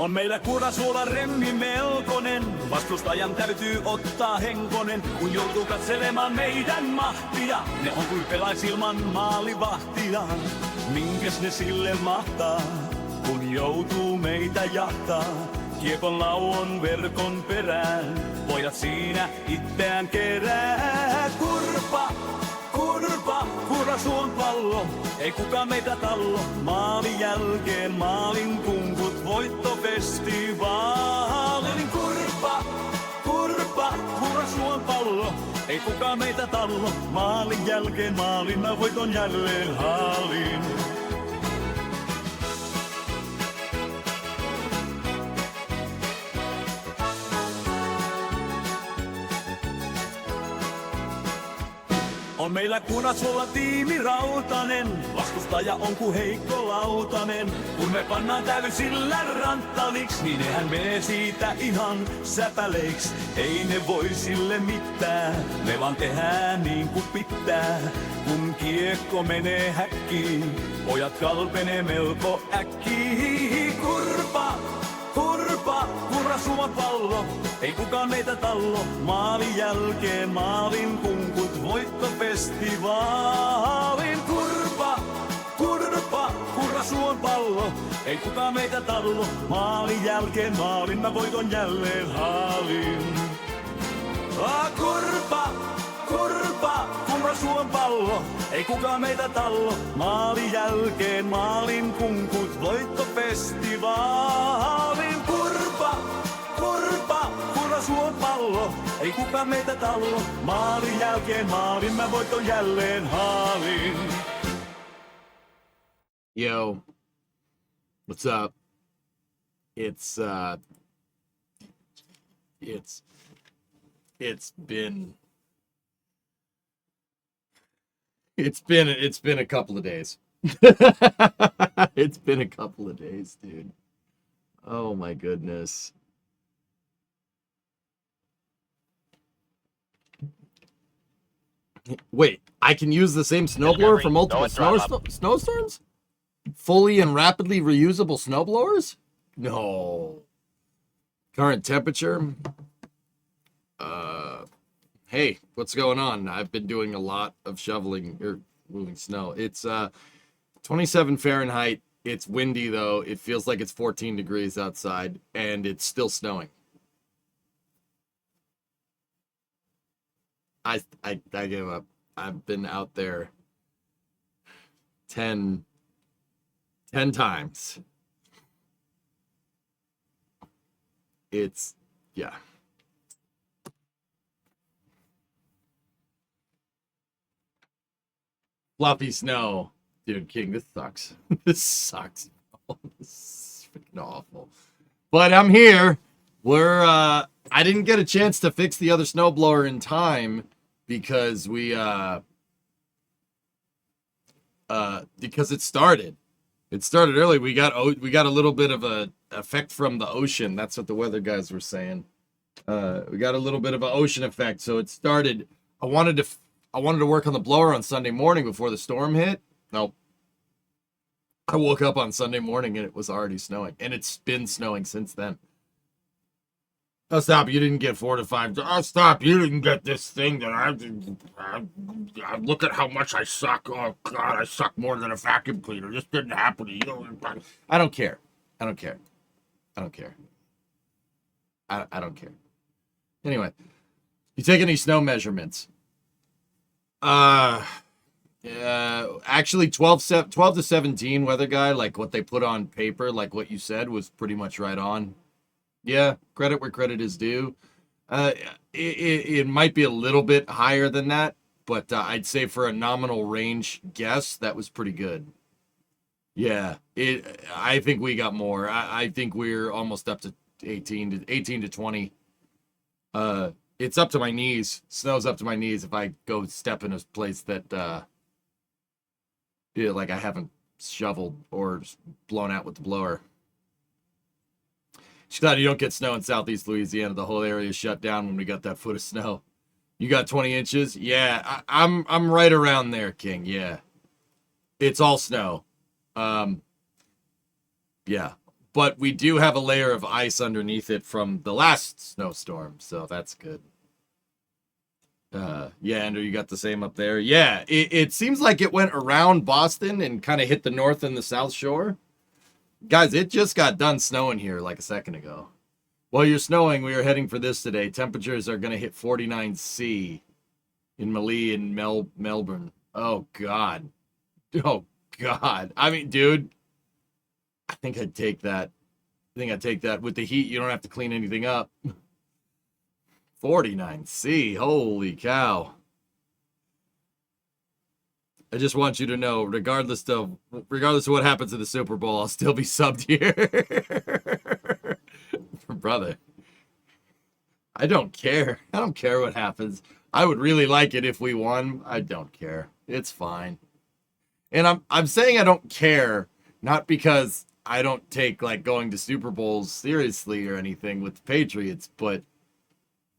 On meillä Kurasuola remmi melkonen, vastustajan täytyy ottaa henkonen, kun joutuu katselemaan meidän mahtia. Ne on kuin pelais ilman maalivahtia, minkäs ne sille mahtaa, kun joutuu meitä jahtaa. Kiekon lauon verkon perään, pojat siinä itseään kerää. Kurasuon pallo, ei kukaan meitä tallo. Maalin jälkeen maalin kunkut, voittofestivaalin. Kurasuon pallo, ei kukaan meitä tallo. Maalin jälkeen maalin, mä voiton jälleen haalin. On meillä Kurasuolla tiimi rautanen, vastustaja on ku heikko lautanen. Kun me pannaan täysillä ranttaliks, niin nehän menee siitä ihan säpäleiks. Ei ne voi sille mitään, me vaan tehdään niin kuin pitää. Kun kiekko menee häkkiin, pojat kalpenee melko äkkiin. Kurasuon pallo, ei kukaan meitä tallo. Maalin jälkeen maalin kunkut, voittofestivaalin. Kurasuon pallo, ei kukaan meitä tallo. Maalin jälkeen maalin, mä voiton jälleen haalin. Kurasuon pallo, ei kukaan meitä tallo. Maalin jälkeen maalin kunkut, voittofestivaalin. Kurasuon pallo, ei kukaan meitä tallo. Maalin jälkeen maalin, mä voiton jälleen haalin. Yo, what's up? It's been a couple of days. It's been a couple of days, dude. Oh my goodness. Wait, I can use the same snowblower for multiple snowstorms? Fully and rapidly reusable snowblowers? No. Current temperature? Hey, what's going on? I've been doing a lot of shoveling or moving snow. It's 27 Fahrenheit. It's windy though. It feels like it's 14 degrees outside and it's still snowing. I give up. I've been out there 10 times. It's, yeah. Fluffy snow. Dude, King, this sucks. This sucks. This is freaking awful. But I'm here. I didn't get a chance to fix the other snowblower in time because because it started. It started early. We got a little bit of a effect from the ocean. That's what the weather guys were saying. We got a little bit of an ocean effect. So it started. I wanted to work on the blower on Sunday morning before the storm hit. Nope. I woke up on Sunday morning and it was already snowing, and it's been snowing since then. Oh, stop. You didn't get 4 to 5. Oh, stop. You didn't get this thing that I look at how much I suck. Oh, God, I suck more than a vacuum cleaner. This didn't happen to you. I don't care. I don't care. I don't care. I don't care. Anyway, you take any snow measurements? Actually 12 to 17 weather guy, like what they put on paper, like what you said was pretty much right on. Yeah, credit where credit is due. It might be a little bit higher than that, but I'd say for a nominal range guess, that was pretty good. Yeah, I think we got more. I think we're almost up to 18 to 20. It's up to my knees. Snow's up to my knees if I go step in a place that like I haven't shoveled or blown out with the blower. She's glad you don't get snow in Southeast Louisiana. The whole area is shut down when we got that foot of snow. You got 20 inches? Yeah, I'm right around there, King. Yeah. It's all snow. Yeah. but we do have a layer of ice underneath it from the last snowstorm, so that's good. Yeah, Andrew, you got the same up there. Yeah, it seems like it went around Boston and kind of hit the north and the south shore. Guys, it just got done snowing here like a second ago. While you're snowing, we are heading for this today. Temperatures are going to hit 49 C in Malee and Melbourne. Oh, God. Oh, God. I mean, dude, I think I'd take that. With the heat, you don't have to clean anything up. 49 C. Holy cow. I just want you to know, regardless of what happens in the Super Bowl, I'll still be subbed here. Brother. I don't care. I don't care what happens. I would really like it if we won. I don't care. It's fine. And I'm saying I don't care, not because I don't take like going to Super Bowls seriously or anything with the Patriots, but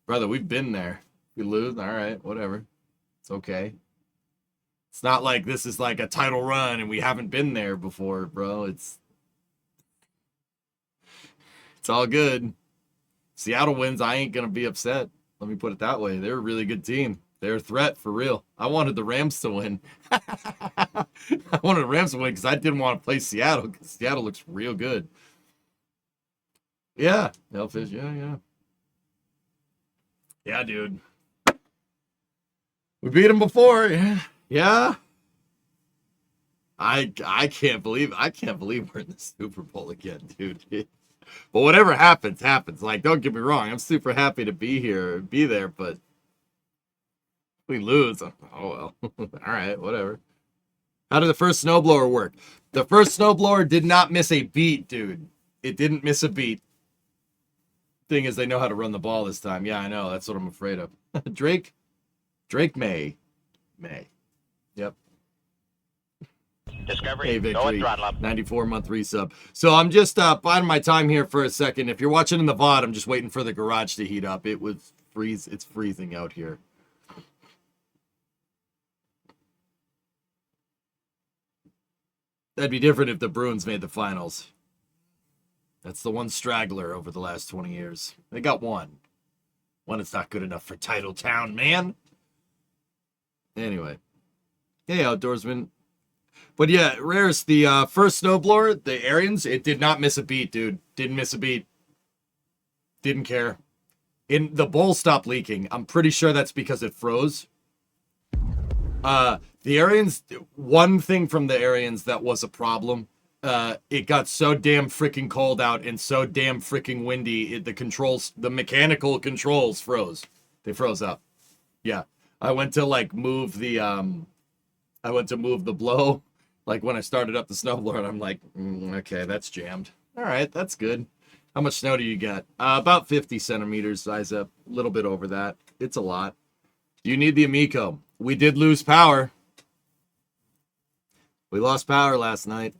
brother, we've been there. We lose, all right, whatever. It's okay. It's not like this is like a title run and we haven't been there before, bro. It's all good. Seattle wins, I ain't gonna be upset. Let me put it that way. They're a really good team. They're a threat for real. I wanted the Rams to win. I wanted the Rams to win because I didn't want to play Seattle because Seattle looks real good. Yeah, Hellfish, yeah. Yeah, dude. We beat them before. Yeah. I can't believe we're in the Super Bowl again, dude. But whatever happens, happens. Like, don't get me wrong. I'm super happy to be here, be there, but if we lose, oh well. All right, whatever. How did the first snowblower work? The first snowblower did not miss a beat, dude. It didn't miss a beat. Thing is, they know how to run the ball this time. Yeah, I know. That's what I'm afraid of. Drake May. Yep. Discovery, hey, Victory, throttle up. 94-month resub. So I'm just biding my time here for a second. If you're watching in the VOD, I'm just waiting for the garage to heat up. It's freezing out here. That'd be different if the Bruins made the finals. That's the one straggler over the last 20 years. They got one. One is not good enough for Title Town, man. Anyway. Hey, outdoorsman. But yeah, Rares, the first snowblower, the Arians, it did not miss a beat, dude. Didn't miss a beat. Didn't care. The bowl stopped leaking. I'm pretty sure that's because it froze. The Arians, one thing from the Arians that was a problem, it got so damn freaking cold out and so damn freaking windy, the mechanical controls froze. They froze up. Yeah. I went to move the blow, like when I started up the snowblower, and I'm like, okay, that's jammed. All right, that's good. How much snow do you get? About 50 centimeters, size up, a little bit over that. It's a lot. Do you need the Amico? We did lose power. We lost power last night.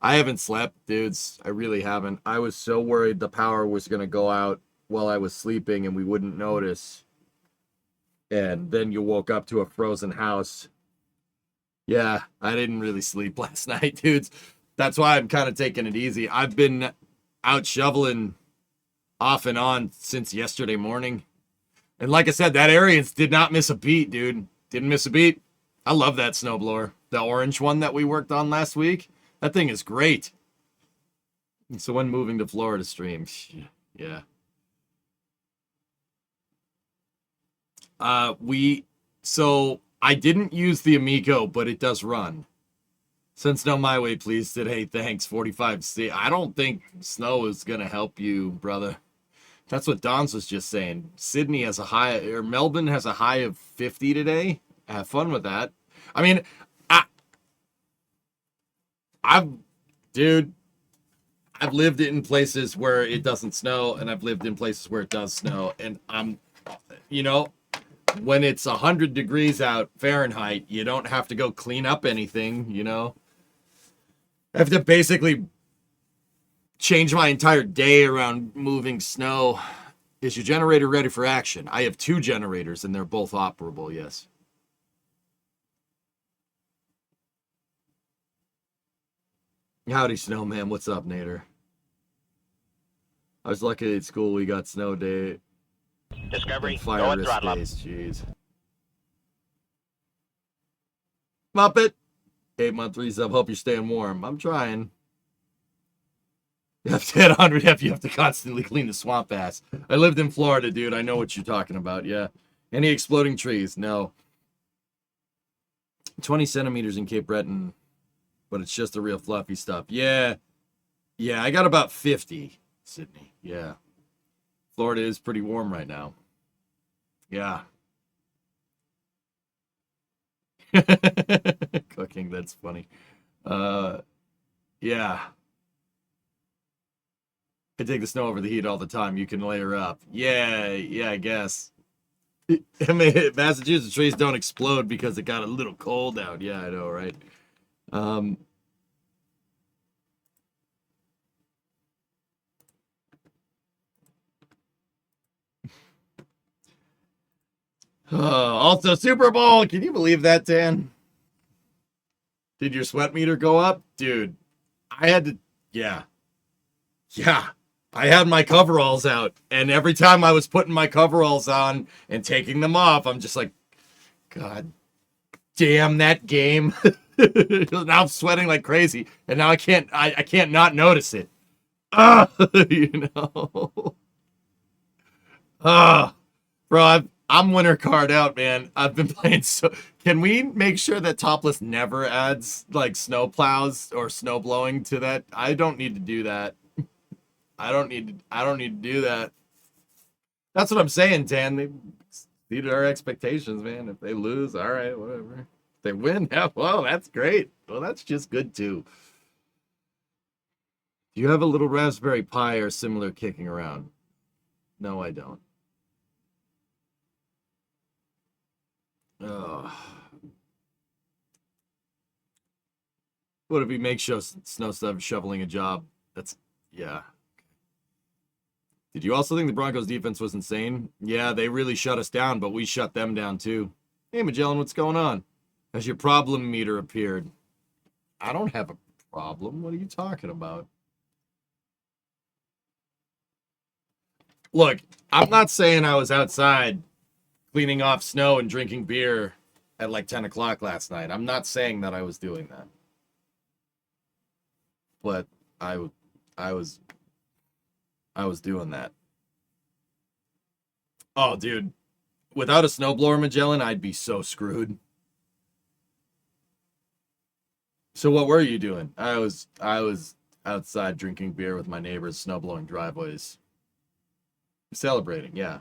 I haven't slept, dudes. I really haven't. I was so worried the power was going to go out while I was sleeping and we wouldn't notice. And then you woke up to a frozen house. Yeah, I didn't really sleep last night, dudes. That's why I'm kind of taking it easy. I've been out shoveling off and on since yesterday morning. And like I said, that Arians did not miss a beat, dude. Didn't miss a beat. I love that snowblower. The orange one that we worked on last week. That thing is great. So when moving to Florida stream, yeah. So I didn't use the Amico, but it does run. Send snow my way, please. Said, hey, thanks, 45C. I don't think snow is going to help you, brother. That's what Don's was just saying. Sydney has a high, or Melbourne has a high of 50 today. Have fun with that. I mean, I've lived in places where it doesn't snow, and I've lived in places where it does snow, and when it's 100 degrees out Fahrenheit, you don't have to go clean up anything, I have to basically change my entire day around moving snow. Is your generator ready for action? I have 2 generators, and they're both operable, yes. Howdy, Snowman. What's up, Nader? I was lucky at school we got snow day Discovery, and go fire and risk throttle up. days. Jeez. Muppet, 8-month resub. Hope you're staying warm. I'm trying. You have to hit 100 F. You have to constantly clean the swamp ass. I lived in Florida, dude. I know what you're talking about. Yeah. Any exploding trees? No. 20 centimeters in Cape Breton, but it's just the real fluffy stuff. Yeah. Yeah, I got about 50, Sydney. Yeah. Florida is pretty warm right now. Yeah. Cooking, that's funny. Yeah. I take the snow over the heat all the time. You can layer up. Yeah, I guess. I mean, Massachusetts trees don't explode because it got a little cold out. Yeah, I know, right? Also, Super Bowl. Can you believe that, Dan? Did your sweat meter go up? Dude, I had to. Yeah. I had my coveralls out, and every time I was putting my coveralls on and taking them off, I'm just like, God damn that game. Now I'm sweating like crazy, and now I can't not notice it. You know. Bro, I'm winter card out, man. I've been playing so. Can we make sure that Topless never adds like snow plows or snow blowing to that? I don't need to do that. I don't need to do that. That's what I'm saying, Tan. They exceeded our expectations, man. If they lose, all right, whatever. If they win, yeah, well, that's great. Well, that's just good too. Do you have a little Raspberry Pi or similar kicking around? No, I don't. What if he makes snow stuff shoveling a job? That's, yeah. Did you also think the Broncos defense was insane? Yeah, they really shut us down, but we shut them down too. Hey, Magellan, what's going on? Has your problem meter appeared? I don't have a problem. What are you talking about? Look, I'm not saying I was outside cleaning off snow and drinking beer at like 10 o'clock last night. I'm not saying that I was doing that. But I was doing that. Oh, dude. Without a snowblower, Magellan, I'd be so screwed. So what were you doing? I was outside drinking beer with my neighbors, snowblowing driveways. Celebrating, yeah.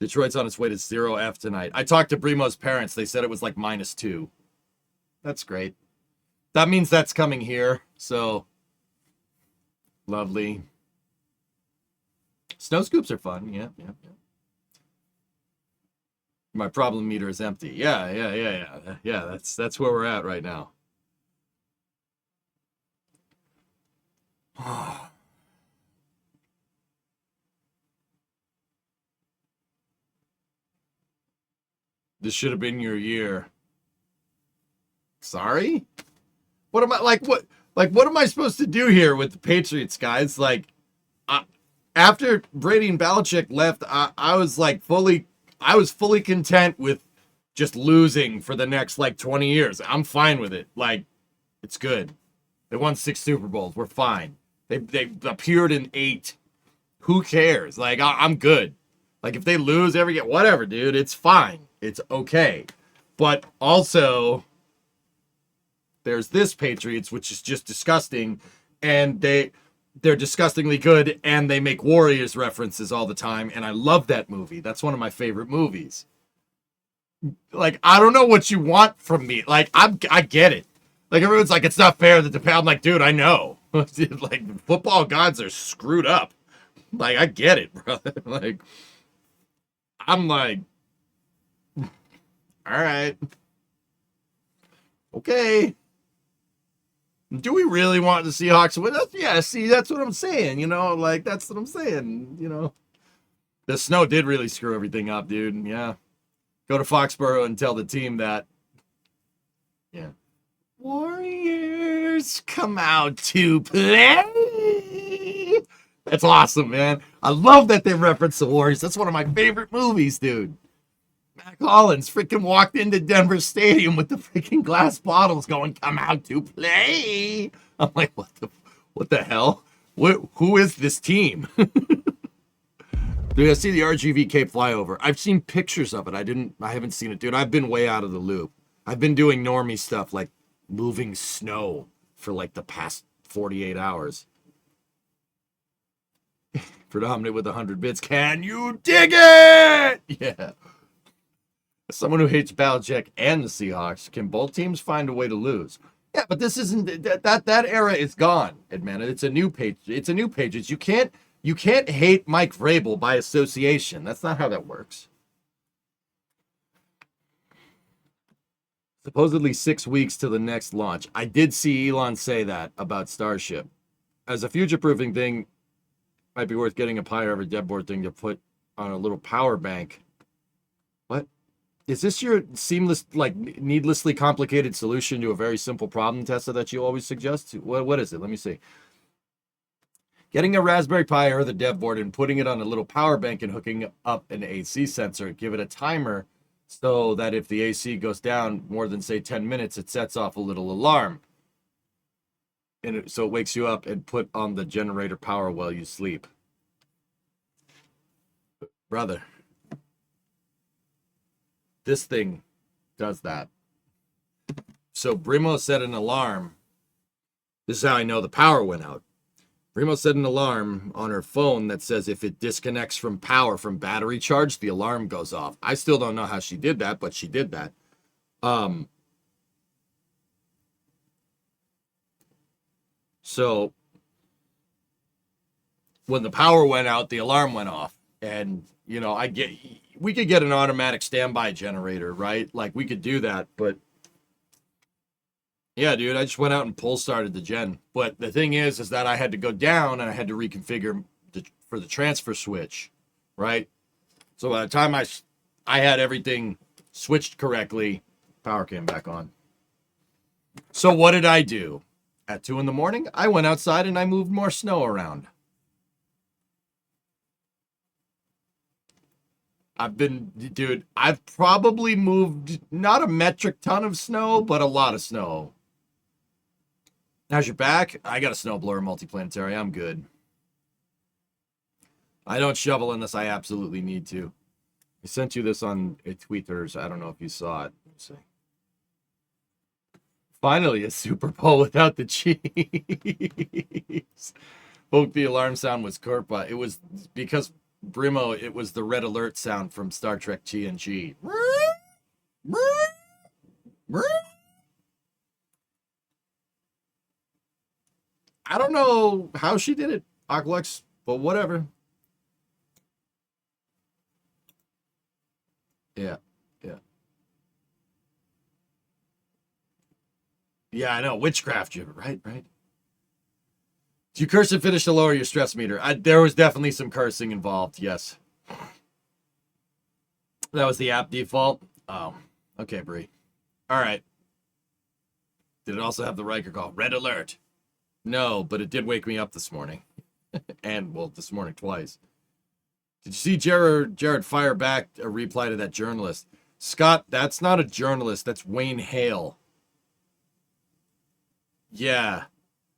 Detroit's on its way to 0F tonight. I talked to Brimo's parents. They said it was like -2. That's great. That means that's coming here, so lovely. Snow scoops are fun. Yeah. My problem meter is empty. Yeah. That's where we're at right now. This should have been your year. Sorry? What am I what am I supposed to do here with the Patriots, guys? Like, after Brady and Belichick left, I was fully content with just losing for the next like 20 years. I'm fine with it. Like, it's good. They won 6 Super Bowls. We're fine. They appeared in 8. Who cares? Like, I'm good. Like, if they lose every game, whatever, dude. It's fine. It's okay. But also, there's this Patriots, which is just disgusting, and they're disgustingly good, and they make Warriors references all the time, and I love that movie. That's one of my favorite movies. Like, I don't know what you want from me. Like, I get it. Like, everyone's like, it's not fair that I'm like, dude, I know. Like, football gods are screwed up. Like, I get it, bro. Like, I'm like, all right. Okay. Do we really want the Seahawks to win? Yeah, see, that's what I'm saying, you know? Like, that's what I'm saying, you know? The snow did really screw everything up, dude. Yeah. Go to Foxborough and tell the team that. Yeah. Warriors come out to play. That's awesome, man. I love that they reference the Warriors. That's one of my favorite movies, dude. Mac Hollins freaking walked into Denver Stadium with the freaking glass bottles going, come out to play. I'm like, what the hell? Who is this team? Dude, I see the RGV flyover. I've seen pictures of it. I haven't seen it, dude. I've been way out of the loop. I've been doing normie stuff like moving snow for like the past 48 hours. Predominant with 100 bits. Can you dig it? Yeah. As someone who hates Belichick and the Seahawks, can both teams find a way to lose? Yeah, but this isn't that era is gone, Edman. It's a new page. It's a new page. You can't hate Mike Vrabel by association. That's not how that works. Supposedly 6 weeks to the next launch. I did see Elon say that about Starship. As a future-proofing thing, might be worth getting a Pi over Deadboard thing to put on a little power bank. What? Is this your seamless, like, needlessly complicated solution to a very simple problem, Tessa, that you always suggest? What is it? Let me see. Getting a Raspberry Pi or the dev board and putting it on a little power bank and hooking up an AC sensor. Give it a timer so that if the AC goes down more than, say, 10 minutes, it sets off a little alarm. And so it wakes you up and put on the generator power while you sleep. Brother, this thing does that. So Brimo set an alarm. This is how I know the power went out. Brimo set an alarm on her phone that says if it disconnects from power from battery charge, the alarm goes off. I still don't know how she did that, but she did that. So when the power went out, the alarm went off. And, you know, we could get an automatic standby generator, right? Like we could do that, but yeah, dude, I just went out and pull started the gen. But the thing is that I had to go down and I had to reconfigure for the transfer switch, right? So by the time I had everything switched correctly, power came back on. So what did I do? At 2 a.m, I went outside and I moved more snow around. I've probably moved not a metric ton of snow, but a lot of snow. How's your back? I got a snowblower multiplanetary. I'm good. I don't shovel unless I absolutely need to. I sent you this on Tweeters. I don't know if you saw it. Let's see. Finally, a Super Bowl without the Chiefs. Hope the alarm sound was Kurpa. It was because Brimo, it was the red alert sound from Star Trek TNG. I don't know how she did it, Aqualex, but whatever. Yeah. Yeah, I know. Witchcraft, right? Did you curse and finish to lower your stress meter? There was definitely some cursing involved, yes. That was the app default? Oh, okay, Bree. All right. Did it also have the Riker call? Red alert. No, but it did wake me up this morning. And, well, this morning twice. Did you see Jared fire back a reply to that journalist? Scott, that's not a journalist. That's Wayne Hale. Yeah.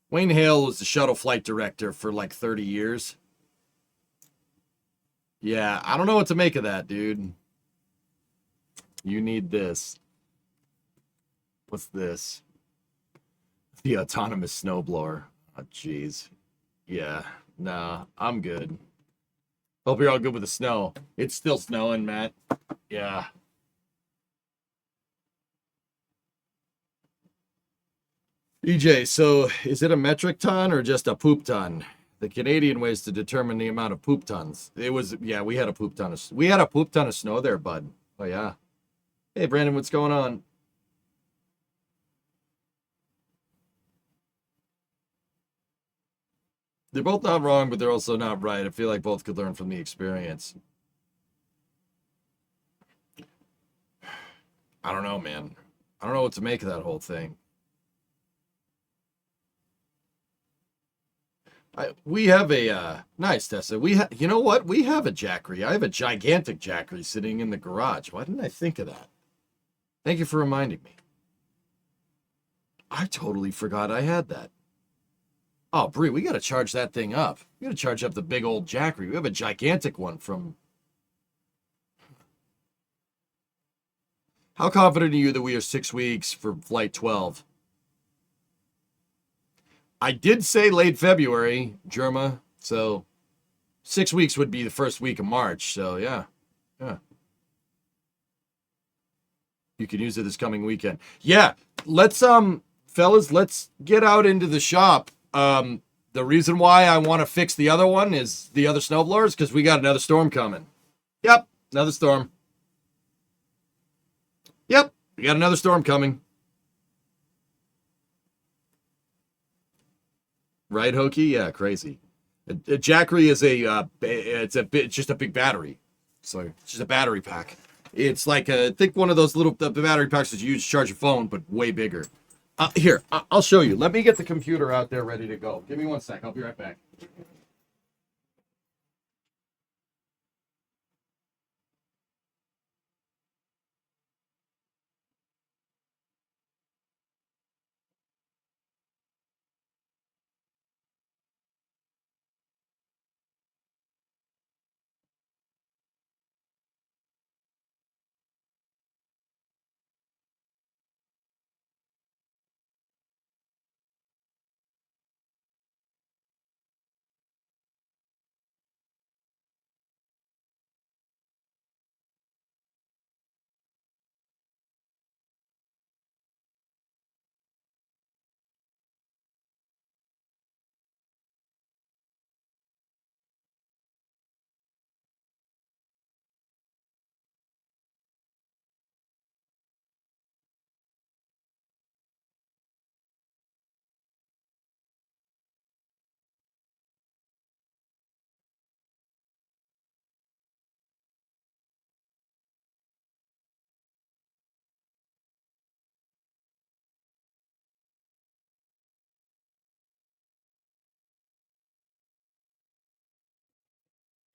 Wayne Hale was the shuttle flight director for like 30 years. Yeah, I don't know what to make of that, dude. You need this. What's this? The autonomous snowblower. Oh, jeez. Yeah, nah, I'm good. Hope you're all good with the snow. It's still snowing, Matt. Yeah. EJ, so is it a metric ton or just a poop ton? The Canadian ways to determine the amount of poop tons. It was, yeah, we had a poop ton of snow there, bud. Oh yeah. Hey Brandon, what's going on? They're both not wrong, but they're also not right. I feel like both could learn from the experience. I don't know, man. I don't know what to make of that whole thing. We have a nice Tessa. You know what? We have a Jackery. I have a gigantic Jackery sitting in the garage. Why didn't I think of that? Thank you for reminding me. I totally forgot I had that. Oh, Bree, we got to charge that thing up. We got to charge up the big old Jackery. We have a gigantic one from. How confident are you that we are 6 weeks for Flight 12? I did say late February, Germa, so 6 weeks would be the first week of March, so yeah. You can use it this coming weekend. Yeah, let's fellas, let's get out into the shop. The reason why I want to fix the other one is the other snowblowers, because we got another storm coming. Yep, another storm. Yep, we got another storm coming. Right, Hokey? Yeah, crazy. A Jackery is just a big battery. So it's just a battery pack. It's like think one of those little the battery packs that you use to charge your phone, but way bigger. Here, I'll show you. Let me get the computer out there ready to go. Give me 1 sec. I'll be right back.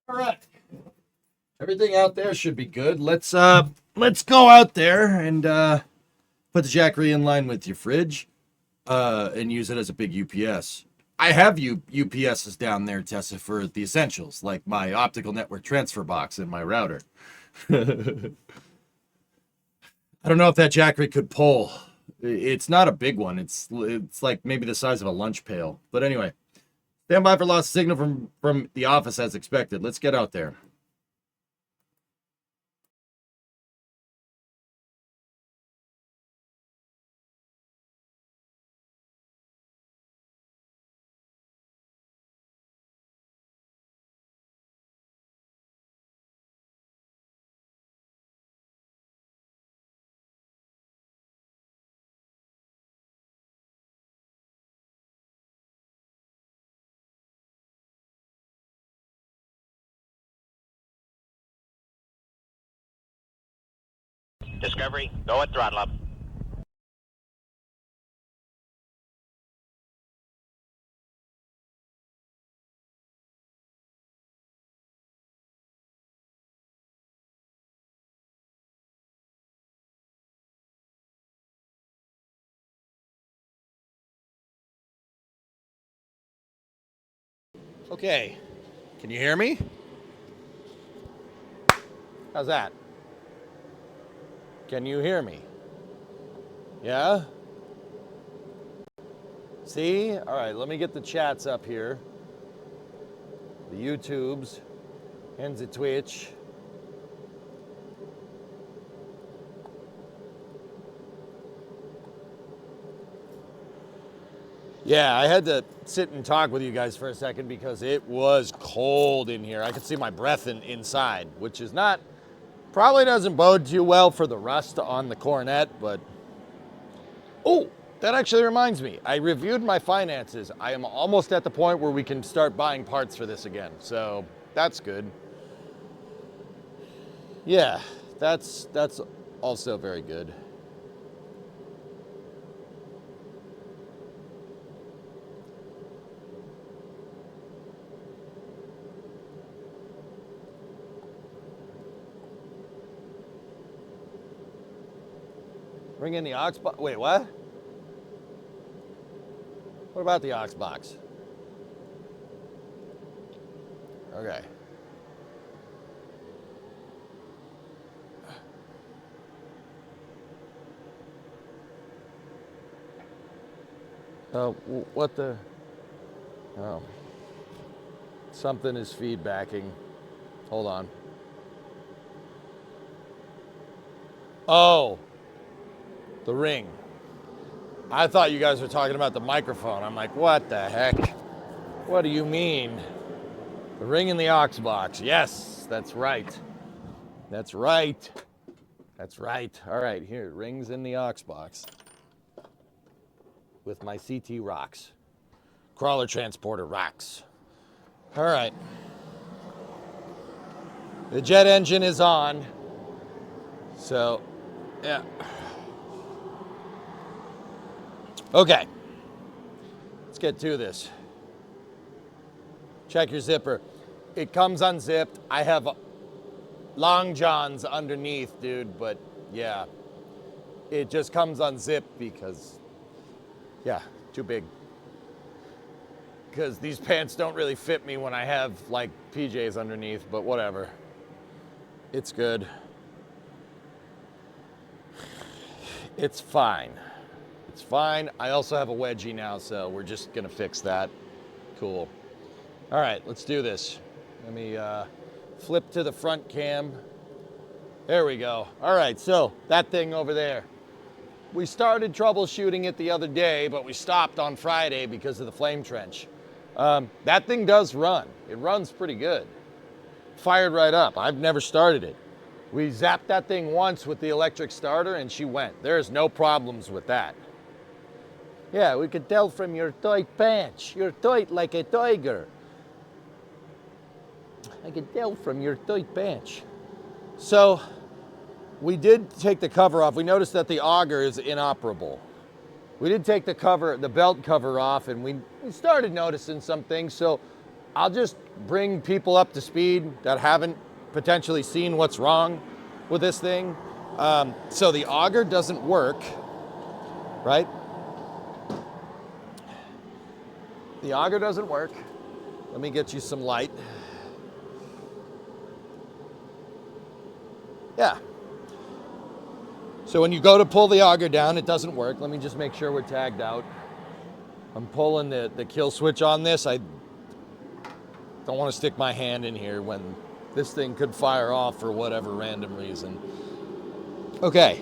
All right. Everything out there should be good. Let's go out there and put the Jackery in line with your fridge and use it as a big UPS. I have UPSs down there, Tessa, for the essentials, like my optical network transfer box and my router. I don't know if that Jackery could pull. It's not a big one. It's like maybe the size of a lunch pail. But anyway, stand by for lost signal from the office as expected. Let's get out there. Discovery, go at throttle up. Okay, can you hear me? How's that? Can you hear me? Yeah? See? All right, let me get the chats up here. The YouTubes and the Twitch. Yeah, I had to sit and talk with you guys for a second because it was cold in here. I could see my breath inside, which is not, probably doesn't bode too well for the rust on the Coronet, but... Oh, that actually reminds me. I reviewed my finances. I am almost at the point where we can start buying parts for this again, so that's good. Yeah, that's also very good. Ring in the aux box. Wait, what? What about the aux box? Okay. What the? Oh. Something is feedbacking. Hold on. Oh. The ring. I thought you guys were talking about the microphone. I'm like, what the heck? What do you mean? The ring in the aux box. Yes, that's right. That's right. That's right. All right, here, rings in the aux box. With my CT rocks. Crawler transporter rocks. All right. The jet engine is on. So, yeah. Okay. Let's get to this. Check your zipper. It comes unzipped. I have long johns underneath, dude, but yeah. It just comes unzipped because, yeah, too big. Because these pants don't really fit me when I have like PJs underneath, but whatever. It's good. It's fine. It's fine. I also have a wedgie now, so we're just gonna fix that. Cool. All right, let's do this. Let me flip to the front cam. There we go. All right, so that thing over there. We started troubleshooting it the other day, but we stopped on Friday because of the flame trench. That thing does run. It runs pretty good. Fired right up. I've never started it. We zapped that thing once with the electric starter and she went. There's no problems with that. Yeah, we could tell from your tight pants. You're tight like a tiger. I could tell from your tight pants. So, we did take the cover off. We noticed that the auger is inoperable. We did take the belt cover off, and we started noticing some things. So I'll just bring people up to speed that haven't potentially seen what's wrong with this thing. So the auger doesn't work, right? The auger doesn't work. Let me get you some light. Yeah. So when you go to pull the auger down, it doesn't work. Let me just make sure we're tagged out. I'm pulling the kill switch on this. I don't want to stick my hand in here when this thing could fire off for whatever random reason. Okay,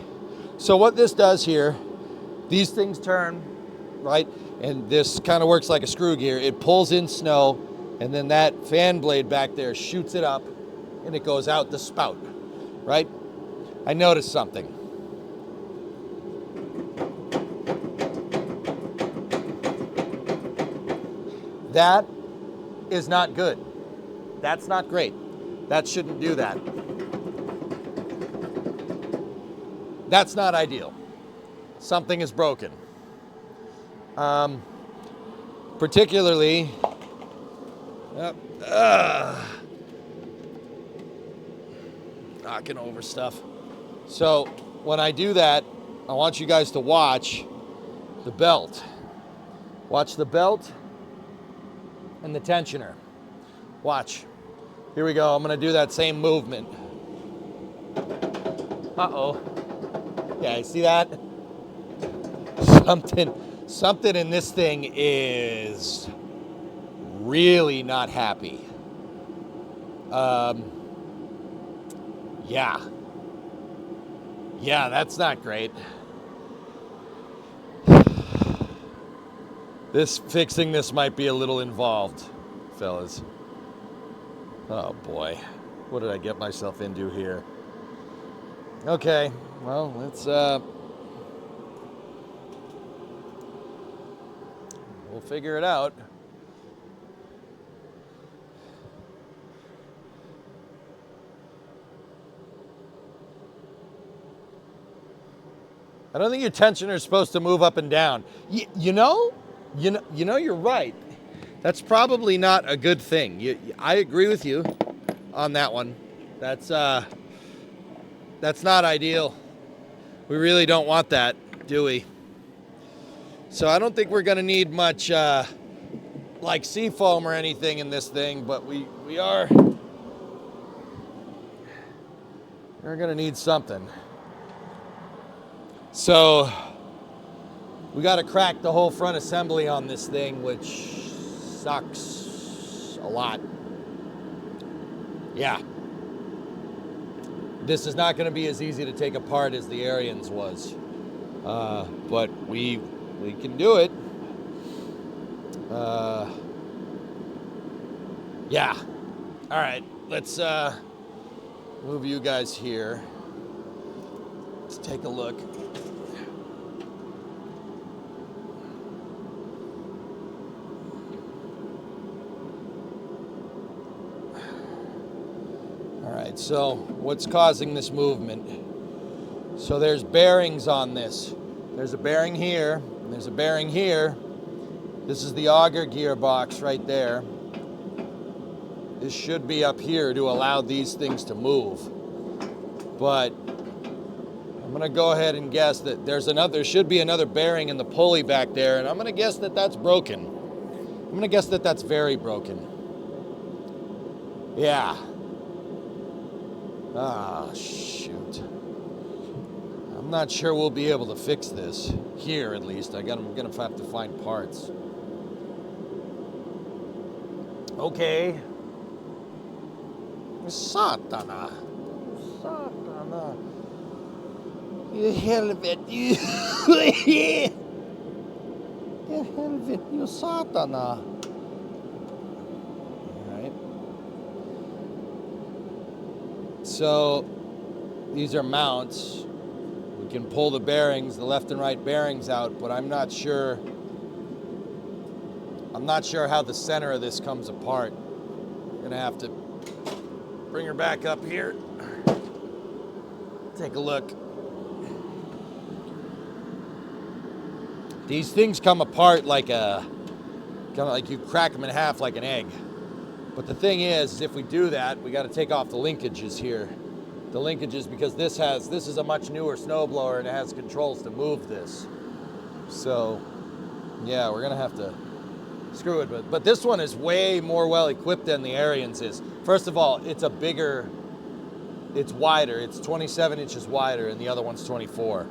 so what this does here, these things turn, right? And this kind of works like a screw gear. It pulls in snow, and then that fan blade back there shoots it up, and it goes out the spout, right? I noticed something. That is not good. That's not great. That shouldn't do that. That's not ideal. Something is broken. Particularly, knocking over stuff. So when I do that, I want you guys to watch the belt. Watch the belt and the tensioner. Watch. Here we go. I'm going to do that same movement. Uh-oh. Yeah, you see that? Something in this thing is really not happy. Yeah. Yeah, that's not great. Fixing this might be a little involved, fellas. Oh boy, what did I get myself into here? Okay, well, let's, we'll figure it out. I don't think your tensioner is supposed to move up and down. You know, you're right. That's probably not a good thing. I agree with you on that one. That's not ideal. We really don't want that, do we? So I don't think we're going to need much like sea foam or anything in this thing, but we're going to need something. So we got to crack the whole front assembly on this thing, which sucks a lot. Yeah. This is not going to be as easy to take apart as the Arians was. But we can do it. Yeah. All right. Let's move you guys here. Let's take a look. All right. So what's causing this movement? So there's bearings on this. There's a bearing here, and there's a bearing here. This is the auger gearbox right there. This should be up here to allow these things to move. But I'm gonna go ahead and guess that there should be another bearing in the pulley back there, and I'm gonna guess that that's broken. I'm gonna guess that that's very broken. Yeah. Ah, shoot. I'm not sure we'll be able to fix this here, at least. I'm gonna have to find parts. Okay. Satana. Satana. You helvete. You. You helvete. You Satana. Alright. So, these are mounts. We can pull the bearings, the left and right bearings out, but I'm not sure how the center of this comes apart. I'm gonna have to bring her back up here. Take a look. These things come apart like you crack them in half like an egg. But the thing is if we do that, we got to take off the linkages here. The linkages, because this is a much newer snowblower and it has controls to move this. So, yeah, we're gonna have to screw it. But this one is way more well equipped than the Arians is. First of all, it's wider. It's 27 inches wider, and the other one's 24.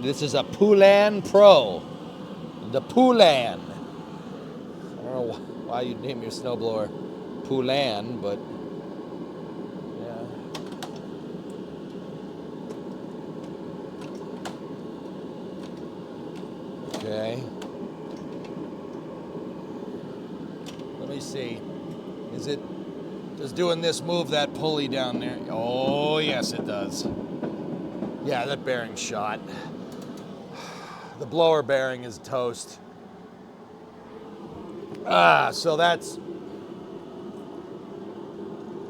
This is a Poulan Pro. The Poulan. I don't know why you'd name your snowblower Poulan, but yeah. Okay. Let me see. Does doing this move that pulley down there? Oh, yes, it does. Yeah, that bearing's shot. The blower bearing is toast. So that's...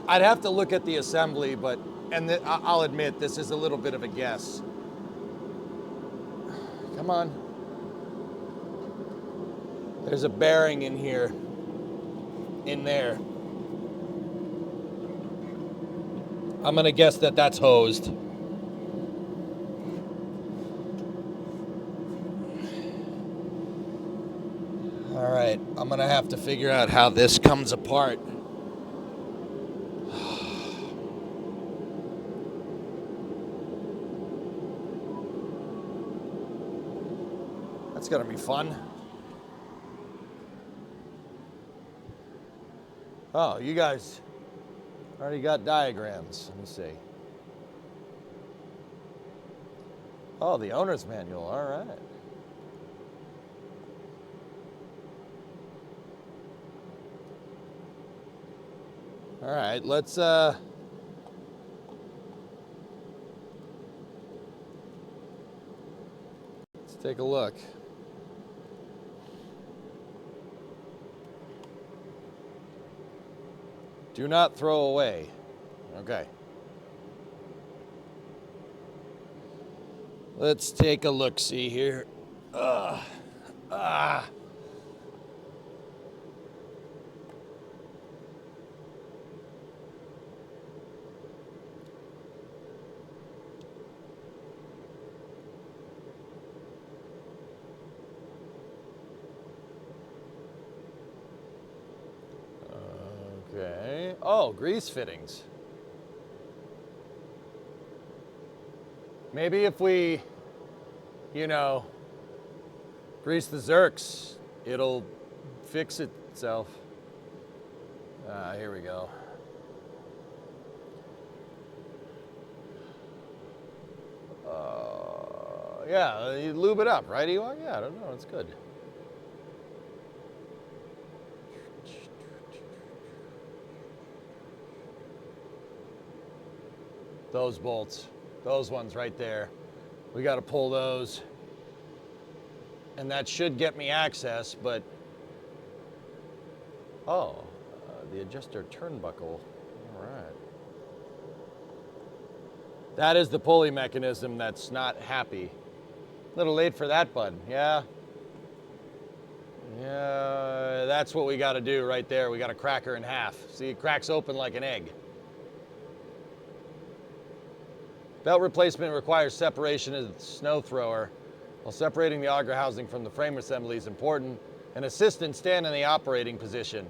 I'd have to look at the assembly, but... I'll admit, this is a little bit of a guess. Come on. There's a bearing in here. In there. I'm gonna guess that that's hosed. All right, I'm gonna have to figure out how this comes apart. That's gonna be fun. Oh, you guys already got diagrams. Let me see. Oh, the owner's manual. All right. All right, let's take a look. Do not throw away. Okay. Let's take a look-see here. Oh, grease fittings. Maybe if we, you know, grease the Zerks, it'll fix itself. Here we go. Yeah, you lube it up, right, Ewok? Yeah, I don't know, it's good. Those bolts, those ones right there. We got to pull those. And that should get me access, but... Oh, the adjuster turnbuckle. All right. That is the pulley mechanism that's not happy. A little late for that, bud. Yeah. Yeah, that's what we got to do right there. We got to crack her in half. See, it cracks open like an egg. Belt replacement requires separation of the snow thrower. While separating the auger housing from the frame assembly is important, an assistant stand in the operating position.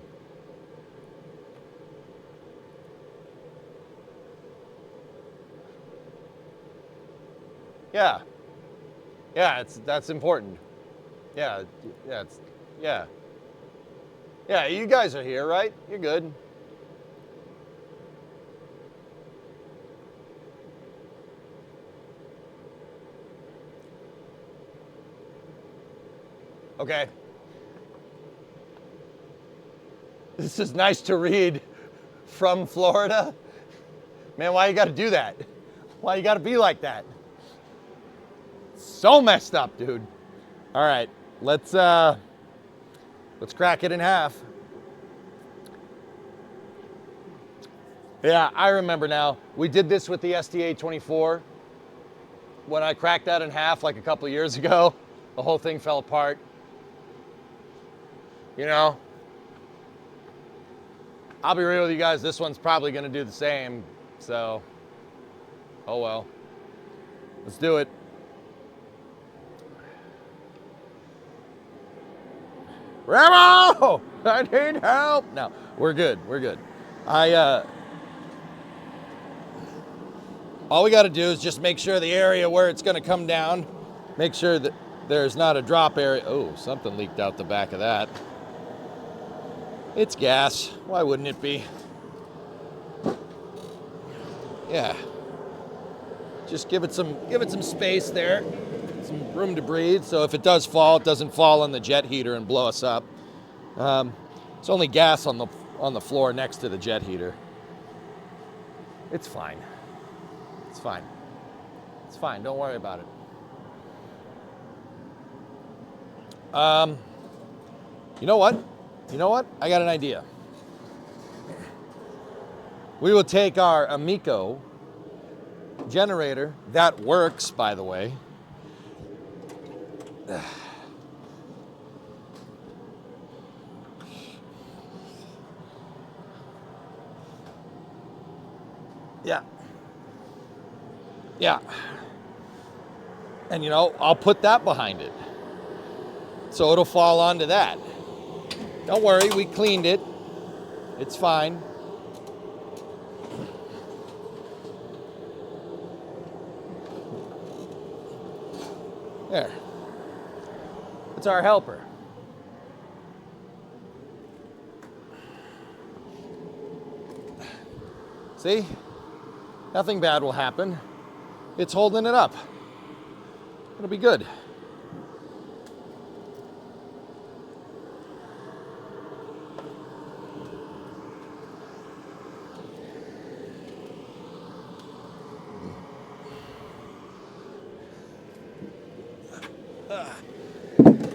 Yeah. Yeah, that's important. Yeah, yeah. Yeah, you guys are here, right? You're good. Okay. This is nice to read from Florida. Man, why you gotta do that? Why you gotta be like that? So messed up, dude. All right, let's crack it in half. Yeah, I remember now. We did this with the STA-24. When I cracked that in half like a couple of years ago, the whole thing fell apart. You know, I'll be real with you guys, this one's probably gonna do the same, so, oh well. Let's do it. Remo! I need help! No, we're good, we're good. All we gotta do is just make sure the area where it's gonna come down, make sure that there's not a drop area. Oh, something leaked out the back of that. It's gas. Why wouldn't it be? Yeah. Just give it some space there. Some room to breathe. So if it does fall, it doesn't fall on the jet heater and blow us up. It's only gas on the floor next to the jet heater. It's fine. It's fine. It's fine. Don't worry about it. You know what? You know what? I got an idea. We will take our Amico generator, that works, by the way. Yeah. Yeah. And you know, I'll put that behind it. So it'll fall onto that. Don't worry, we cleaned it. It's fine. There. It's our helper. See? Nothing bad will happen. It's holding it up. It'll be good.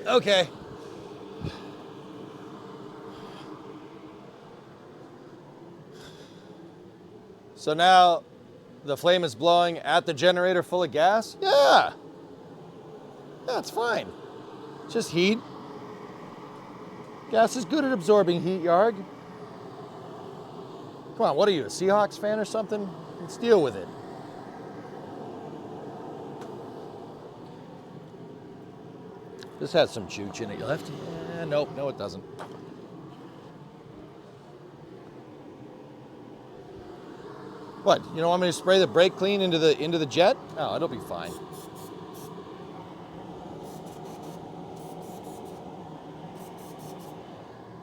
Okay. So now the flame is blowing at the generator full of gas? Yeah. Yeah, it's fine. It's just heat. Gas is good at absorbing heat, Yarg. Come on, what are you, a Seahawks fan or something? Let's deal with it. This has some chooch in it. Left? Nope, no it doesn't. What? You don't want me to spray the brake clean into the jet? No, it'll be fine.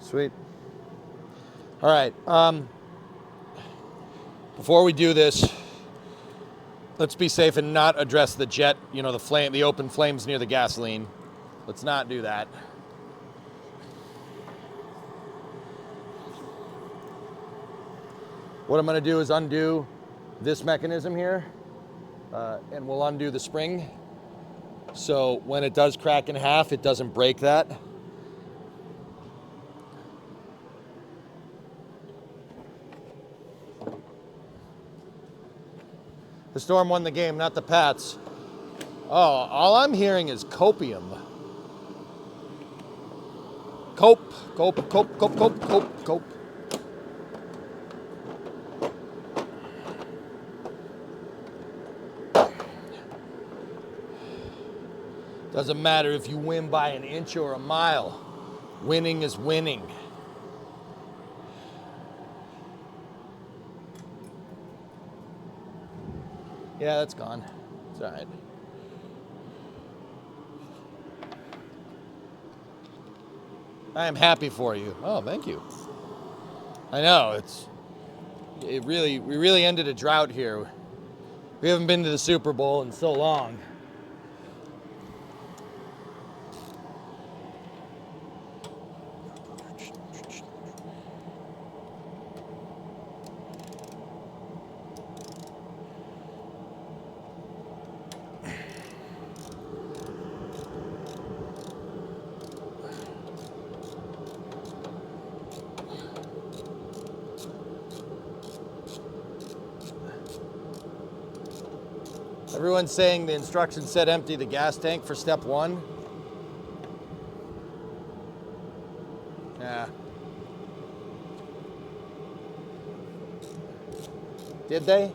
Sweet. All right. Before we do this, let's be safe and not address the jet. You know, the open flames near the gasoline. Let's not do that. What I'm going to do is undo this mechanism here, and we'll undo the spring. So when it does crack in half, it doesn't break that. The Storm won the game, not the Pats. Oh, all I'm hearing is copium. Cope. Doesn't matter if you win by an inch or a mile. Winning is winning. Yeah, that's gone. It's all right. I am happy for you. Oh, thank you. I know, we really ended a drought here. We haven't been to the Super Bowl in so long. Everyone's saying the instructions said empty the gas tank for step 1. Yeah. Did they?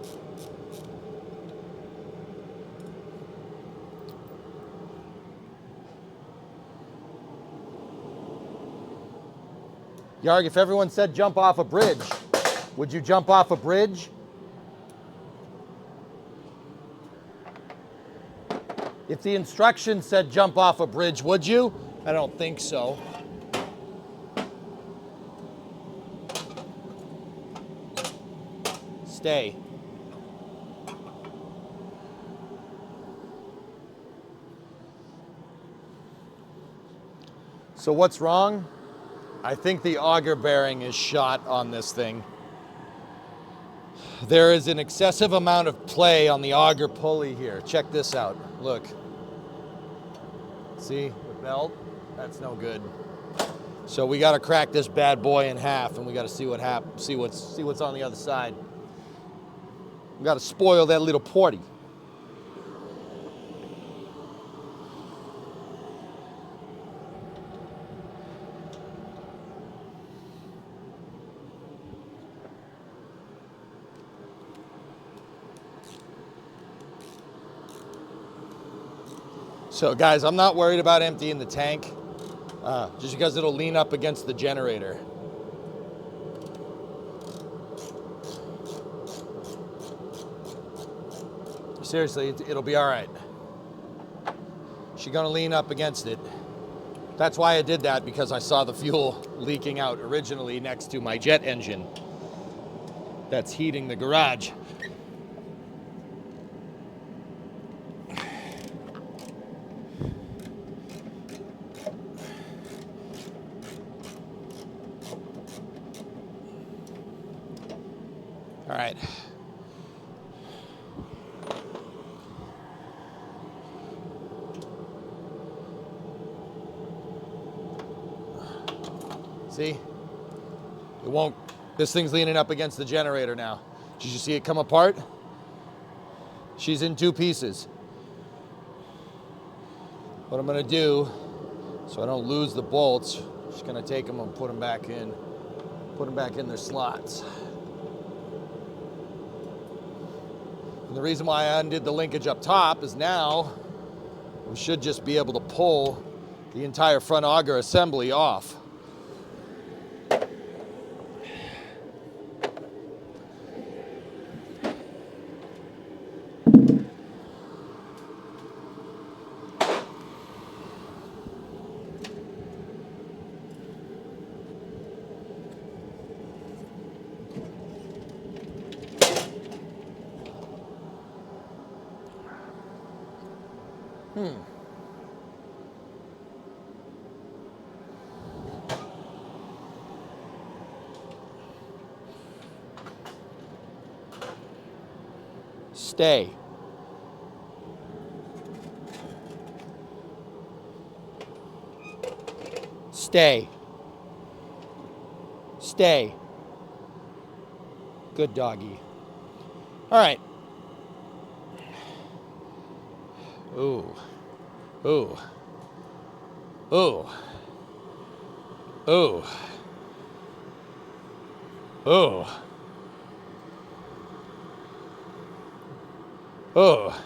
Yarg, if everyone said jump off a bridge, would you jump off a bridge? If the instructions said jump off a bridge, would you? I don't think so. Stay. So what's wrong? I think the auger bearing is shot on this thing. There is an excessive amount of play on the auger pulley here. Check this out. Look. See the belt? That's no good. So we got to crack this bad boy in half, and we got to see what happens. See what's on the other side. We got to spoil that little porty. So guys, I'm not worried about emptying the tank, just because it'll lean up against the generator. Seriously, it'll be all right. She's gonna lean up against it. That's why I did that, because I saw the fuel leaking out originally next to my jet engine that's heating the garage. All right. See? It won't. This thing's leaning up against the generator now. Did you see it come apart? She's in 2 pieces. What I'm gonna do, so I don't lose the bolts, just gonna take them and put them back in their slots. And the reason why I undid the linkage up top is now we should just be able to pull the entire front auger assembly off. Stay. Stay. Stay. Good doggy. All right. Ooh. Ooh. Ooh. Ooh. Ooh. Oh.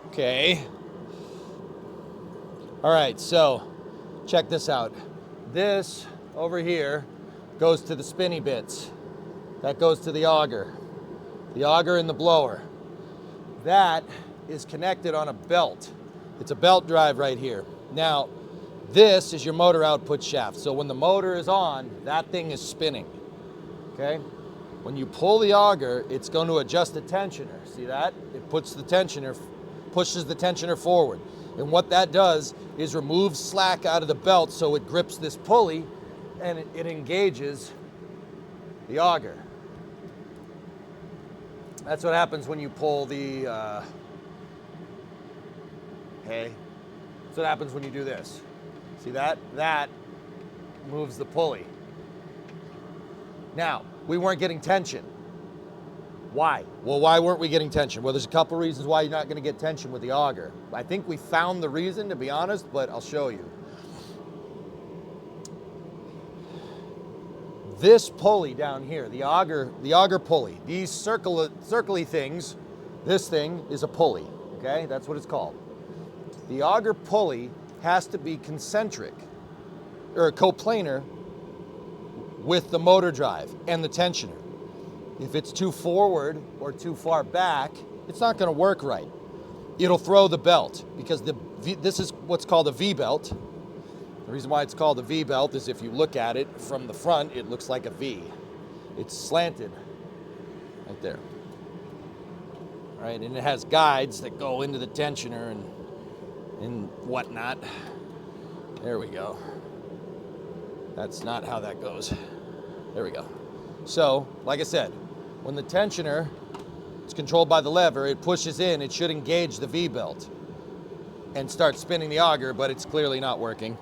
Okay. All right, so check this out. This over here goes to the spinny bits. That goes to the auger. The auger and the blower. That is connected on a belt. It's a belt drive right here. Now, this is your motor output shaft. So when the motor is on, that thing is spinning. Okay? When you pull the auger, it's going to adjust the tensioner. See that? It puts the tensioner, pushes the tensioner forward. And what that does is remove slack out of the belt so it grips this pulley and it engages the auger. That's what happens when you pull the, hey, that's what happens when you do this. See that? That moves the pulley. Now, we weren't getting tension. Why? Well, why weren't we getting tension? Well, there's a couple reasons why you're not going to get tension with the auger. I think we found the reason, to be honest, but I'll show you. This pulley down here, the auger pulley, these circly things, this thing is a pulley, okay? That's what it's called. The auger pulley has to be concentric, or coplanar, with the motor drive and the tensioner. If it's too forward or too far back, it's not going to work right. It'll throw the belt because this is what's called a V-belt. The reason why it's called a V-belt is if you look at it from the front, it looks like a V. It's slanted right there. All right, and it has guides that go into the tensioner and whatnot. There we go. That's not how that goes. There we go. So, like I said, when the tensioner is controlled by the lever, it pushes in, it should engage the V-belt and start spinning the auger, but it's clearly not working.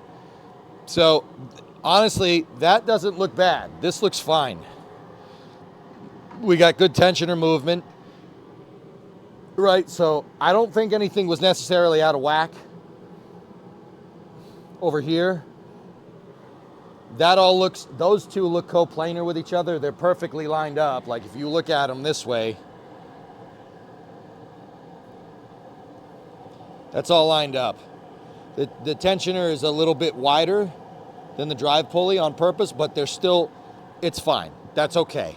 So, honestly, that doesn't look bad. This looks fine. We got good tensioner movement. Right, so I don't think anything was necessarily out of whack over here. That all looks, those two look coplanar with each other. They're perfectly lined up. Like if you look at them this way, that's all lined up. The tensioner is a little bit wider than the drive pulley on purpose, but they're still, it's fine. That's okay.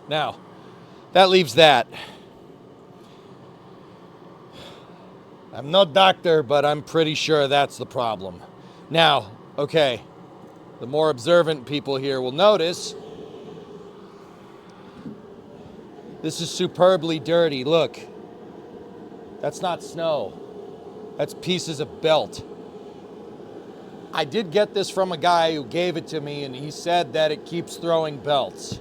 Now, that leaves that. I'm no doctor, but I'm pretty sure that's the problem. Now, okay, the more observant people here will notice this is superbly dirty. Look, that's not snow. That's pieces of belt. I did get this from a guy who gave it to me, and he said that it keeps throwing belts.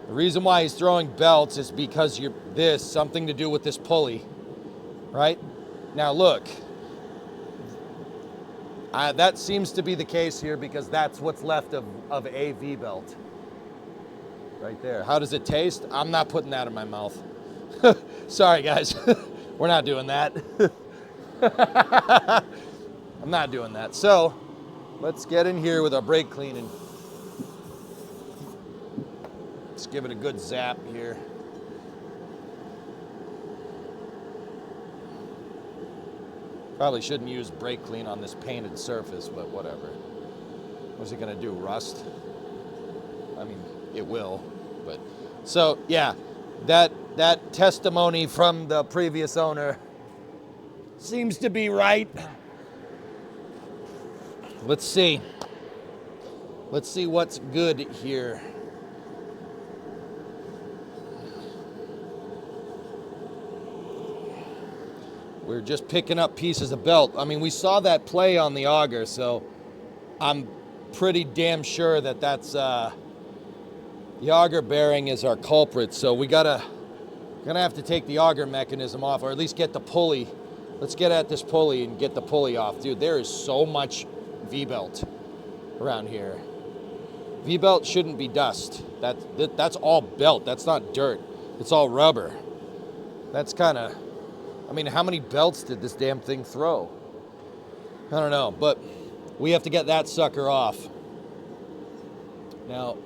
The reason why he's throwing belts is because something to do with this pulley, right? Now look, that seems to be the case here because that's what's left of a V-belt. Right there. How does it taste? I'm not putting that in my mouth. Sorry, guys. We're not doing that. I'm not doing that. So, let's get in here with our brake cleaning. Let's give it a good zap here. Probably shouldn't use brake clean on this painted surface, but whatever. What's it gonna do, rust? I mean, it will, but. So, yeah, that testimony from the previous owner seems to be right. Let's see. Let's see what's good here. We're just picking up pieces of belt. I mean, we saw that play on the auger, so I'm pretty damn sure that that's the auger bearing is our culprit. So we gonna have to take the auger mechanism off, or at least get the pulley. Let's get at this pulley and get the pulley off. Dude, there is so much V-belt around here. V-belt shouldn't be dust. That's all belt. That's not dirt. It's all rubber. That's kind of, I mean, how many belts did this damn thing throw? I don't know, but we have to get that sucker off. Now,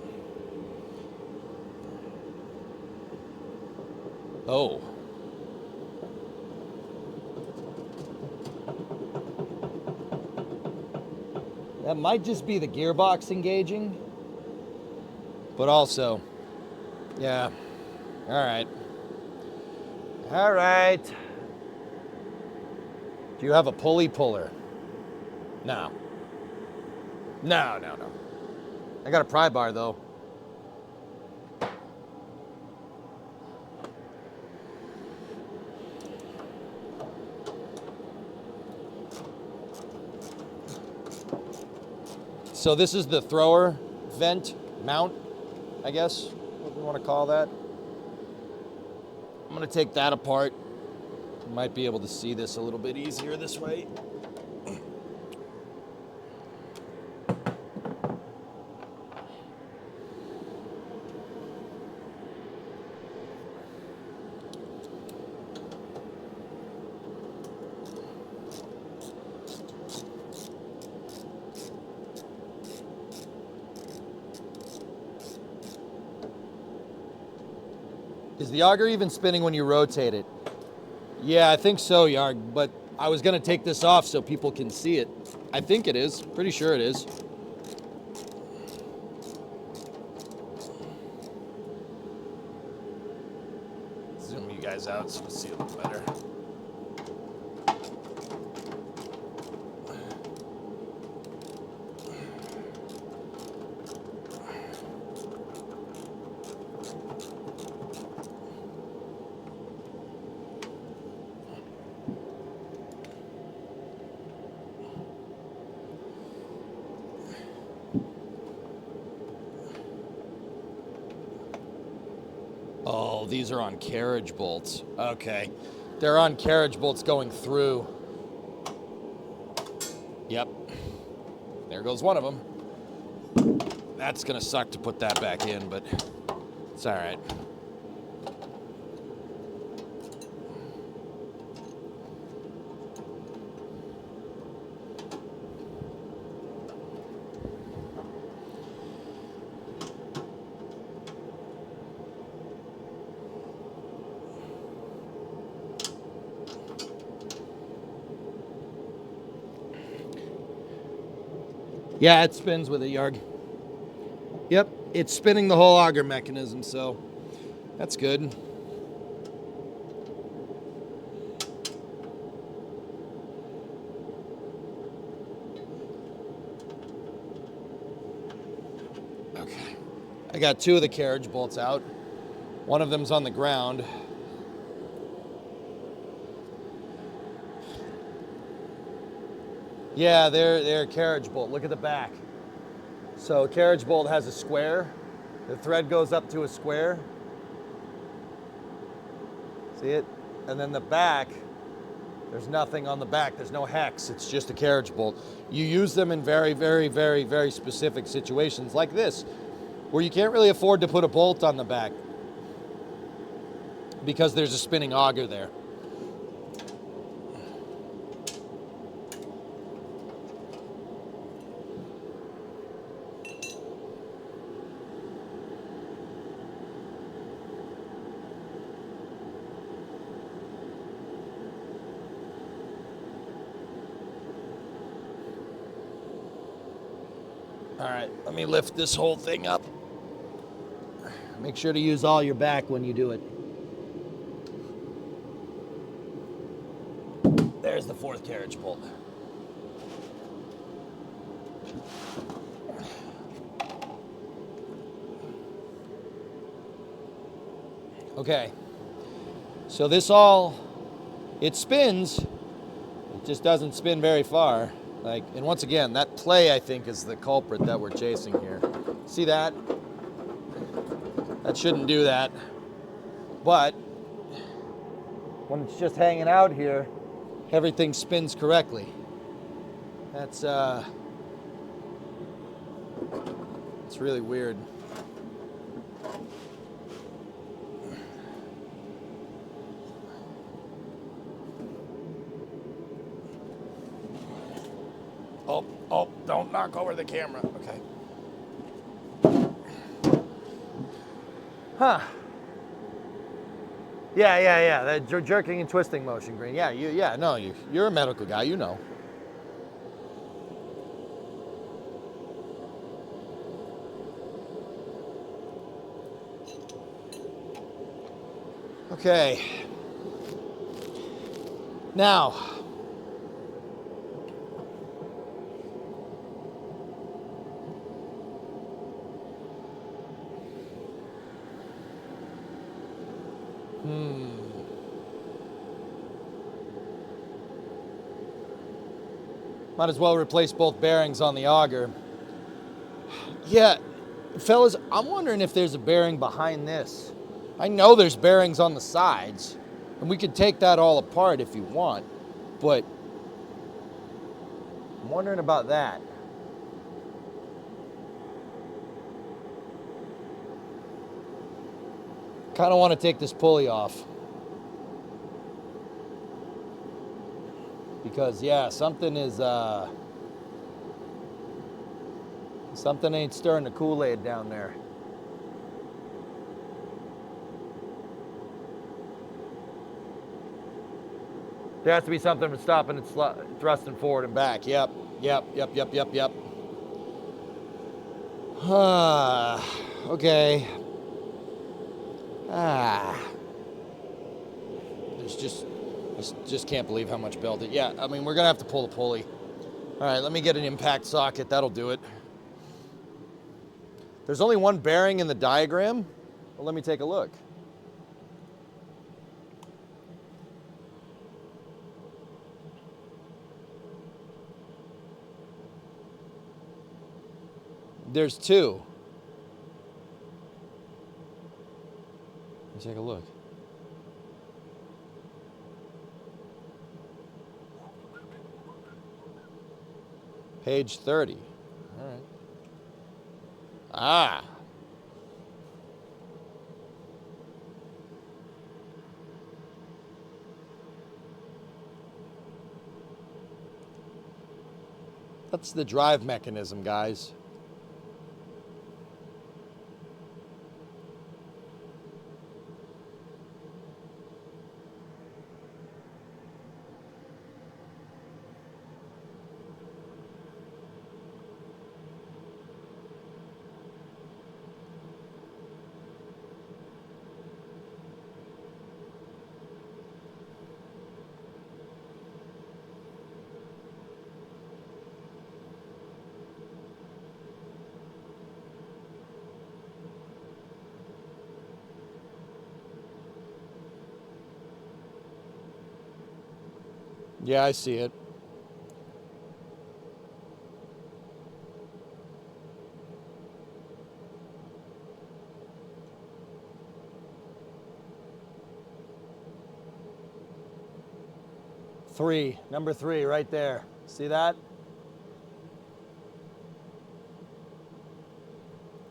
oh. That might just be the gearbox engaging, but also, yeah, all right. All right. Do you have a pulley puller? No. No. I got a pry bar though. So this is the thrower vent mount, I guess, what we want to call that. I'm gonna take that apart. You might be able to see this a little bit easier this way. Is the auger even spinning when you rotate it? Yeah, I think so, Yarg, but I was gonna take this off so people can see it. I think it is, pretty sure it is. Zoom you guys out so you see a little better. Oh, these are on carriage bolts. Okay. They're on carriage bolts going through. Yep. There goes one of them. That's gonna suck to put that back in, but it's all right. Yeah, it spins with it, Yarg. Yep, it's spinning the whole auger mechanism, so that's good. Okay. I got two of the carriage bolts out. One of them's on the ground. Yeah, they're a carriage bolt. Look at the back. So a carriage bolt has a square. The thread goes up to a square. See it? And then the back, there's nothing on the back. There's no hex. It's just a carriage bolt. You use them in very, very, very, very specific situations like this, where you can't really afford to put a bolt on the back because there's a spinning auger there. All right, let me lift this whole thing up. Make sure to use all your back when you do it. There's the fourth carriage bolt. Okay, so this all It spins. It just doesn't spin very far. Like, and once again, that play, I think, is the culprit that we're chasing here. See that? That shouldn't do that. But when it's just hanging out here, everything spins correctly. That's it's really weird. Oh, don't knock over the camera. Okay. Huh. Yeah. That jerking and twisting motion, Green. Yeah, you're a medical guy, you know. Okay. Now, might as well replace both bearings on the auger. Yeah, fellas, I'm wondering if there's a bearing behind this. I know there's bearings on the sides, and we could take that all apart if you want, but I'm wondering about that. Kind of want to take this pulley off. Because, yeah, something ain't stirring the Kool-Aid down there. There has to be something for stopping it thrusting forward and back. Yep. Okay. Just can't believe how much belted. Yeah, I mean, we're gonna have to pull the pulley. All right, let me get an impact socket. That'll do it. There's only one bearing in the diagram. Well, let me take a look. There's two. Let me take a look. Page 30. All right. Ah. That's the drive mechanism, guys. Yeah, I see it. Number three, right there. See that?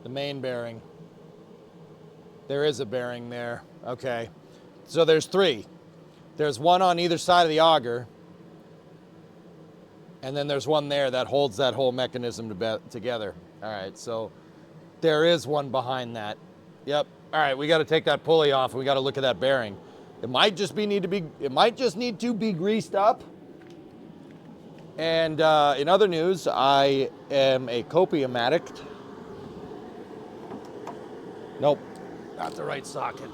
The main bearing. There is a bearing there. Okay. So there's three. There's one on either side of the auger. And then there's one there that holds that whole mechanism together. All right, so there is one behind that. Yep. All right, we got to take that pulley off and we got to look at that bearing. It might just need to be greased up. And in other news, I am a copium addict. Nope, not the right socket.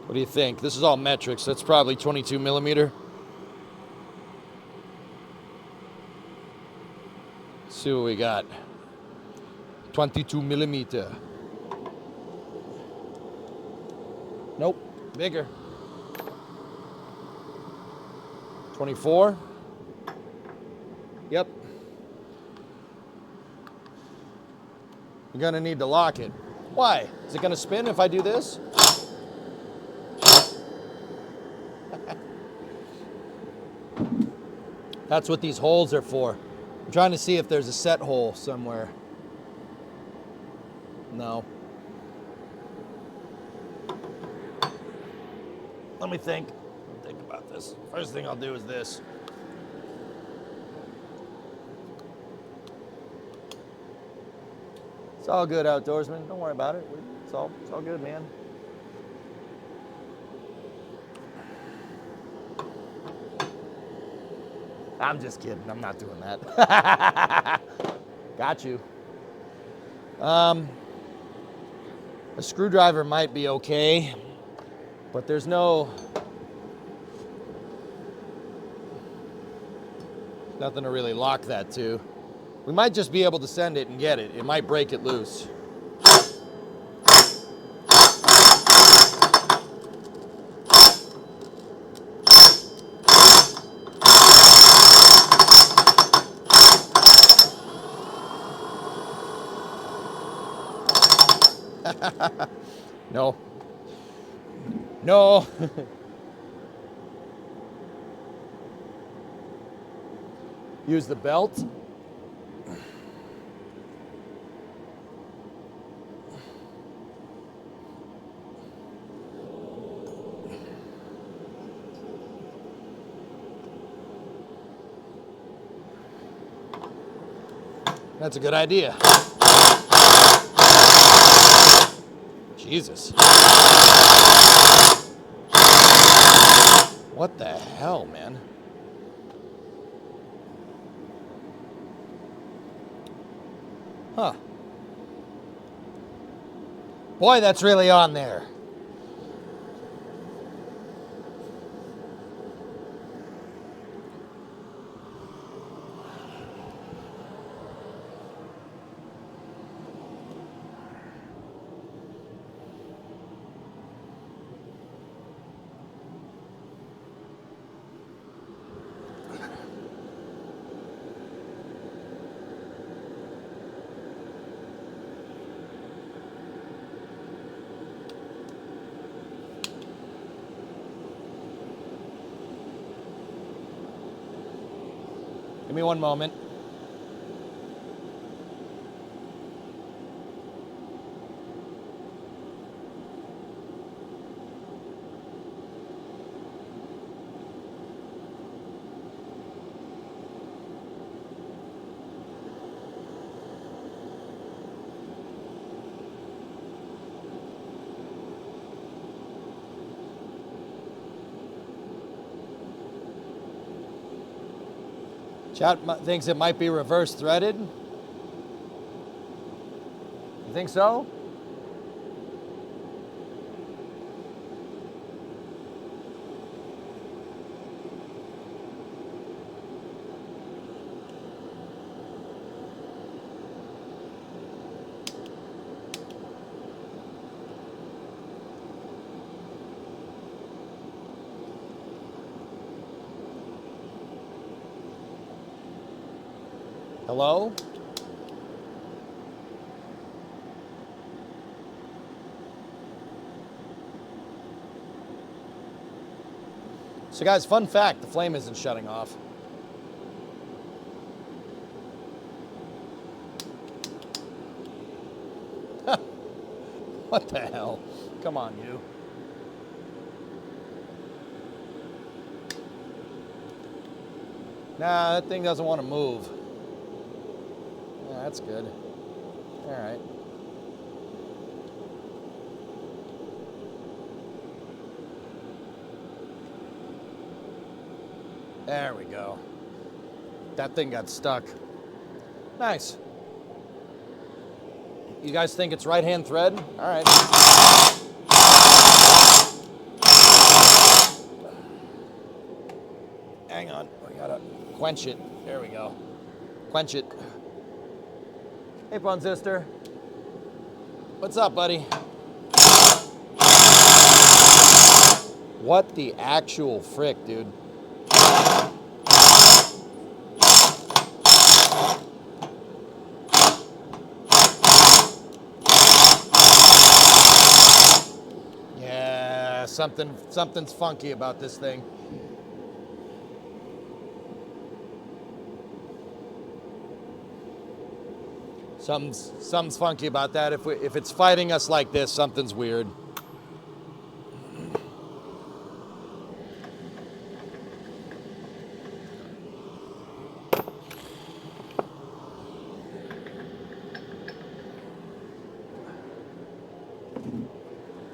What do you think? This is all metric, so it's probably 22 millimeter. Let's see what we got. 22 millimeter. Nope. Bigger. 24. Yep. You're gonna need to lock it. Why? Is it gonna spin if I do this? That's what these holes are for. I'm trying to see if there's a set hole somewhere. No. Let me think. Think about this. First thing I'll do is this. It's all good, outdoorsman. Don't worry about it. It's all good, man. I'm just kidding. I'm not doing that. Got you. A screwdriver might be okay, but there's nothing to really lock that to. We might just be able to send it and get it. It might break it loose. No. No. Use the belt. That's a good idea. Jesus. What the hell, man? Huh. Boy, that's really on there. Give me one moment. Chat thinks it might be reverse threaded. You think so? Hello? So guys, fun fact, the flame isn't shutting off. What the hell? Come on, you. Nah, that thing doesn't want to move. Yeah, that's good. All right. There we go. That thing got stuck. Nice. You guys think it's right-hand thread? All right. Hang on. We gotta quench it. There we go. Quench it. Hey, Fun Sister. What's up, buddy? What the actual frick, dude? Yeah, something's funky about this thing. Something's funky about that. If it's fighting us like this, something's weird.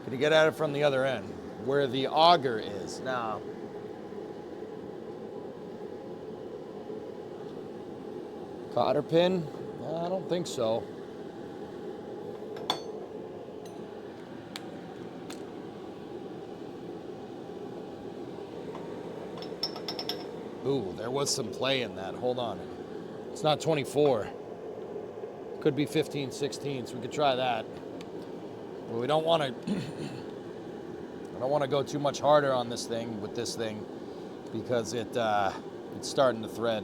Can you get at it from the other end, where the auger is now? Cotter pin? I don't think so. Ooh, there was some play in that. Hold on. It's not 24. Could be 15, 16, so we could try that. But we don't want to I don't want to go too much harder on this thing with this thing because it's starting to thread.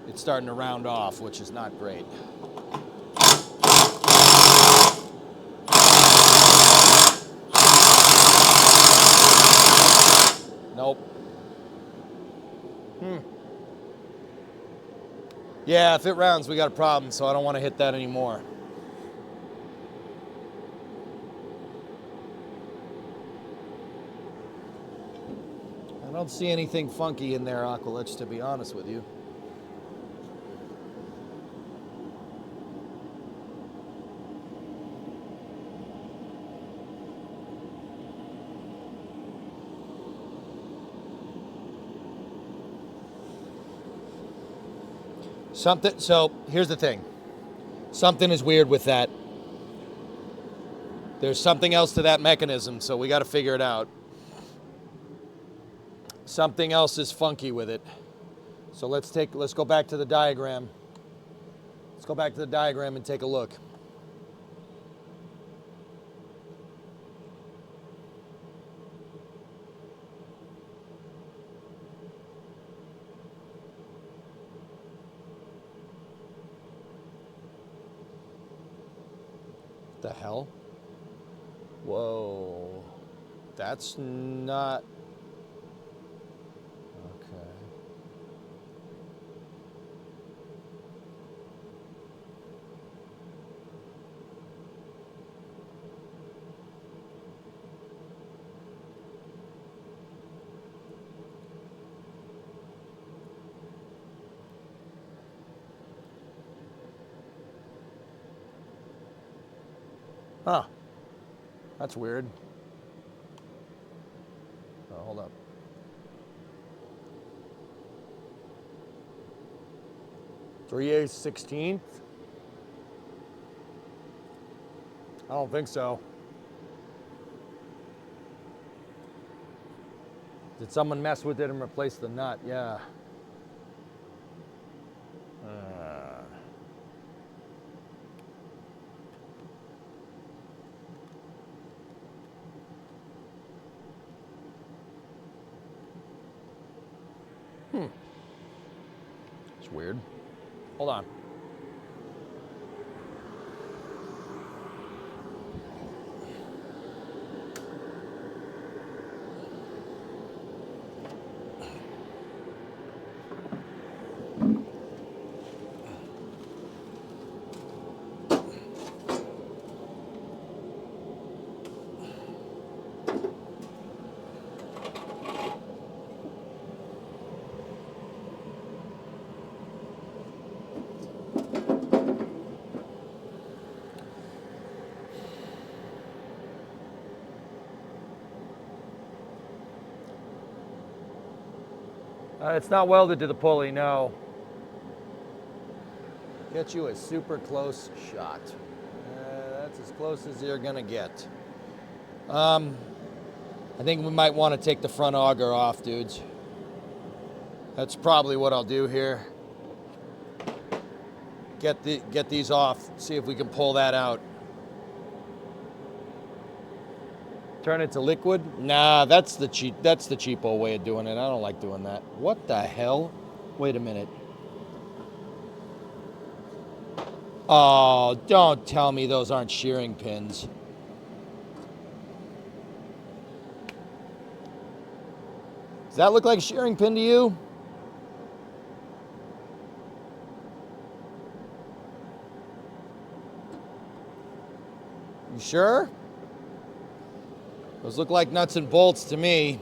It's starting to round off, which is not great. Nope. Yeah, if it rounds, we got a problem, so I don't want to hit that anymore. I don't see anything funky in there, Aqualich, to be honest with you. So here's the thing. Something is weird with that. There's something else to that mechanism, so we got to figure it out. Something else is funky with it. So let's go back to the diagram. Let's go back to the diagram and take a look. The hell? Whoa. That's not... Okay. Huh. That's weird. Oh, hold up. Three-eighths 16th? I don't think so. Did someone mess with it and replace the nut? Yeah. It's weird. Hold on. It's not welded to the pulley, no. Get you a super close shot. That's as close as you're gonna get. I think we might want to take the front auger off, dudes. That's probably what I'll do here. Get these off, see if we can pull that out. Turn it to liquid? Nah, that's the cheapo way of doing it. I don't like doing that. What the hell? Wait a minute. Oh, don't tell me those aren't shearing pins. Does that look like a shearing pin to you? You sure? Those look like nuts and bolts to me.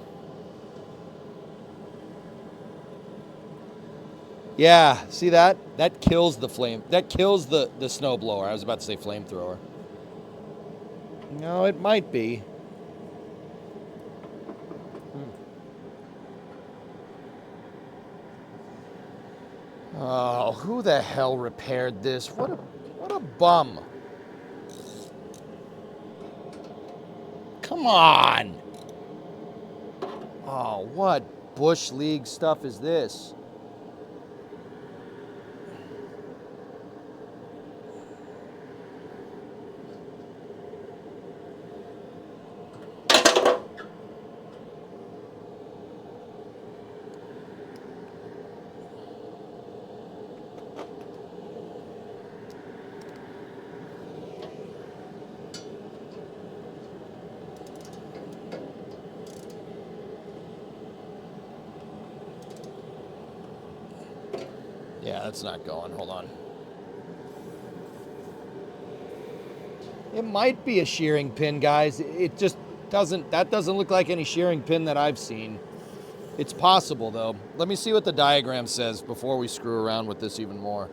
Yeah, see that? That kills the flame. That kills the snowblower. I was about to say flamethrower. No, it might be. Oh, who the hell repaired this? What a bum. Come on. Oh, what Bush League stuff is this? Yeah, that's not going. Hold on. It might be a shearing pin, guys. It just doesn't, that doesn't look like any shearing pin that I've seen. It's possible, though. Let me see what the diagram says before we screw around with this even more.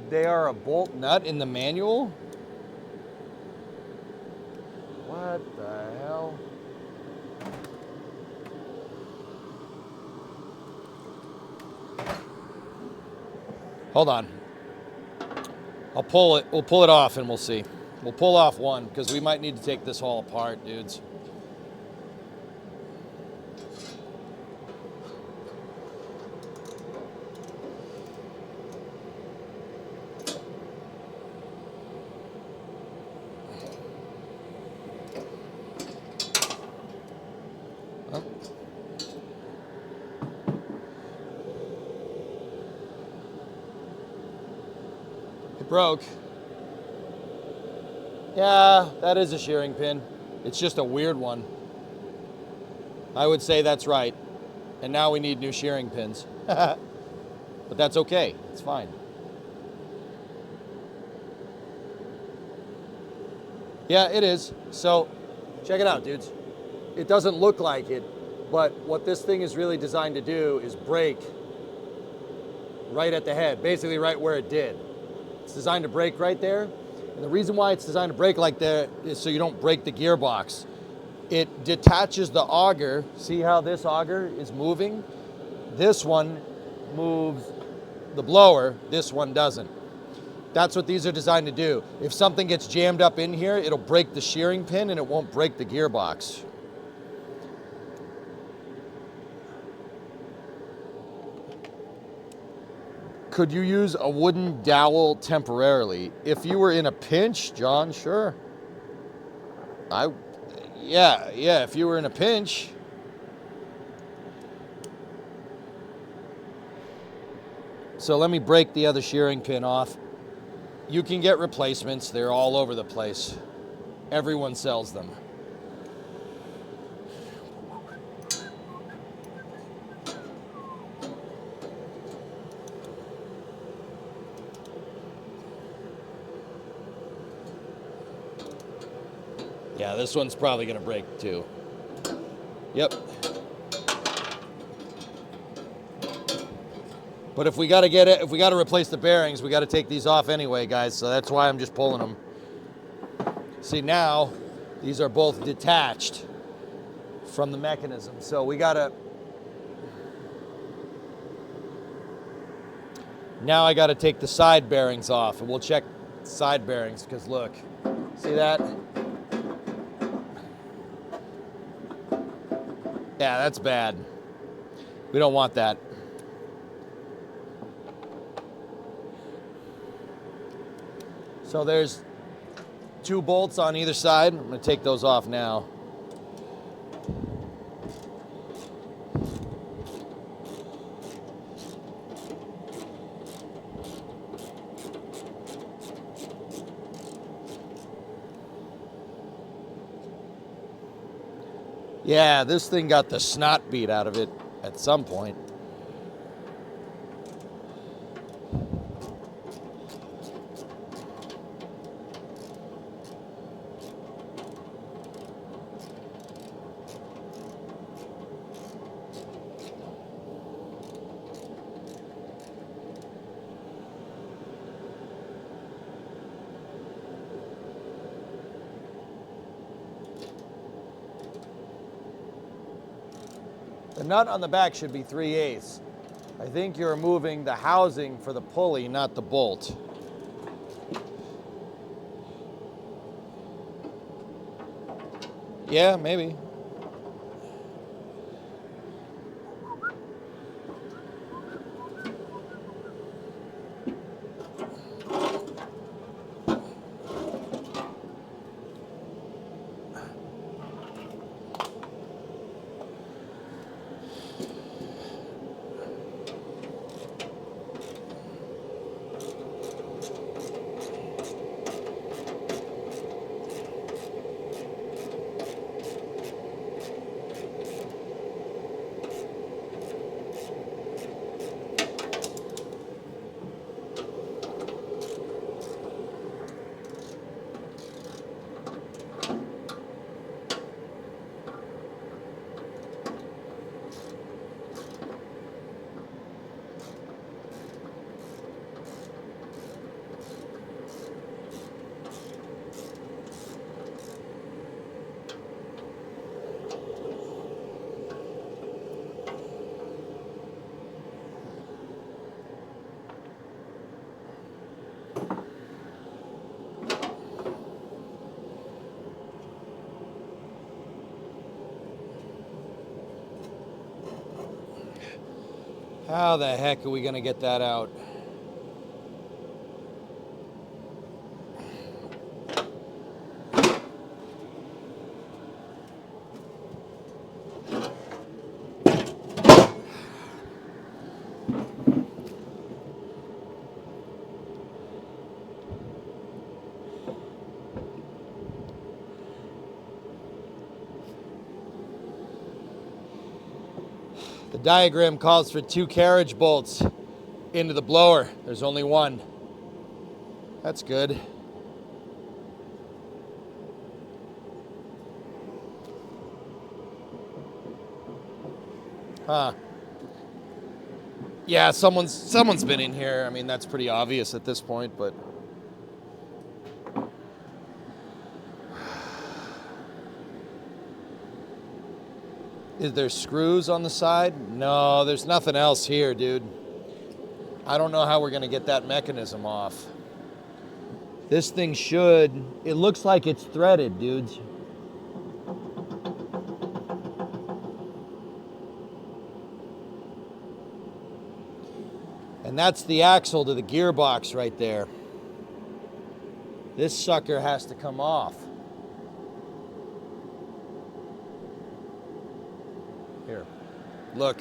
They are a bolt nut in the manual? What the hell? Hold on. I'll pull it. We'll pull it off and we'll see. We'll pull off one because we might need to take this all apart, dudes. Broke. Yeah, that is a shearing pin. It's just a weird one. I would say that's right. And now we need new shearing pins. But that's okay. It's fine. Yeah, it is. So, check it out, dudes. It doesn't look like it, but what this thing is really designed to do is break right at the head, basically right where it did. It's designed to break right there. And the reason why it's designed to break like that is so you don't break the gearbox. It detaches the auger. See how this auger is moving? This one moves the blower. This one doesn't. That's what these are designed to do. If something gets jammed up in here, it'll break the shearing pin and it won't break the gearbox. Could you use a wooden dowel temporarily? If you were in a pinch, John, sure. Yeah, if you were in a pinch. So let me break the other shearing pin off. You can get replacements. They're all over the place. Everyone sells them. Yeah, this one's probably going to break too. Yep. But if we got to get it, if we got to replace the bearings, we got to take these off anyway, guys. So that's why I'm just pulling them. See, now these are both detached from the mechanism. So we got to, now I got to take the side bearings off, and we'll check side bearings because look, see that? Yeah, that's bad. We don't want that. So there's 2 bolts on either side. I'm going to take those off now. Yeah, this thing got the snot beat out of it at some point. The nut on the back should be 3/8. I think you're removing the housing for the pulley, not the bolt. Yeah, maybe. How the heck are we going to get that out? The diagram calls for 2 carriage bolts into the blower. There's only 1. That's good. Huh. Yeah, someone's been in here. I mean, that's pretty obvious at this point, but is there screws on the side? No, there's nothing else here, dude. I don't know how we're gonna get that mechanism off. This thing it looks like it's threaded, dudes. And that's the axle to the gearbox right there. This sucker has to come off. Here, look.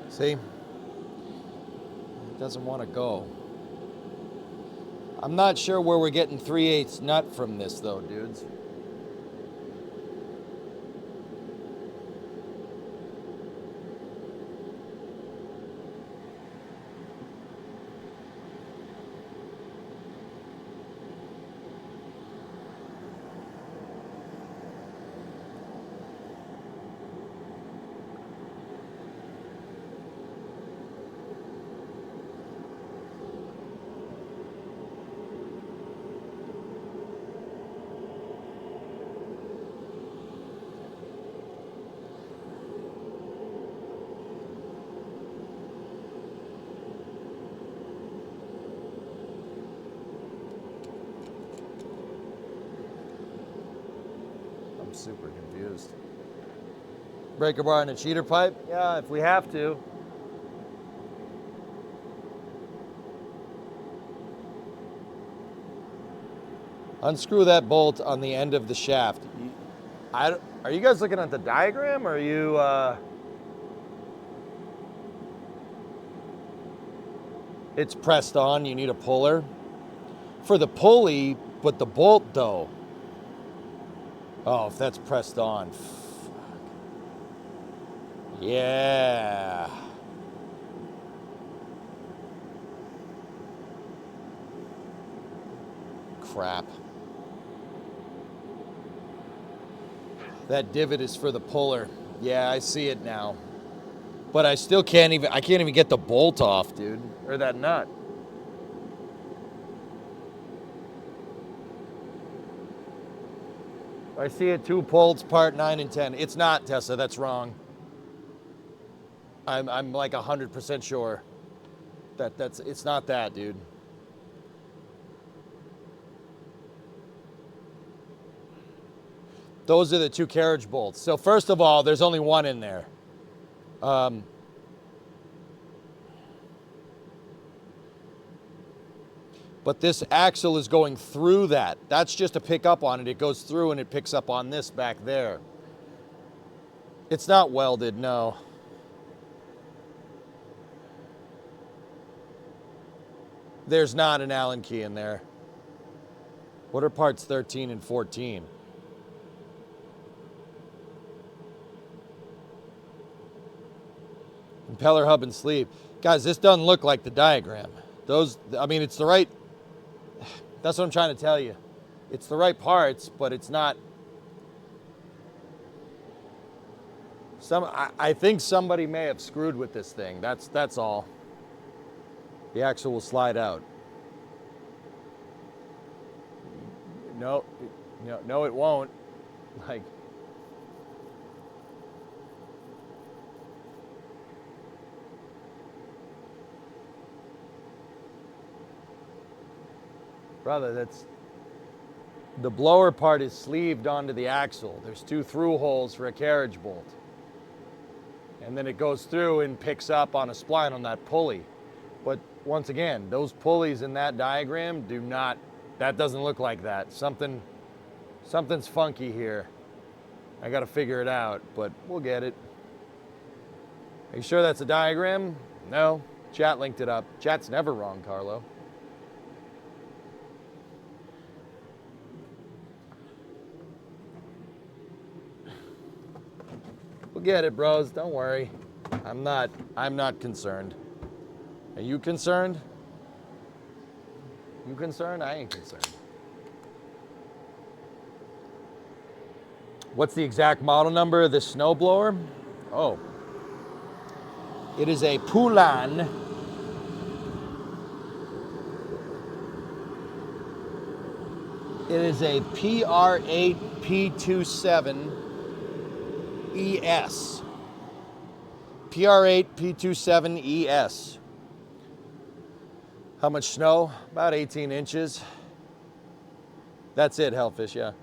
See? It doesn't want to go. I'm not sure where we're getting 3/8 nut from this though, dudes. Super confused. Breaker bar and a cheater pipe? Yeah, if we have to. Unscrew that bolt on the end of the shaft. Are you guys looking at the diagram, or are you... It's pressed on, you need a puller. For the pulley, but the bolt though. Oh, if that's pressed on. Yeah. Crap. That divot is for the puller. Yeah, I see it now. But I still can't even get the bolt off, dude. Or that nut. I see it, 2 bolts, part 9 and 10. It's not, Tessa, that's wrong. I'm like 100% sure that it's not that, dude. Those are the 2 carriage bolts. So first of all, there's only one in there. But this axle is going through that. That's just to pick up on it. It goes through and it picks up on this back there. It's not welded, no. There's not an Allen key in there. What are parts 13 and 14? Impeller hub and sleeve. Guys, this doesn't look like the diagram. I mean, it's the right, that's what I'm trying to tell you. It's the right parts, but it's not. I think somebody may have screwed with this thing. That's all. The axle will slide out. No, it won't. Like, brother, the blower part is sleeved onto the axle. There's 2 through holes for a carriage bolt. And then it goes through and picks up on a spline on that pulley. But once again, those pulleys in that diagram that doesn't look like that. Something's funky here. I gotta figure it out, but we'll get it. Are you sure that's a diagram? No, chat linked it up. Chat's never wrong, Carlo. We'll get it, bros, don't worry. I'm not concerned. Are you concerned? You concerned? I ain't concerned. What's the exact model number of this snowblower? Oh. It is a Poulan. It is a PR8 P27 ES. PR8 P27 ES. How much snow? About 18 inches. That's it, Hellfish, yeah.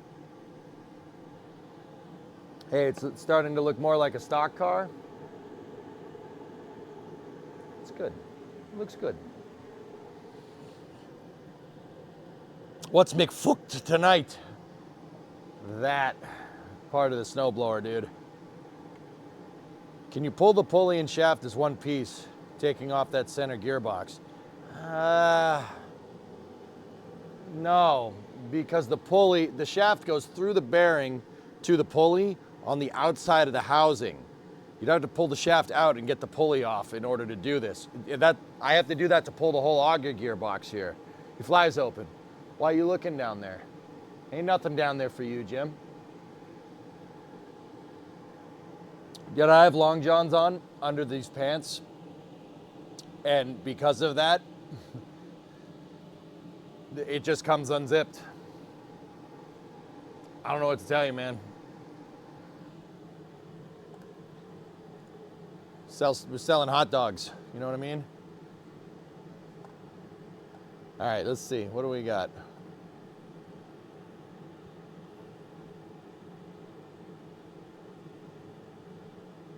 Hey, it's starting to look more like a stock car. It's good. It looks good. What's McFooked tonight? That part of the snowblower, dude. Can you pull the pulley and shaft as one piece, taking off that center gearbox? No, because the shaft goes through the bearing to the pulley on the outside of the housing. You'd have to pull the shaft out and get the pulley off in order to do this. I have to do that to pull the whole auger gearbox here. He flies open. Why are you looking down there? Ain't nothing down there for you, Jim. Yet I have long johns on under these pants. And because of that, it just comes unzipped. I don't know what to tell you, man. We're selling hot dogs, you know what I mean? All right, let's see. What do we got?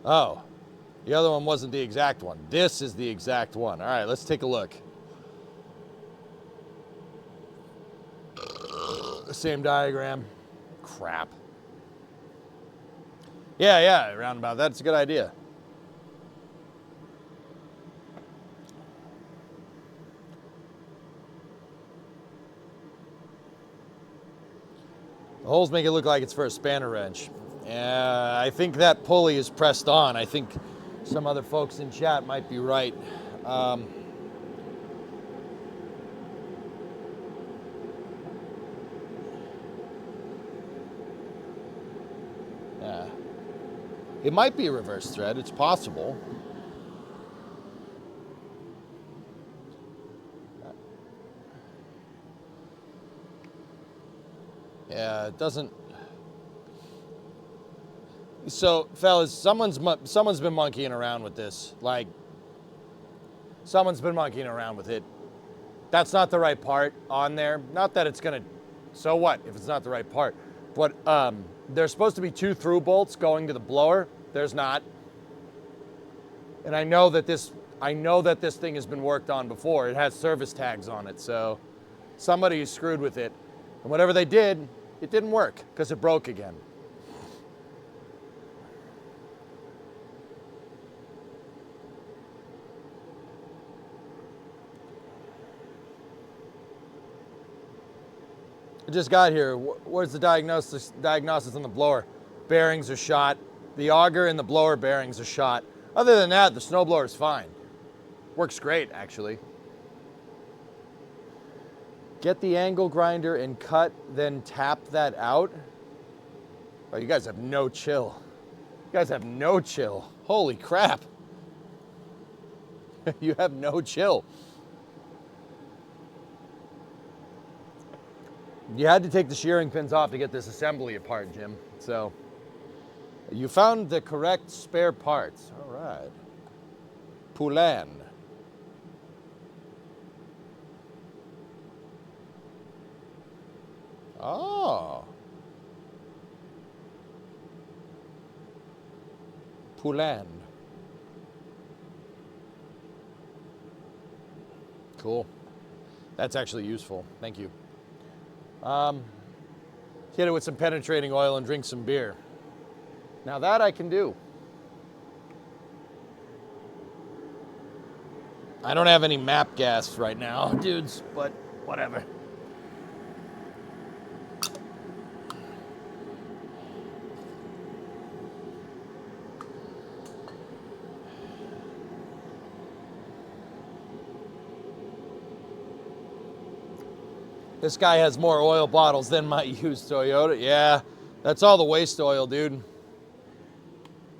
Oh, the other one wasn't the exact one. This is the exact one. All right, let's take a look. Same diagram. Crap. Yeah, roundabout. That's a good idea. The holes make it look like it's for a spanner wrench. I think that pulley is pressed on. I think some other folks in chat might be right. Yeah. It might be a reverse thread. It's possible. Yeah, it doesn't. So, fellas, someone's been monkeying around with this. Like, someone's been monkeying around with it. That's not the right part on there. Not that it's gonna. So what if it's not the right part? But there's supposed to be 2 through bolts going to the blower. There's not. And I know that this thing has been worked on before. It has service tags on it, so somebody screwed with it. And whatever they did, it didn't work because it broke again. I just got here. Where's the diagnosis on the blower? Bearings are shot. The auger and the blower bearings are shot. Other than that, the snowblower is fine. Works great, actually. Get the angle grinder and cut, then tap that out. Oh, you guys have no chill. You guys have no chill. Holy crap. You have no chill. You had to take the shearing pins off to get this assembly apart, Jim. So, you found the correct spare parts. All right. Poulan. Oh. Poulan. Cool. That's actually useful. Thank you. Hit it with some penetrating oil and drink some beer. Now that I can do. I don't have any map gas right now, dudes, but whatever. This guy has more oil bottles than my used Toyota. Yeah, that's all the waste oil, dude.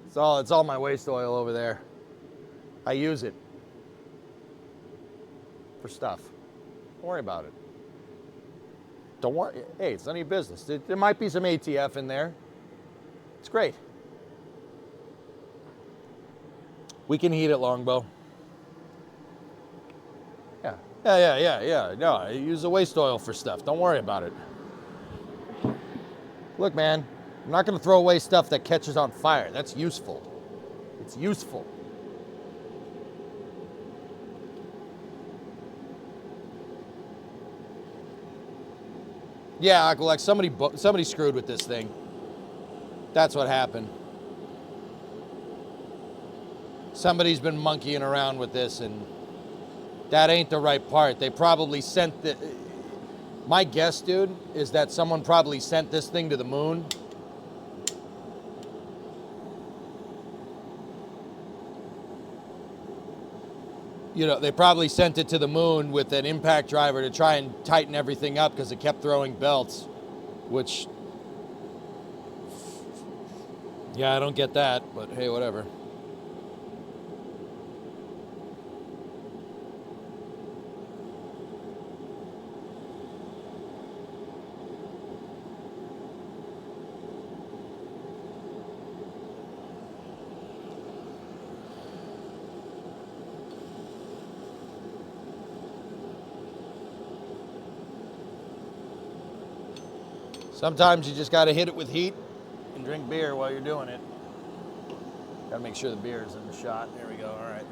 It's all my waste oil over there. I use it for stuff. Don't worry about it. Don't worry. Hey, it's none of your business. There might be some ATF in there. It's great. We can heat it, Longbow. Yeah. No, I use the waste oil for stuff. Don't worry about it. Look, man, I'm not going to throw away stuff that catches on fire. That's useful. It's useful. Yeah, Aqualex, somebody screwed with this thing. That's what happened. Somebody's been monkeying around with this, and that ain't the right part. They probably sent the... My guess, dude, is that someone probably sent this thing to the moon. You know, they probably sent it to the moon with an impact driver to try and tighten everything up because it kept throwing belts, which... Yeah, I don't get that, but hey, whatever. Sometimes you just got to hit it with heat and drink beer while you're doing it. Gotta make sure the beer is in the shot. There we go, all right.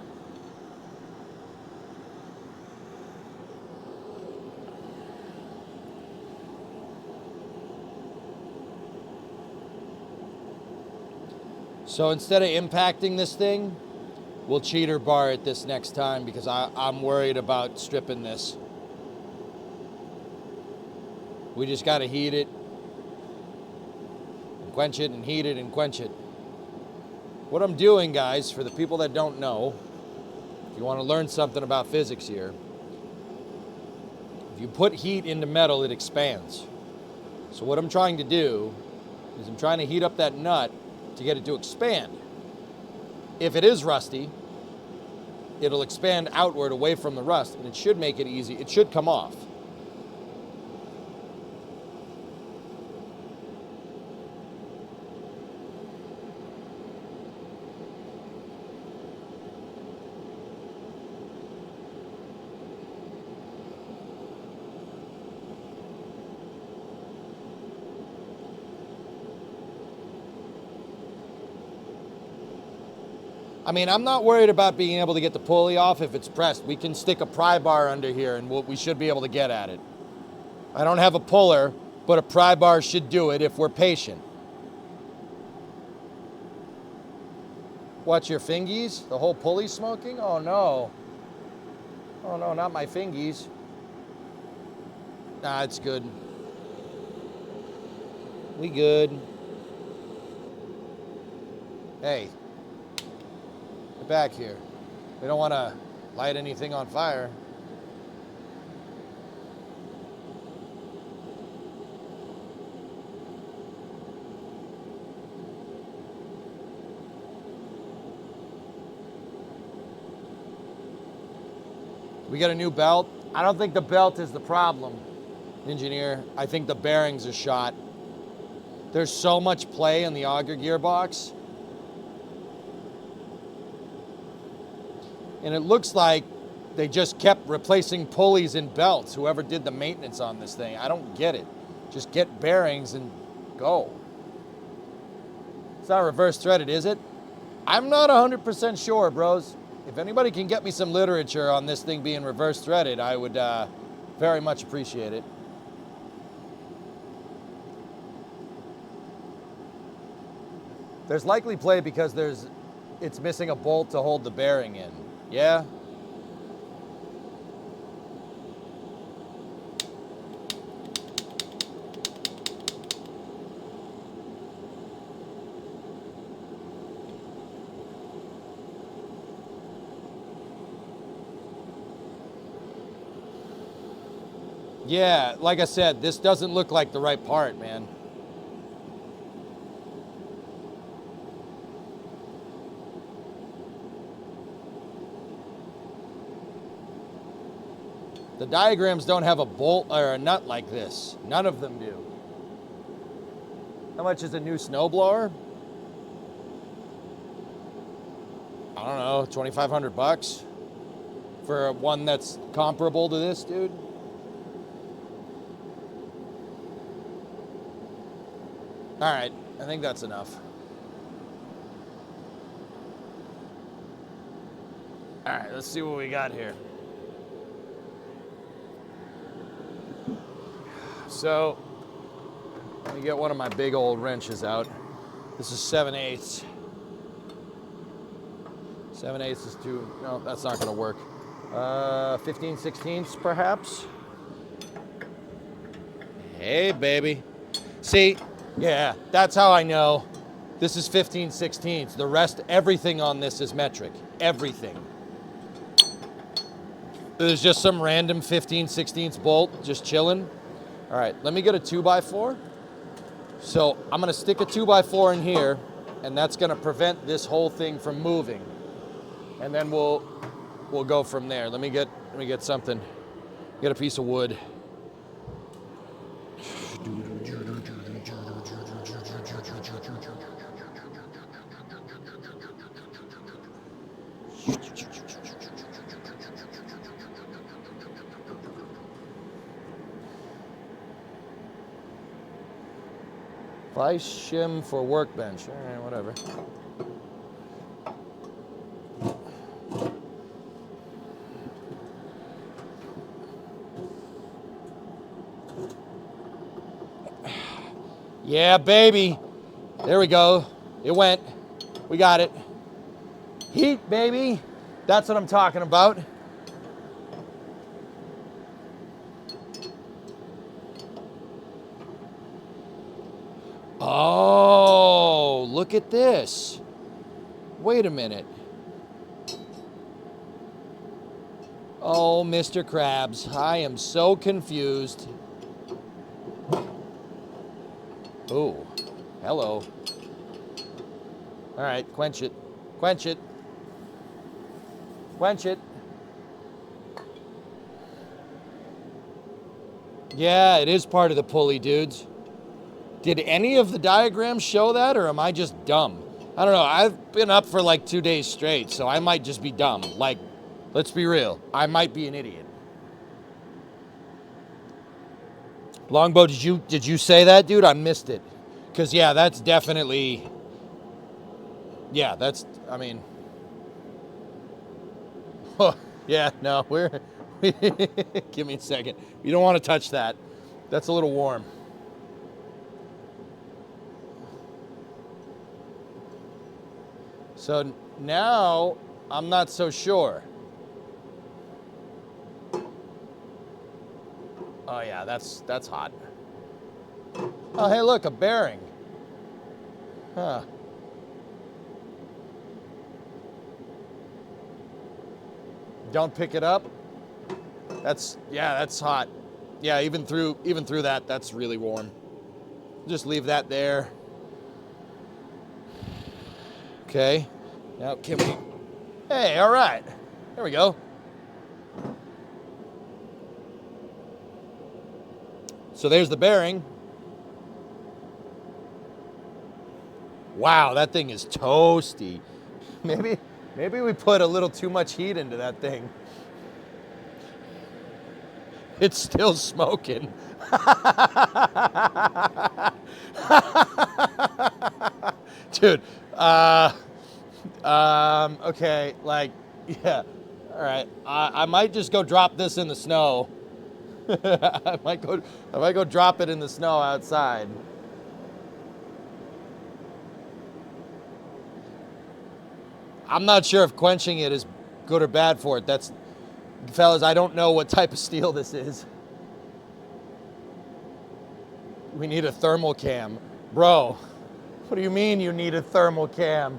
So instead of impacting this thing, we'll cheater bar it this next time because I'm worried about stripping this. We just gotta heat it, and quench it, and heat it, and quench it. What I'm doing, guys, for the people that don't know, if you want to learn something about physics here, if you put heat into metal, it expands. So what I'm trying to do is I'm trying to heat up that nut to get it to expand. If it is rusty, it'll expand outward away from the rust, and it should make it easy. It should come off. I mean, I'm not worried about being able to get the pulley off if it's pressed. We can stick a pry bar under here and we should be able to get at it. I don't have a puller, but a pry bar should do it if we're patient. Watch your fingies? The whole pulley smoking? Oh no. Oh no, not my fingies. Nah, it's good. We good. Hey. Get back here. We don't want to light anything on fire. We got a new belt. I don't think the belt is the problem, engineer. I think the bearings are shot. There's so much play in the auger gearbox. And it looks like they just kept replacing pulleys and belts, whoever did the maintenance on this thing. I don't get it. Just get bearings and go. It's not reverse threaded, is it? I'm not 100% sure, bros. If anybody can get me some literature on this thing being reverse threaded, I would very much appreciate it. There's likely play because it's missing a bolt to hold the bearing in. Yeah? Yeah, like I said, this doesn't look like the right part, man. The diagrams don't have a bolt or a nut like this. None of them do. How much is a new snowblower? I don't know, 2,500 bucks for one that's comparable to this, dude. All right, I think that's enough. All right, let's see what we got here. So, let me get one of my big old wrenches out. This is 7/8. 7/8 is too, no, that's not gonna work. 15/16 perhaps. Hey, baby. See, yeah, that's how I know. This is 15/16. The rest, everything on this is metric. Everything. There's just some random 15/16 bolt just chilling. All right, let me get a 2x4. So I'm gonna stick a 2x4 in here, and that's gonna prevent this whole thing from moving. And then we'll go from there. Let me get something. Get a piece of wood. Vice shim for workbench. All right, whatever. Yeah, baby. There we go. It went. We got it. Heat, baby. That's what I'm talking about. Oh, look at this. Wait a minute. Oh, Mr. Krabs, I am so confused. Oh, hello. All right, quench it. Quench it. Quench it. Yeah, it is part of the pulley, dudes. Did any of the diagrams show that, or am I just dumb? I don't know. I've been up for like 2 days straight, so I might just be dumb. Like, let's be real. I might be an idiot. Longbow, did you say that, dude? I missed it. Because, yeah, that's definitely... Yeah, that's... I mean... Oh, yeah, no, we're... Give me a second. You don't want to touch that. That's a little warm. So now I'm not so sure. Oh yeah, that's hot. Oh hey, look, a bearing. Huh. Don't pick it up. That's hot. Yeah, even through that, that's really warm. Just leave that there. Okay. Now, can we... Hey, all right. There we go. So there's the bearing. Wow, that thing is toasty. Maybe we put a little too much heat into that thing. It's still smoking. Dude, okay, like, yeah, all right. I might just go drop this in the snow. I might go drop it in the snow outside. I'm not sure if quenching it is good or bad for it. That's, fellas, I don't know what type of steel this is. We need a thermal cam. Bro, what do you mean you need a thermal cam?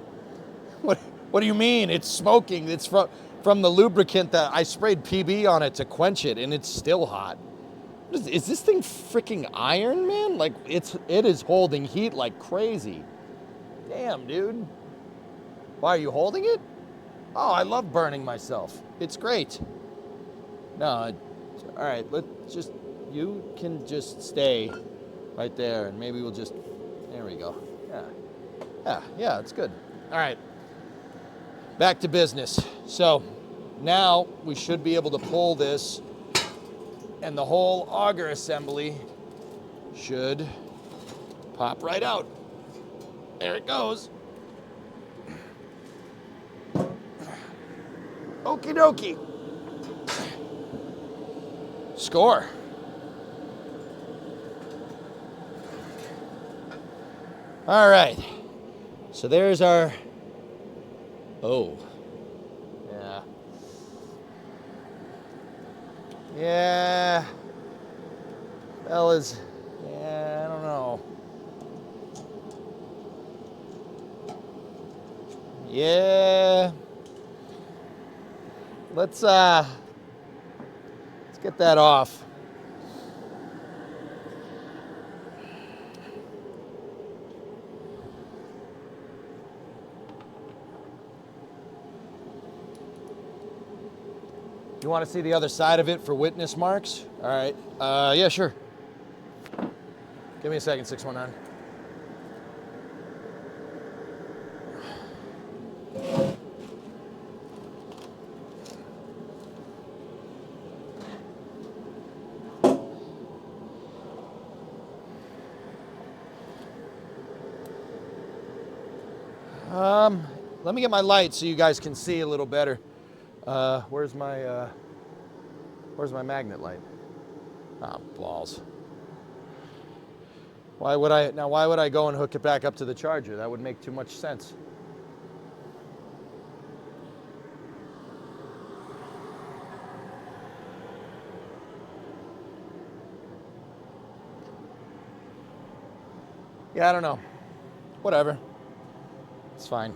What do you mean? It's smoking. It's from the lubricant that I sprayed PB on it to quench it, and it's still hot. Is this thing freaking iron, man? Like, it is holding heat like crazy. Damn, dude. Why, are you holding it? Oh, I love burning myself. It's great. No, all right, you can just stay right there, and maybe we'll just, there we go. Yeah, it's good. All right, back to business. So now we should be able to pull this, and the whole auger assembly should pop right out. There it goes. Okie dokie. Score. All right. So there's our... Oh. Yeah. Yeah. Fellas. Yeah, I don't know. Yeah. Let's get that off. You want to see the other side of it for witness marks? All right. Yeah, sure. Give me a second, 619. Let me get my light so you guys can see a little better. Where's my magnet light? Ah, balls. Why would I go and hook it back up to the charger? That would make too much sense. Yeah, I don't know. Whatever. It's fine.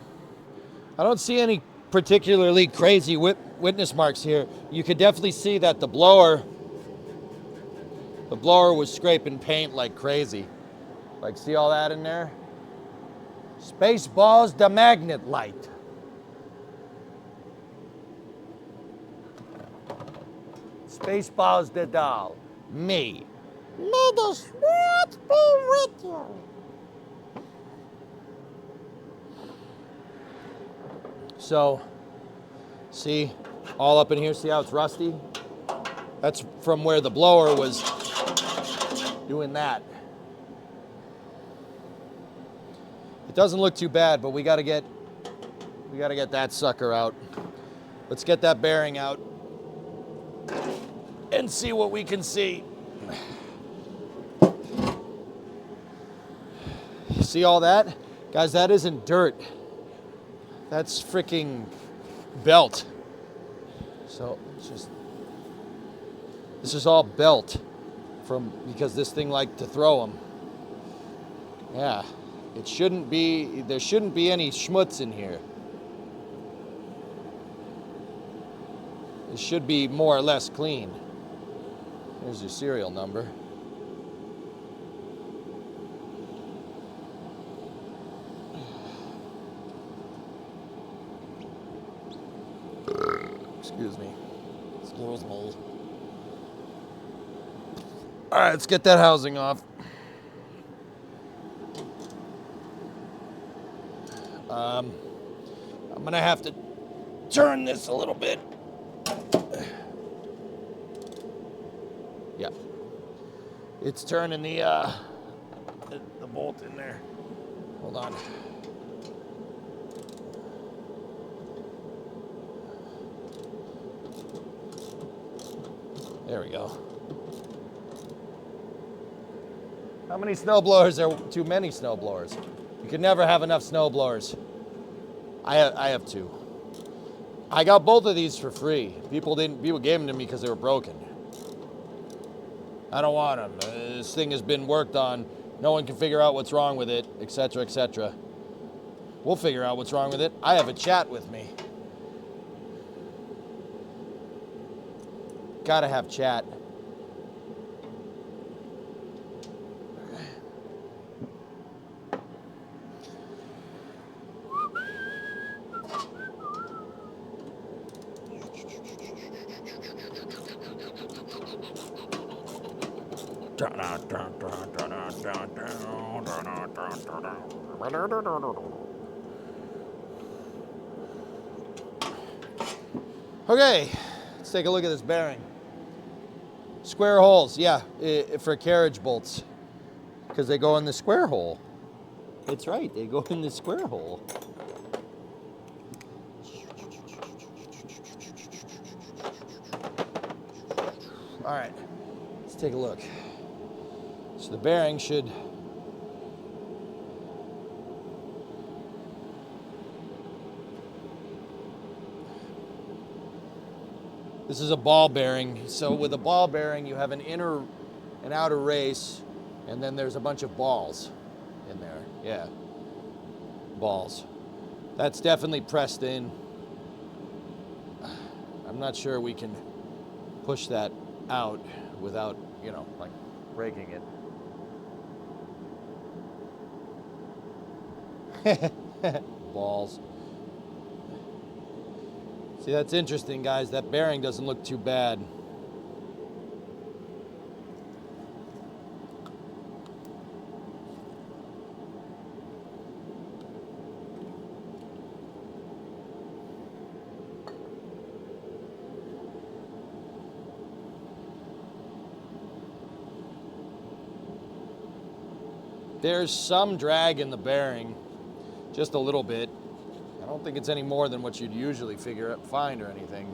I don't see any particularly crazy witness marks here. You could definitely see that the blower was scraping paint like crazy. Like, see all that in there? Spaceballs the magnet light. Spaceballs the doll. Me. May the Schwartz be with you. So, see, all up in here, see how it's rusty? That's from where the blower was doing that. It doesn't look too bad, but we gotta get that sucker out. Let's get that bearing out and see what we can see. See all that? Guys, that isn't dirt. That's freaking belt. So this is all belt because this thing liked to throw them. Yeah, there shouldn't be any schmutz in here. It should be more or less clean. Here's your serial number. Excuse me. Squirrel's mold. All right, let's get that housing off. I'm gonna have to turn this a little bit. Yeah, it's turning the bolt in there. Hold on. There we go. How many snow blowers are too many snow blowers? You can never have enough snow blowers. I have two. I got both of these for free. People gave them to me because they were broken. I don't want them. This thing has been worked on. No one can figure out what's wrong with it, etc., etc. We'll figure out what's wrong with it. I have a chat with me. Gotta have chat. Okay, let's take a look at this bearing. Square holes, yeah, for carriage bolts, because they go in the square hole. That's right, they go in the square hole. All right, let's take a look. So the bearing should This is a ball bearing. So with a ball bearing, you have an inner and outer race, and then there's a bunch of balls in there. Yeah, balls. That's definitely pressed in. I'm not sure we can push that out without, like breaking it. Balls. See, that's interesting, guys. That bearing doesn't look too bad. There's some drag in the bearing, just a little bit. I don't think it's any more than what you'd usually find or anything.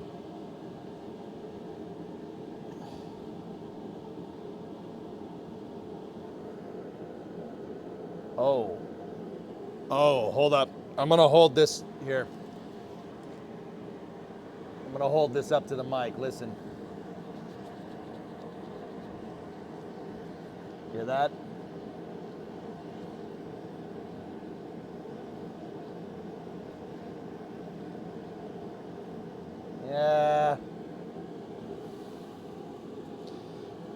Oh, hold up. I'm gonna hold this here. I'm gonna hold this up to the mic. Listen. Hear that? Yeah.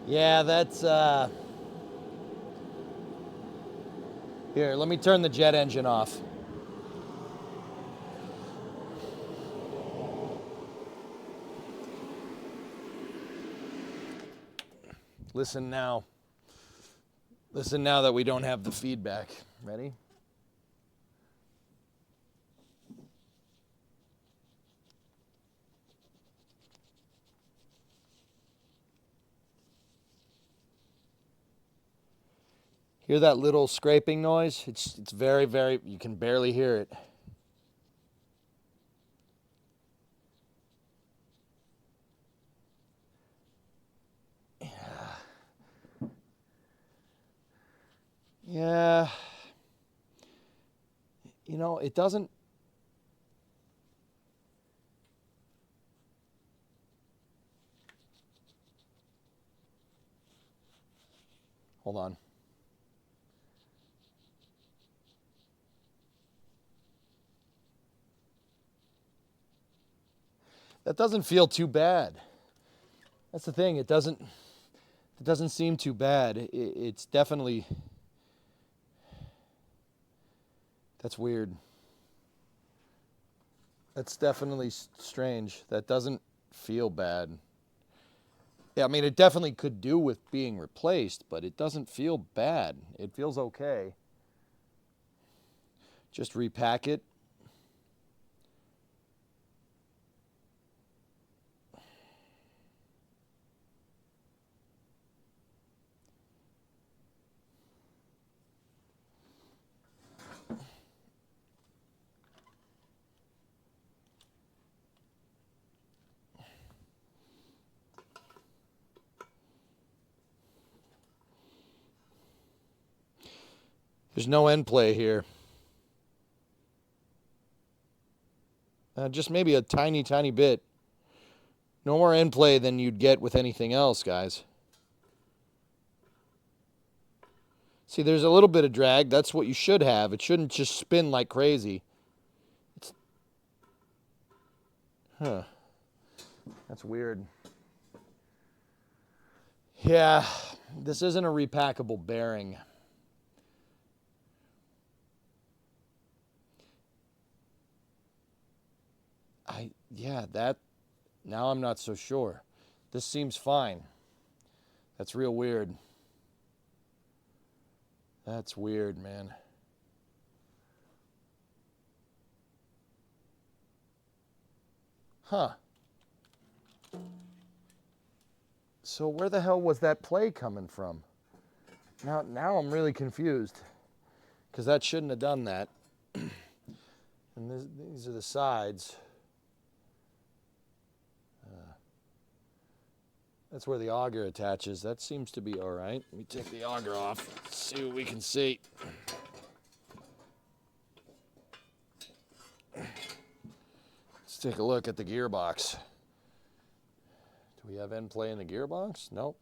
Yeah, that's Here, let me turn the jet engine off. Listen now. Listen now that we don't have the feedback. Ready? Hear that little scraping noise? It's very, very, you can barely hear it. Yeah. You know, it doesn't. Hold on. That doesn't feel too bad. That's the thing. It doesn't seem too bad. It's definitely. That's weird. That's definitely strange. That doesn't feel bad. Yeah, I mean, it definitely could do with being replaced, but it doesn't feel bad. It feels okay. Just repack it. There's no end play here. Just maybe a tiny, tiny bit. No more end play than you'd get with anything else, guys. See, there's a little bit of drag. That's what you should have. It shouldn't just spin like crazy. Huh. That's weird. Yeah, this isn't a repackable bearing. Now I'm not so sure. This seems fine. That's real weird. That's weird, man. Huh. So where the hell was that play coming from? Now I'm really confused. Because that shouldn't have done that. And these are the sides. That's where the auger attaches. That seems to be all right. Let me take the auger off. See what we can see. Let's take a look at the gearbox. Do we have end play in the gearbox? Nope.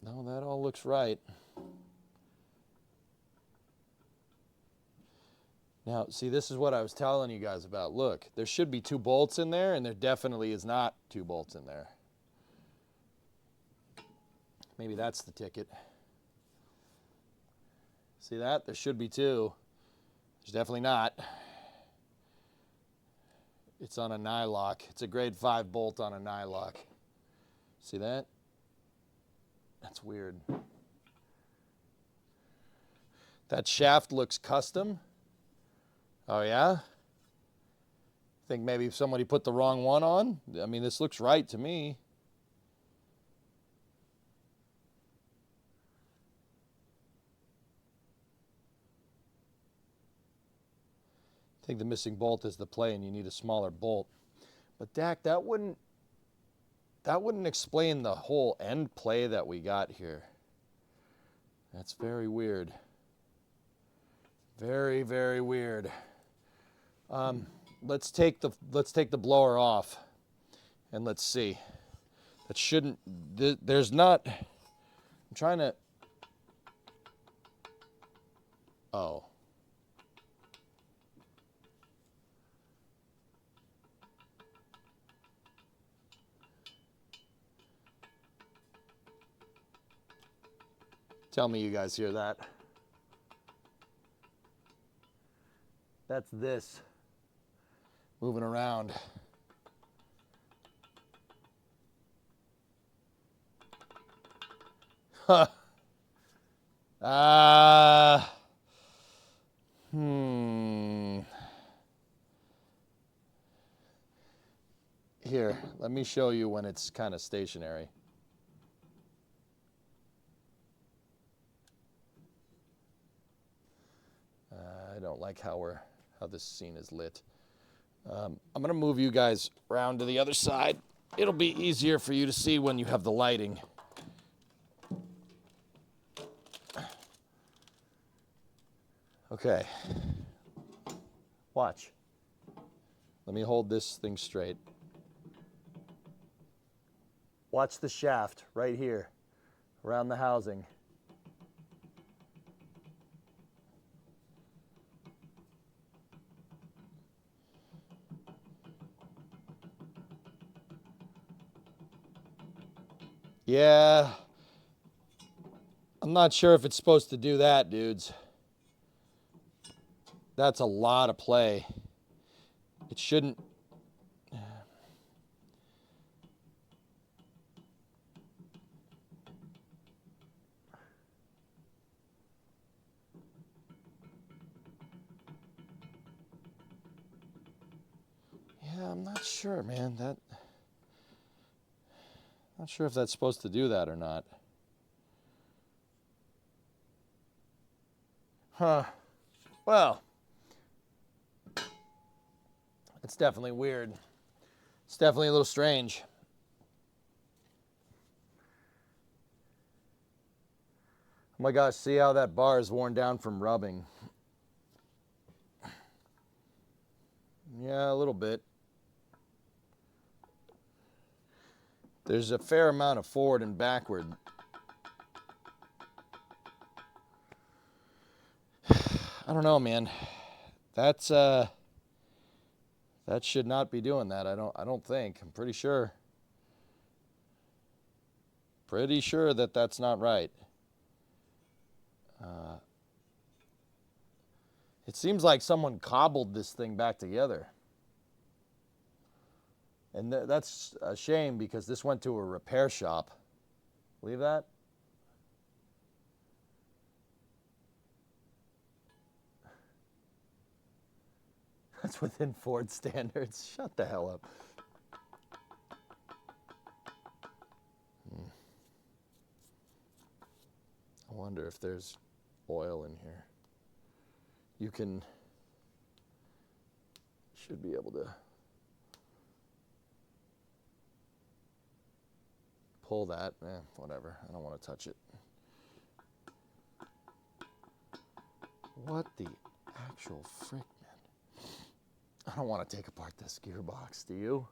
No, that all looks right. Now, see, this is what I was telling you guys about. Look, there should be 2 bolts in there, and there definitely is not 2 bolts in there. Maybe that's the ticket. See that? There should be 2. There's definitely not. It's on a nylock. It's a grade 5 bolt on a nylock. See that? That's weird. That shaft looks custom. Oh, yeah? Think maybe somebody put the wrong one on? I mean, this looks right to me. I think the missing bolt is the play and you need a smaller bolt. But Dak, that wouldn't explain the whole end play that we got here. That's very weird. Very, very weird. Let's take the blower off, and let's see. That shouldn't. There's not. I'm trying to. Oh. Tell me you guys hear that. That's this moving around. Huh. Here, let me show you when it's kind of stationary. I don't like how this scene is lit. I'm gonna move you guys around to the other side. It'll be easier for you to see when you have the lighting. Okay. Watch. Let me hold this thing straight. Watch the shaft right here around the housing. Yeah. I'm not sure if it's supposed to do that, dudes. That's a lot of play. It shouldn't. Yeah, I'm not sure, man. Not sure if that's supposed to do that or not. Huh. Well, it's definitely weird. It's definitely a little strange. Oh my gosh, see how that bar is worn down from rubbing. Yeah, a little bit. There's a fair amount of forward and backward. I don't know, man. That should not be doing that. I don't think. I'm pretty sure. Pretty sure that that's not right. It seems like someone cobbled this thing back together. And that's a shame because this went to a repair shop. Believe that? That's within Ford standards. Shut the hell up. I wonder if there's oil in here. You should be able to pull that. Whatever. I don't want to touch it. What the actual frick, man? I don't want to take apart this gearbox, do you?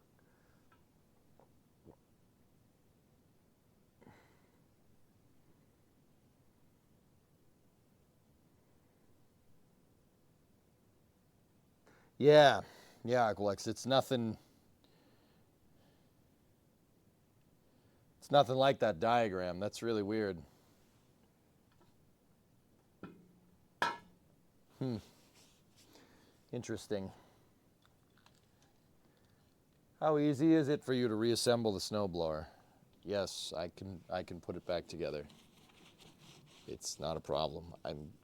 Yeah, Aqualex, it's nothing like that diagram. That's really weird. Interesting. How easy is it for you to reassemble the snowblower? Yes, I can put it back together. It's not a problem.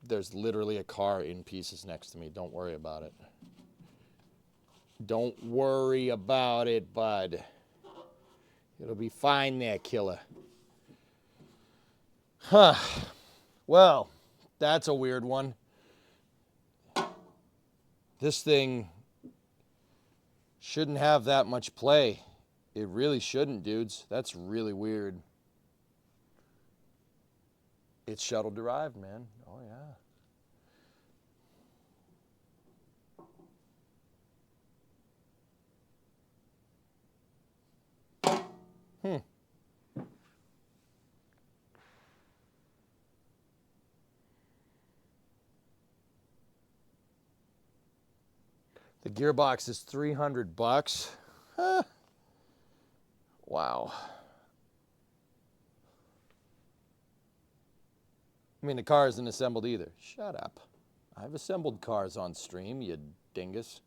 There's literally a car in pieces next to me. Don't worry about it. Don't worry about it, bud. It'll be fine there, killer. Huh. Well, that's a weird one. This thing shouldn't have that much play. It really shouldn't, dudes. That's really weird. It's shuttle derived, man. Oh, yeah. The gearbox is $300. Huh. Wow. I mean, the car isn't assembled either. Shut up. I've assembled cars on stream, you dingus.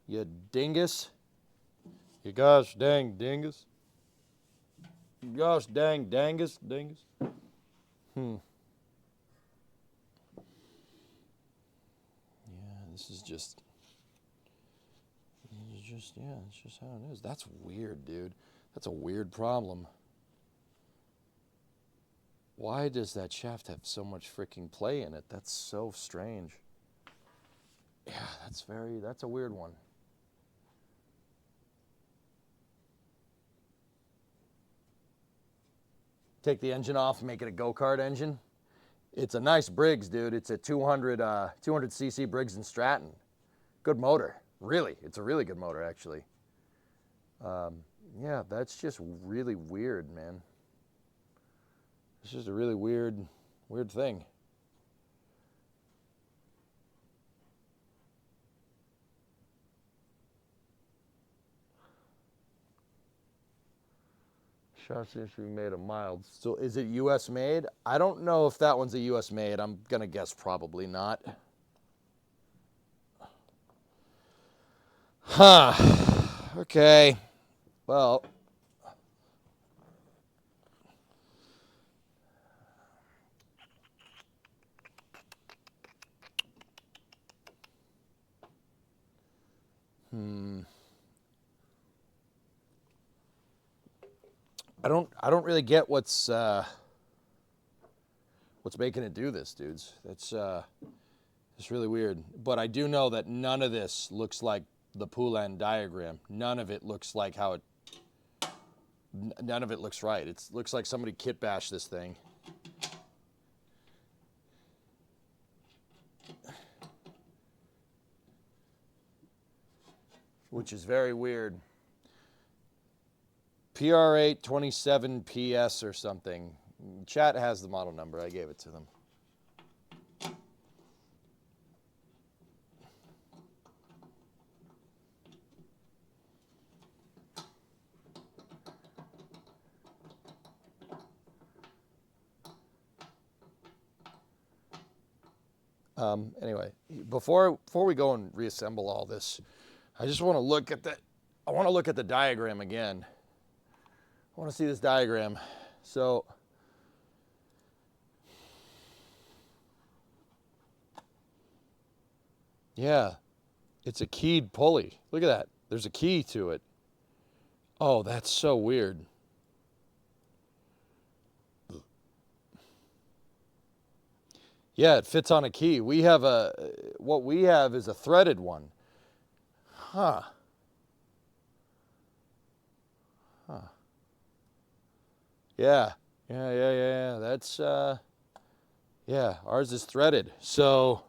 You dingus. You gosh dang dingus. You gosh dang dangus dingus. Yeah, this is just, yeah, it's just how it is. That's weird, dude. That's a weird problem. Why does that shaft have so much freaking play in it? That's so strange. Yeah, that's a weird one. Take the engine off, make it a go-kart engine. It's a nice Briggs, dude. It's a 200cc Briggs & Stratton. Good motor, really. It's a really good motor, actually. Yeah, that's just really weird, man. It's just a really weird thing. Shot seems to be made of mild. So is it U.S. made? I don't know if that one's a U.S. made. I'm going to guess probably not. Huh. Okay. Well. I don't really get what's making it do this, dudes. It's really weird. But I do know that none of this looks like the Poulan diagram. None of it looks like how it. None of it looks right. It looks like somebody kit bashed this thing. Which is very weird. PR827PS or something. Chat has the model number. I gave it to them. Anyway, before we go and reassemble all this, I just want to look at the diagram again. I want to see this diagram. So yeah, it's a keyed pulley. Look at that. There's a key to it. Oh, that's so weird. Yeah, it fits on a key. What we have is a threaded one. Huh. Yeah. That's, yeah, ours is threaded. So,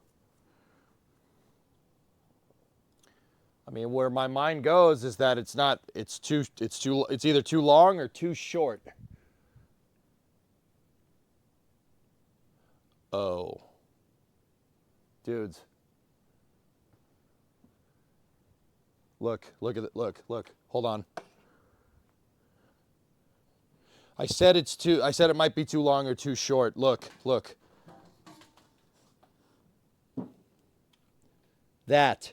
I mean, where my mind goes is that it's either too long or too short. Oh. Dudes. Look at it, look. Hold on. I said it might be too long or too short. Look. That.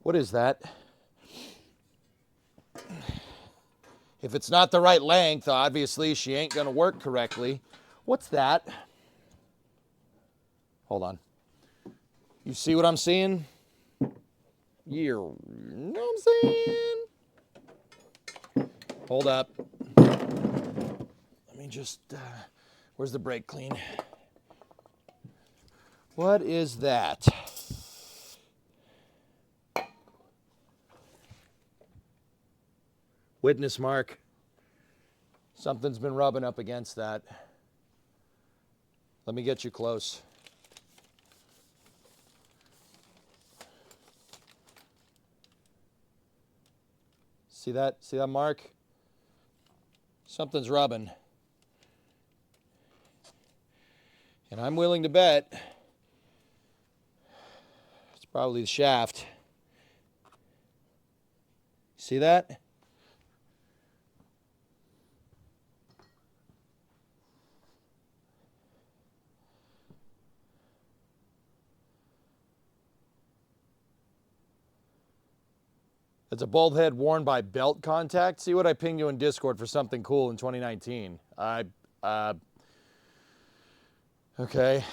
What is that? If it's not the right length, obviously she ain't gonna work correctly. What's that? Hold on. You see what I'm seeing? You know what I'm saying? Hold up. Let me just, where's the brake clean? What is that? Witness mark. Something's been rubbing up against that. Let me get you close. See that? See that mark? Something's rubbing. And I'm willing to bet Probably the shaft. See that? It's a bolt head worn by Belt Contact. See what I pinged you in Discord for something cool in 2019. Okay.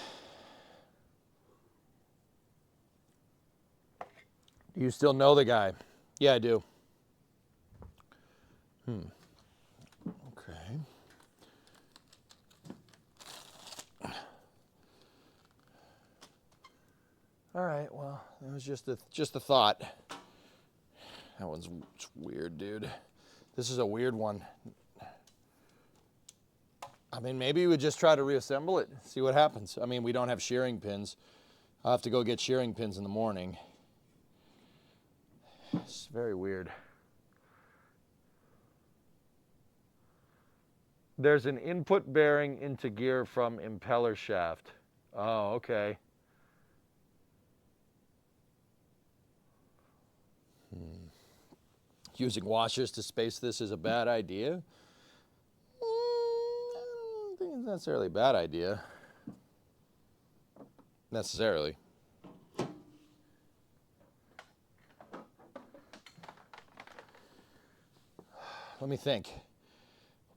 Do you still know the guy? Yeah, I do. Okay. All right, well, that was just a thought. That one's weird, dude. This is a weird one. I mean, maybe we just try to reassemble it, see what happens. I mean, we don't have shearing pins. I'll have to go get shearing pins in the morning. It's very weird. There's an input bearing into gear from impeller shaft. Oh, okay. Using washers to space this is a bad idea? I don't think it's necessarily a bad idea. Necessarily. Let me think.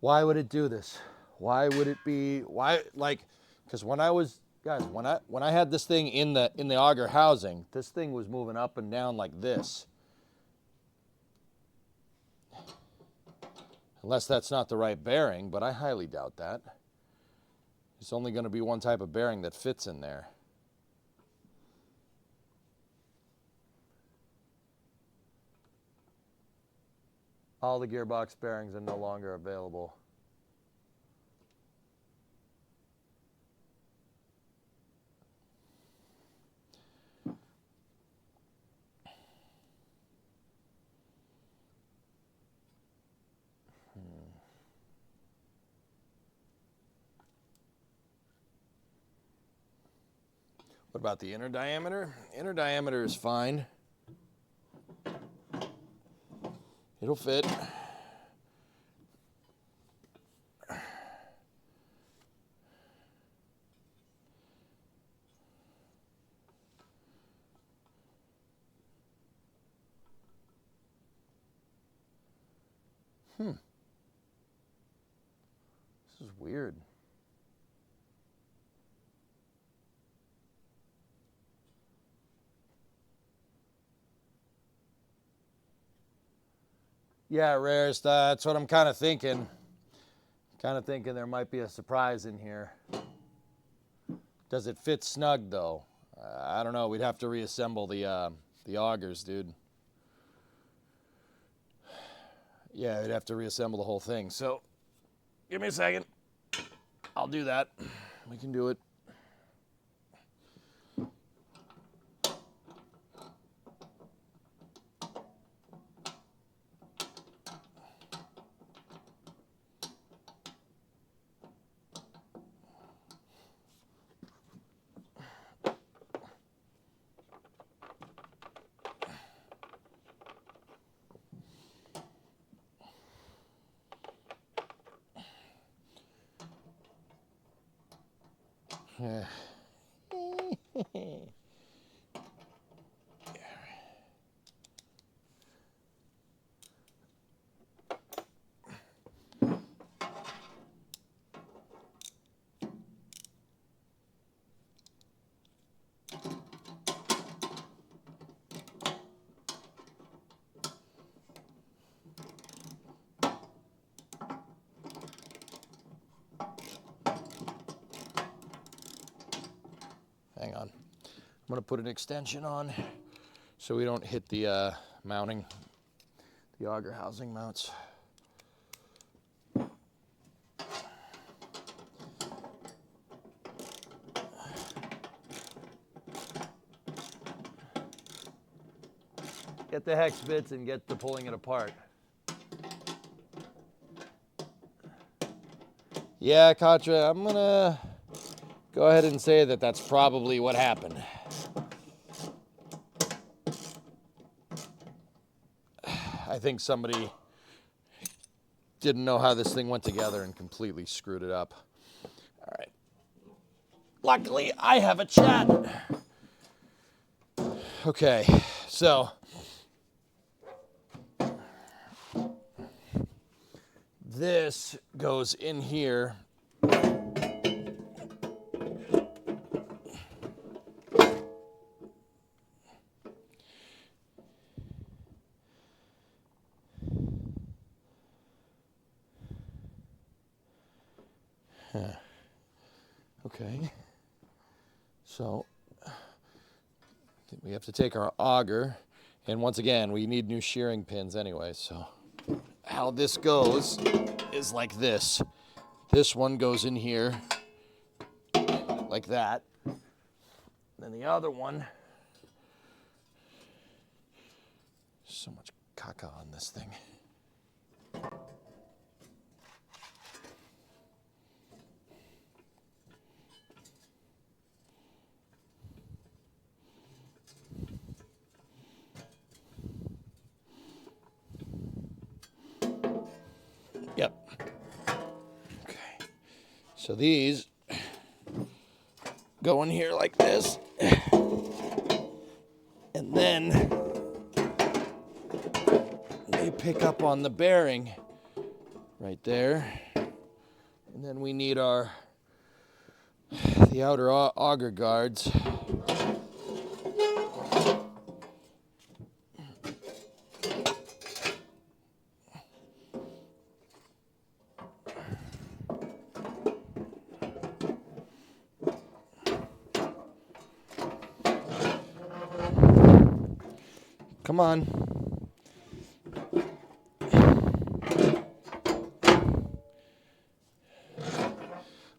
Why would it do this? Why would it be, because when I was, guys, when I had this thing in the auger housing, this thing was moving up and down like this. Unless that's not the right bearing, but I highly doubt that. It's only going to be one type of bearing that fits in there. All the gearbox bearings are no longer available. What about the inner diameter? Inner diameter is fine. It'll fit. This is weird. Yeah, Rares, that's what I'm kind of thinking. Kind of thinking there might be a surprise in here. Does it fit snug, though? I don't know. We'd have to reassemble the augers, dude. Yeah, we'd have to reassemble the whole thing. So, give me a second. I'll do that. We can do it. Yeah. Hang on. I'm going to put an extension on so we don't hit the mounting, the auger housing mounts. Get the hex bits and get to pulling it apart. Yeah, Katra, I'm going to go ahead and say that that's probably what happened. I think somebody didn't know how this thing went together and completely screwed it up. All right. Luckily, I have a chat. Okay, so this goes in here. Okay, so we have to take our auger, and once again, we need new shearing pins anyway, so how this goes is like this. This one goes in here like that. Then the other one, so much caca on this thing. Yep. Okay. So these go in here like this. And then they pick up on the bearing right there. And then we need the outer auger guards. Come on.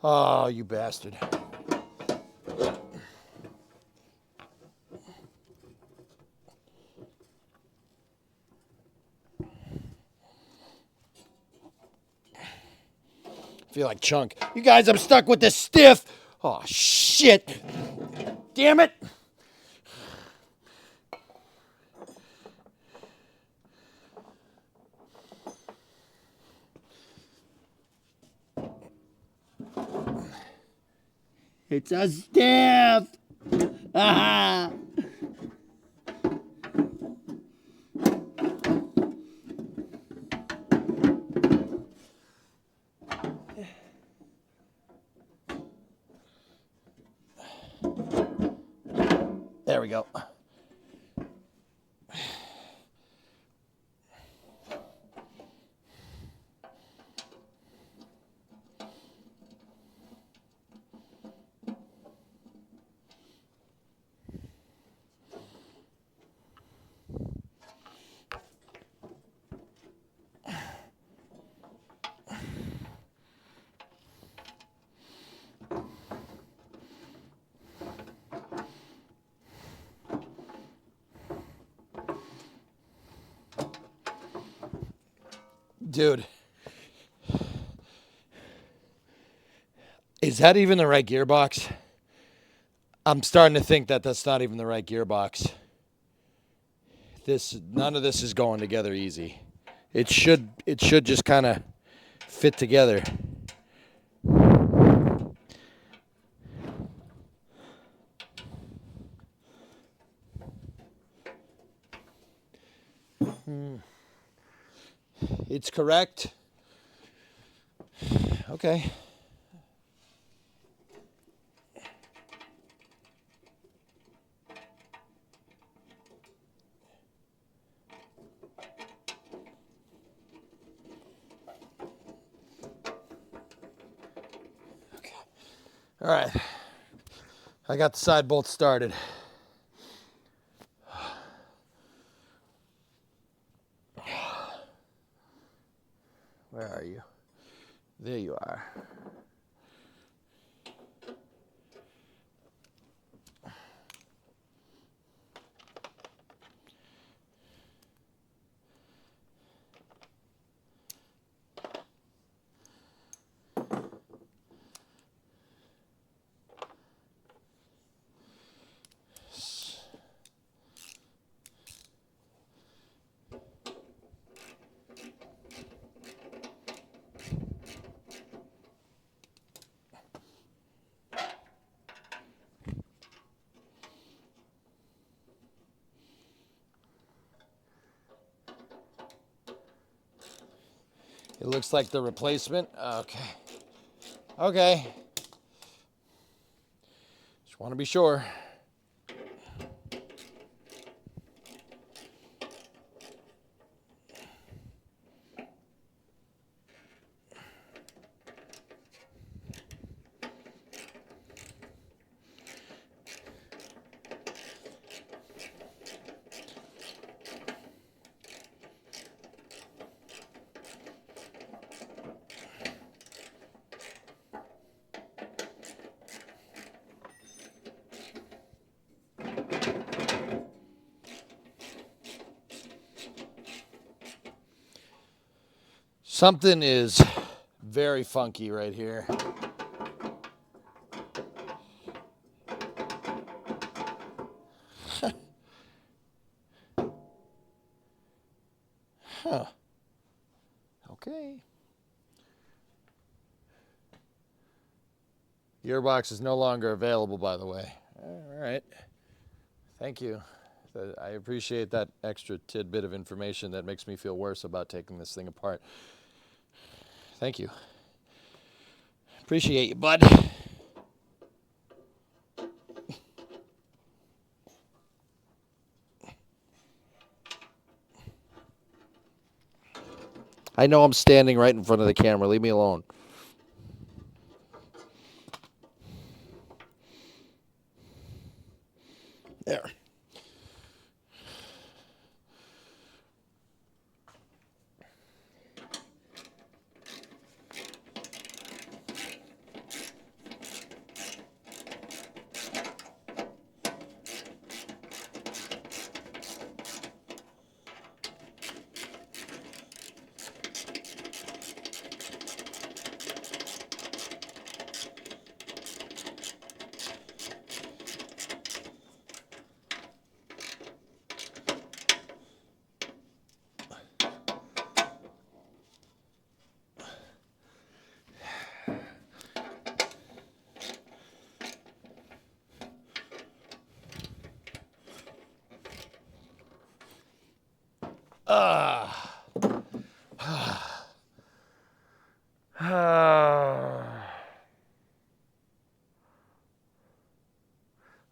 Oh, you bastard. I feel like Chunk. You guys, I'm stuck with this stiff. Oh, shit. Damn it. It's a stiff. Ah. There we go. Dude, is that even the right gearbox? I'm starting to think that that's not even the right gearbox. None of this is going together easy. It should just kind of fit together. It's correct. Okay. All right. I got the side bolt started. Where are you? There you are. It looks like the replacement. Okay. Okay. Just want to be sure. Something is very funky right here. Huh. Okay. Gearbox is no longer available, by the way. All right. Thank you. I appreciate that extra tidbit of information that makes me feel worse about taking this thing apart. Thank you. Appreciate you, bud. I know I'm standing right in front of the camera. Leave me alone. There.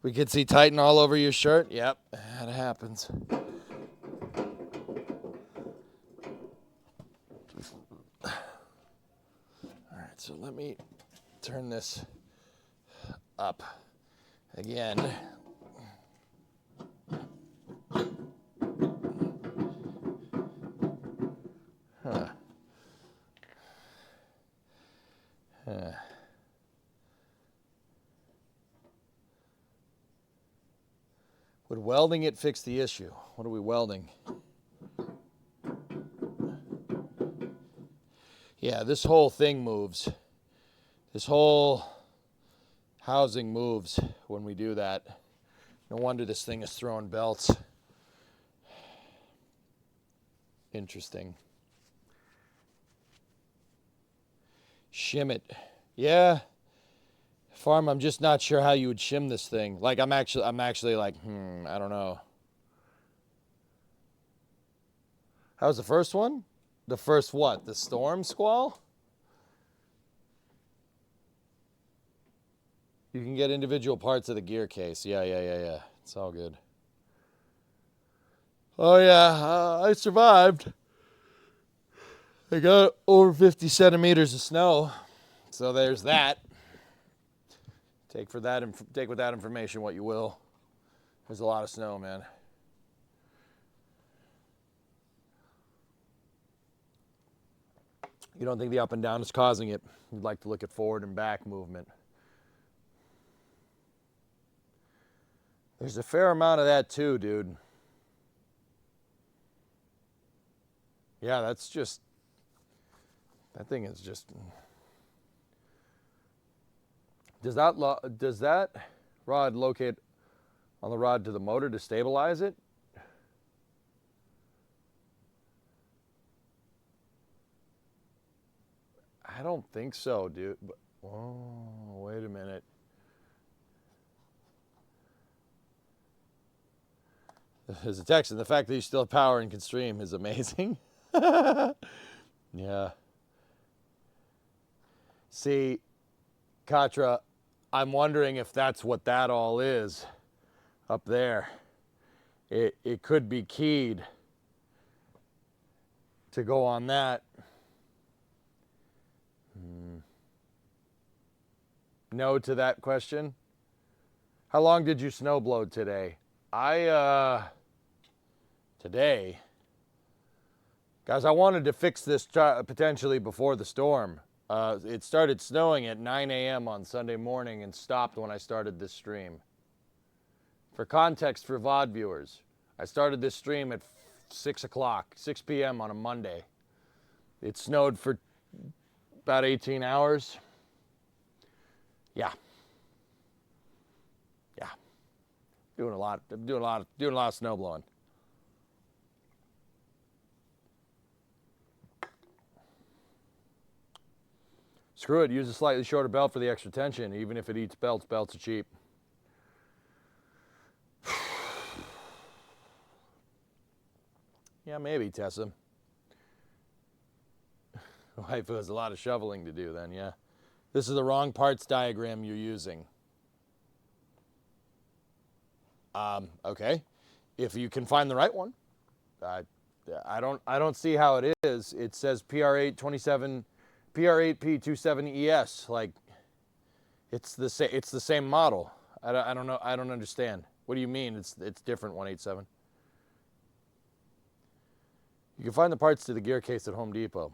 We could see Titan all over your shirt. Yep, that happens. All right, so let me turn this up again. Huh. Huh. Would welding it fix the issue? What are we welding? Yeah, this whole thing moves. This whole housing moves when we do that. No wonder this thing is throwing belts. Interesting. Shim it. Yeah. Farm, I'm just not sure how you would shim this thing. Like I'm actually like, I don't know. How's the first one? The first what? The storm squall? You can get individual parts of the gear case. Yeah. It's all good. Oh yeah, I survived. I got over 50 centimeters of snow. So there's that. Take with that information what you will. There's a lot of snow, man. You don't think the up and down is causing it. You'd like to look at forward and back movement. There's a fair amount of that too, dude. Yeah, that thing is just... Does that rod locate on the rod to the motor to stabilize it? I don't think so, dude. Oh, wait a minute. There's a text, and the fact that you still have power and can stream is amazing. Yeah. See, Katra, I'm wondering if that's what that all is up there. It could be keyed to go on that. No to that question. How long did you snowblow today? Today, guys, I wanted to fix this potentially before the storm. It started snowing at 9 a.m. on Sunday morning and stopped when I started this stream. For context for VOD viewers, I started this stream at 6 p.m. on a Monday. It snowed for about 18 hours. Yeah. Doing a lot of snow blowing. Screw it, use a slightly shorter belt for the extra tension. Even if it eats belts, belts are cheap. Yeah, maybe, Tessa. Wife has a lot of shoveling to do then, yeah. This is the wrong parts diagram you're using. Okay. If you can find the right one. I don't see how it is. It says PR827 PR8P27ES, like it's the same model. I don't know. I don't understand. What do you mean it's different 187? You can find the parts to the gear case at Home Depot.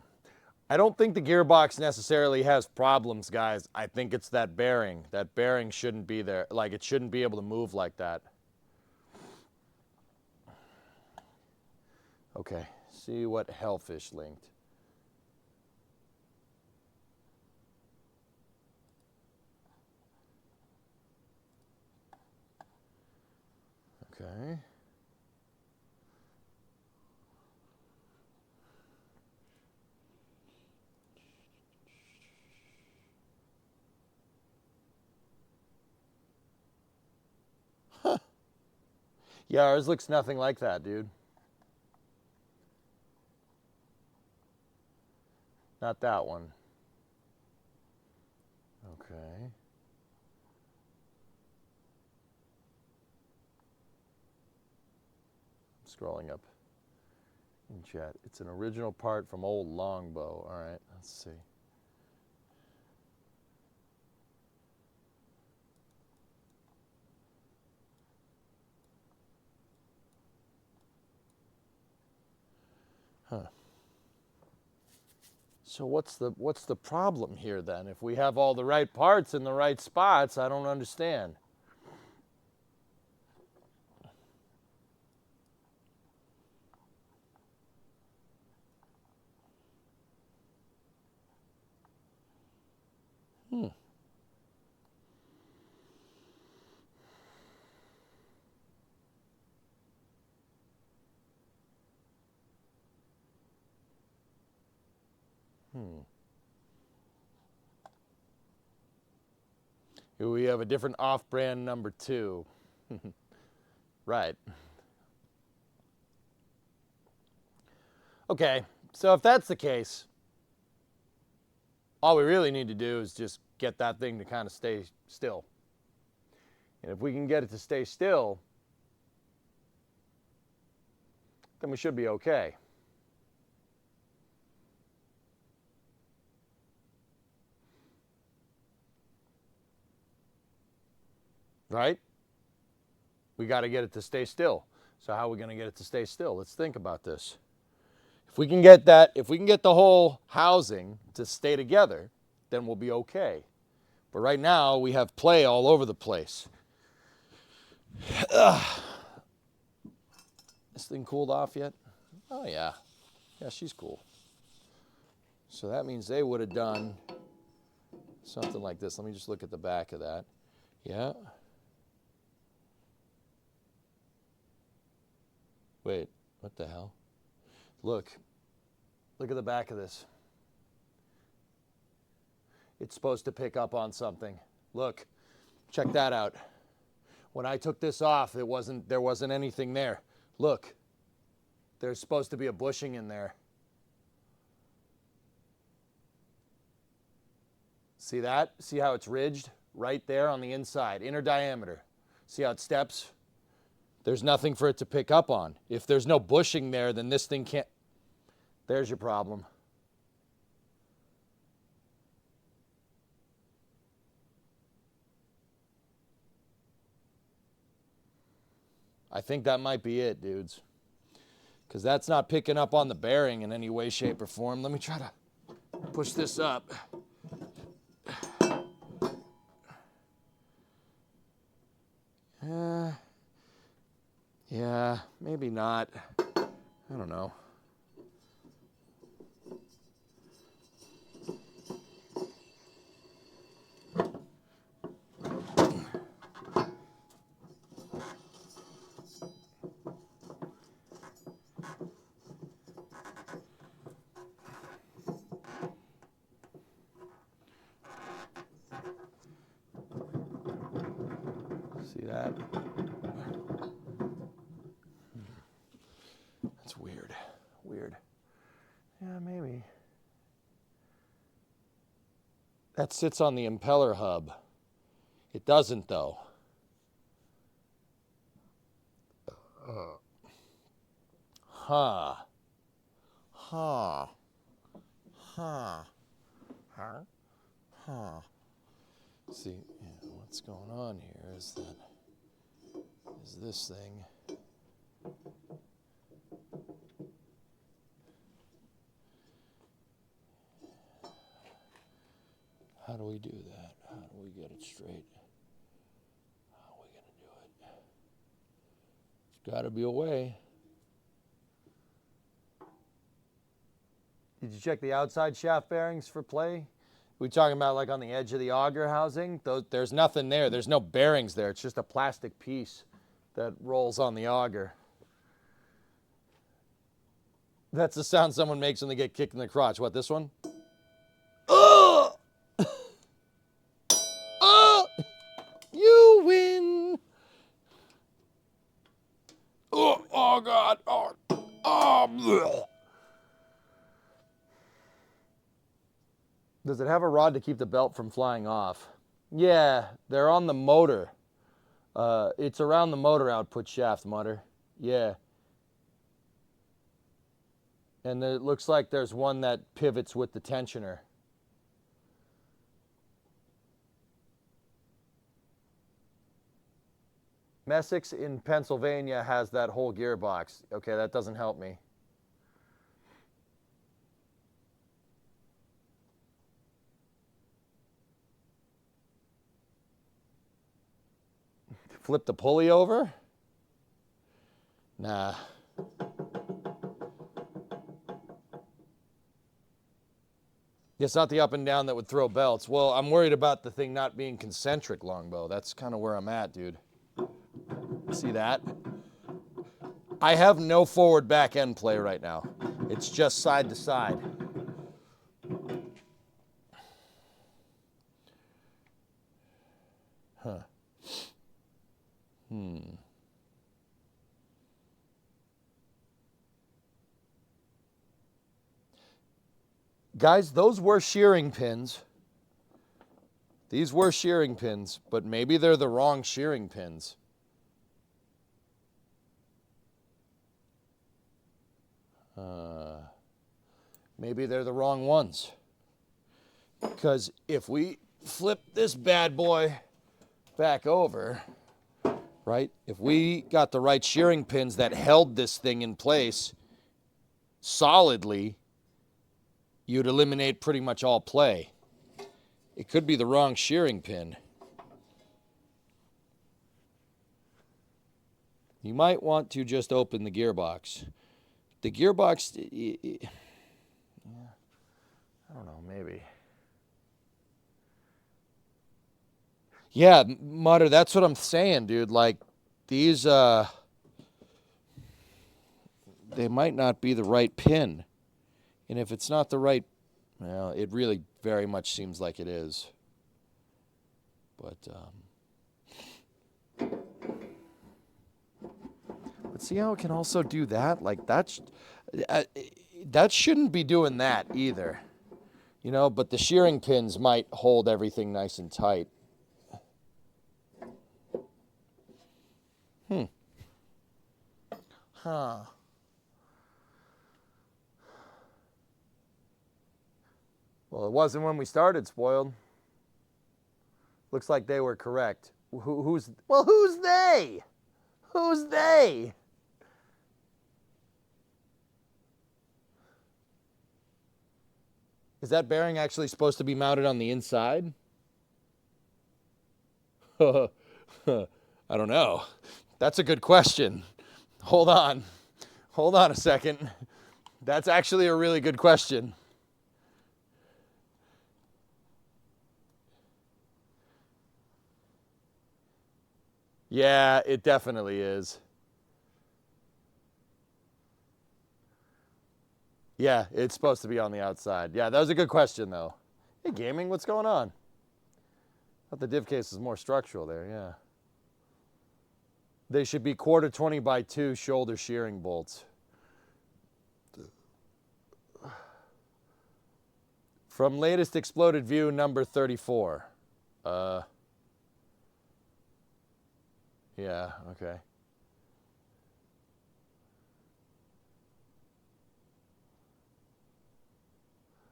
I don't think the gearbox necessarily has problems, guys. I think it's that bearing. That bearing shouldn't be there. Like, it shouldn't be able to move like that. Okay, see what Hellfish linked. Okay. Huh. Yeah, ours looks nothing like that, dude. Not that one. Okay. Scrolling up in chat. It's an original part from old Longbow. All right, let's see. Huh. So what's the problem here then? If we have all the right parts in the right spots, I don't understand. Here we have a different off-brand number 2. Right. Okay, so if that's the case, all we really need to do is just get that thing to kind of stay still. And if we can get it to stay still, then we should be okay. Right? We got to get it to stay still. So how are we going to get it to stay still? Let's think about this. If we can get the whole housing to stay together, then we'll be okay. But right now, we have play all over the place. This thing cooled off yet? Oh, yeah. Yeah, she's cool. So that means they would have done something like this. Let me just look at the back of that. Yeah. Wait, what the hell? Look at the back of this. It's supposed to pick up on something. Look, check that out. When I took this off, there wasn't anything there. Look, there's supposed to be a bushing in there. See that? See how it's ridged? Right there on the inside, inner diameter. See how it steps? There's nothing for it to pick up on. If there's no bushing there, then this thing can't. There's your problem. I think that might be it, dudes. Because that's not picking up on the bearing in any way, shape, or form. Let me try to push this up. Yeah, maybe not. I don't know. See that? That's weird. Weird. Yeah, maybe. That sits on the impeller hub. It doesn't, though. Huh. Huh. Huh. Huh. Huh. See, yeah, what's going on here is this thing. How do we do that? How do we get it straight? How are we going to do it? There's got to be a way. Did you check the outside shaft bearings for play? We talking about like on the edge of the auger housing? There's nothing there. There's no bearings there. It's just a plastic piece that rolls on the auger. That's the sound someone makes when they get kicked in the crotch. What, this one? Oh! Oh! You win! Oh, oh God. Oh, oh. Does it have a rod to keep the belt from flying off? Yeah, they're on the motor. It's around the motor output shaft, Mutter. Yeah. And it looks like there's one that pivots with the tensioner. Messick's in Pennsylvania has that whole gearbox. Okay, that doesn't help me. Flip the pulley over? Nah. It's not the up and down that would throw belts. Well, I'm worried about the thing not being concentric, Longbow. That's kind of where I'm at, dude. See that? I have no forward back end play right now. It's just side to side. Huh. Guys, those were shearing pins. These were shearing pins, but maybe they're the wrong shearing pins. Maybe they're the wrong ones. Because if we flip this bad boy back over, right? If we got the right shearing pins that held this thing in place solidly, you'd eliminate pretty much all play. It could be the wrong shearing pin. You might want to just open the gearbox. The gearbox, yeah, I don't know, maybe. Yeah, Mutter, that's what I'm saying, dude. Like, these, they might not be the right pin. And if it's not the right, well, it really very much seems like it is. But see how it can also do that? Like, that shouldn't be doing that either. You know, but the shearing pins might hold everything nice and tight. Huh. Well, it wasn't when we started, Spoiled. Looks like they were correct. Who's they? Who's they? Is that bearing actually supposed to be mounted on the inside? I don't know. That's a good question. Hold on. Hold on a second. That's actually a really good question. Yeah, it definitely is. Yeah, it's supposed to be on the outside. Yeah, that was a good question, though. Hey, gaming, what's going on? I thought the div case is more structural there, yeah. They should be 1/4 by 2 shoulder shearing bolts. From latest exploded view, number 34. Yeah, okay.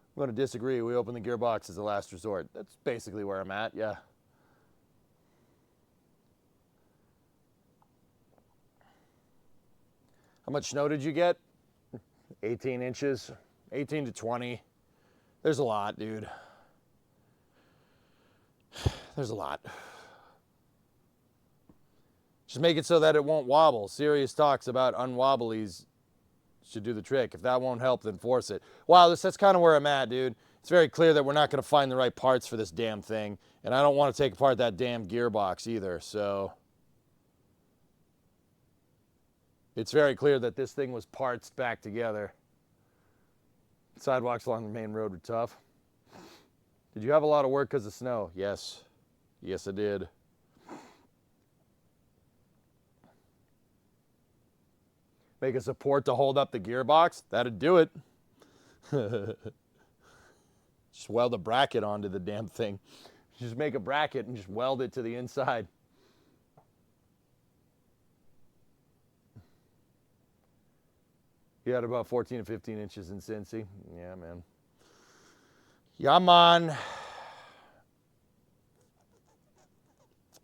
I'm going to disagree. We open the gearbox as a last resort. That's basically where I'm at, yeah. How much snow did you get? 18 inches, 18 to 20. There's a lot, dude. There's a lot. Just make it so that it won't wobble. Serious talks about unwobblies should do the trick. If that won't help, then force it. Wow, that's kind of where I'm at, dude. It's very clear that we're not going to find the right parts for this damn thing. And I don't want to take apart that damn gearbox either, so. It's very clear that this thing was parts back together. Sidewalks along the main road were tough. Did you have a lot of work because of snow? Yes. Yes, I did. Make a support to hold up the gearbox? That'd do it. Just weld a bracket onto the damn thing. Just make a bracket and just weld it to the inside. You had about 14 to 15 inches in Cincy. Yeah, man. Yeah, man.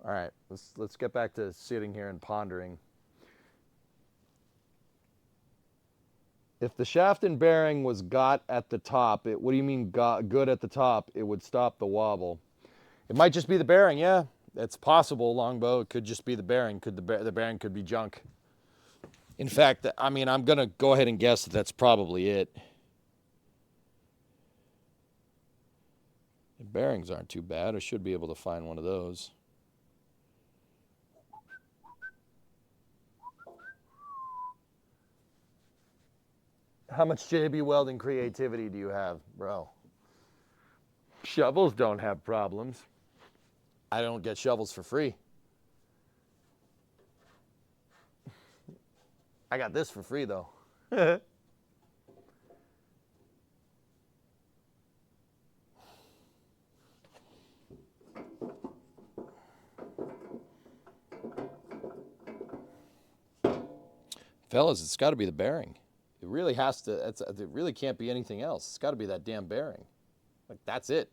All right, let's get back to sitting here and pondering. If the shaft and bearing was got at the top, what do you mean got good at the top? It would stop the wobble. It might just be the bearing, yeah. That's possible, Longbow. It could just be the bearing. The bearing could be junk. In fact, I mean, I'm going to go ahead and guess that that's probably it. The bearings aren't too bad. I should be able to find one of those. How much JB Welding creativity do you have, bro? Shovels don't have problems. I don't get shovels for free. I got this for free, though. Fellas, it's got to be the bearing. It really has to, it really can't be anything else. It's got to be that damn bearing. Like, that's it.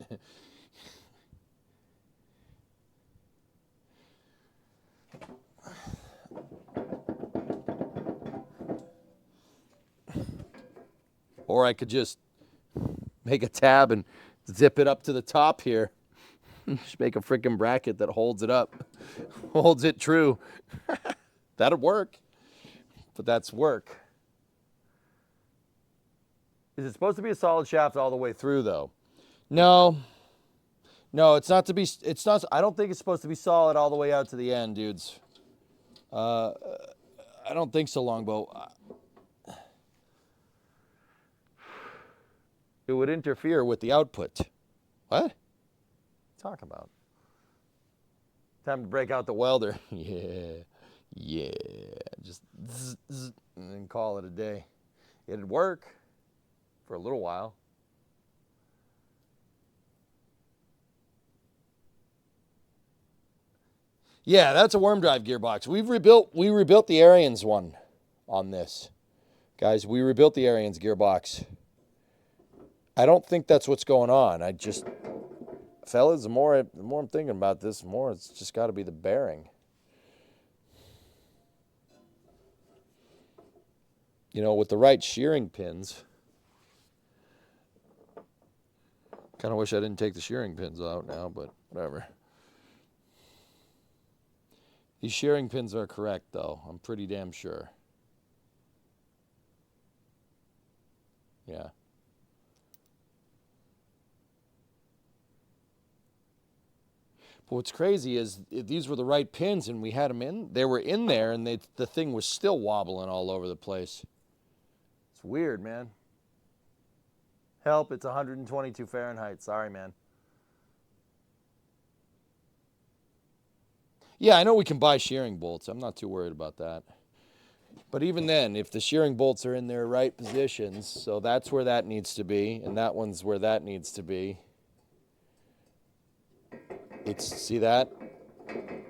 Or I could just make a tab and zip it up to the top here. Just make a freaking bracket that holds it up, holds it true. That'd work, but that's work. Is it supposed to be a solid shaft all the way through, though? No. No, it's not to be, it's not, I don't think it's supposed to be solid all the way out to the end, dudes. I don't think so, Longbow. It would interfere with the output. What? Talk about. Time to break out the welder. Yeah. Just zzz, zzz, and then call it a day. It'd work for a little while. Yeah, that's a worm drive gearbox. We rebuilt the Arians one on this. Guys, we rebuilt the Arians gearbox. I don't think that's what's going on. I just, fellas, the more I'm thinking about this, the more it's just got to be the bearing. You know, with the right shearing pins. Kind of wish I didn't take the shearing pins out now, but whatever. These shearing pins are correct, though. I'm pretty damn sure. Yeah. But what's crazy is these were the right pins, and we had them in. They were in there, and the thing was still wobbling all over the place. It's weird, man. Help, it's 122 Fahrenheit. Sorry, man. Yeah, I know we can buy shearing bolts. I'm not too worried about that. But even then, if the shearing bolts are in their right positions, so that's where that needs to be, and that one's where that needs to be. See that?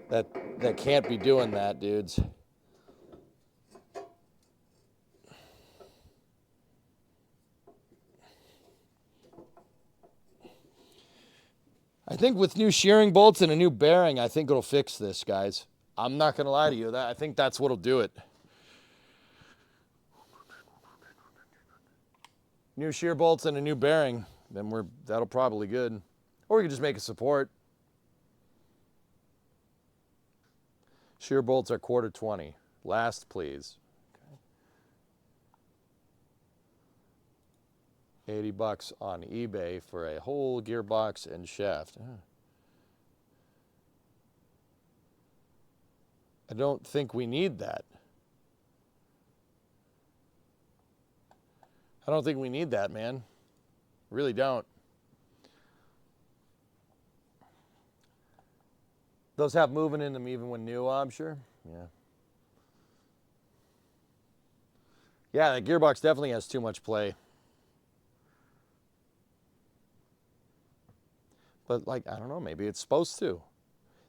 That can't be doing that, dudes. I think with new shearing bolts and a new bearing, I think it'll fix this, guys. I'm not going to lie to you. I think that's what'll do it. New shear bolts and a new bearing, then that'll probably good. Or we could just make a support. Shear bolts are $1/4 Last, please. Okay. $80 on eBay for a whole gearbox and shaft. I don't think we need that. I don't think we need that, man. Really don't. Those have moving in them even when new, I'm sure. Yeah. Yeah, the gearbox definitely has too much play. But like, I don't know, maybe it's supposed to.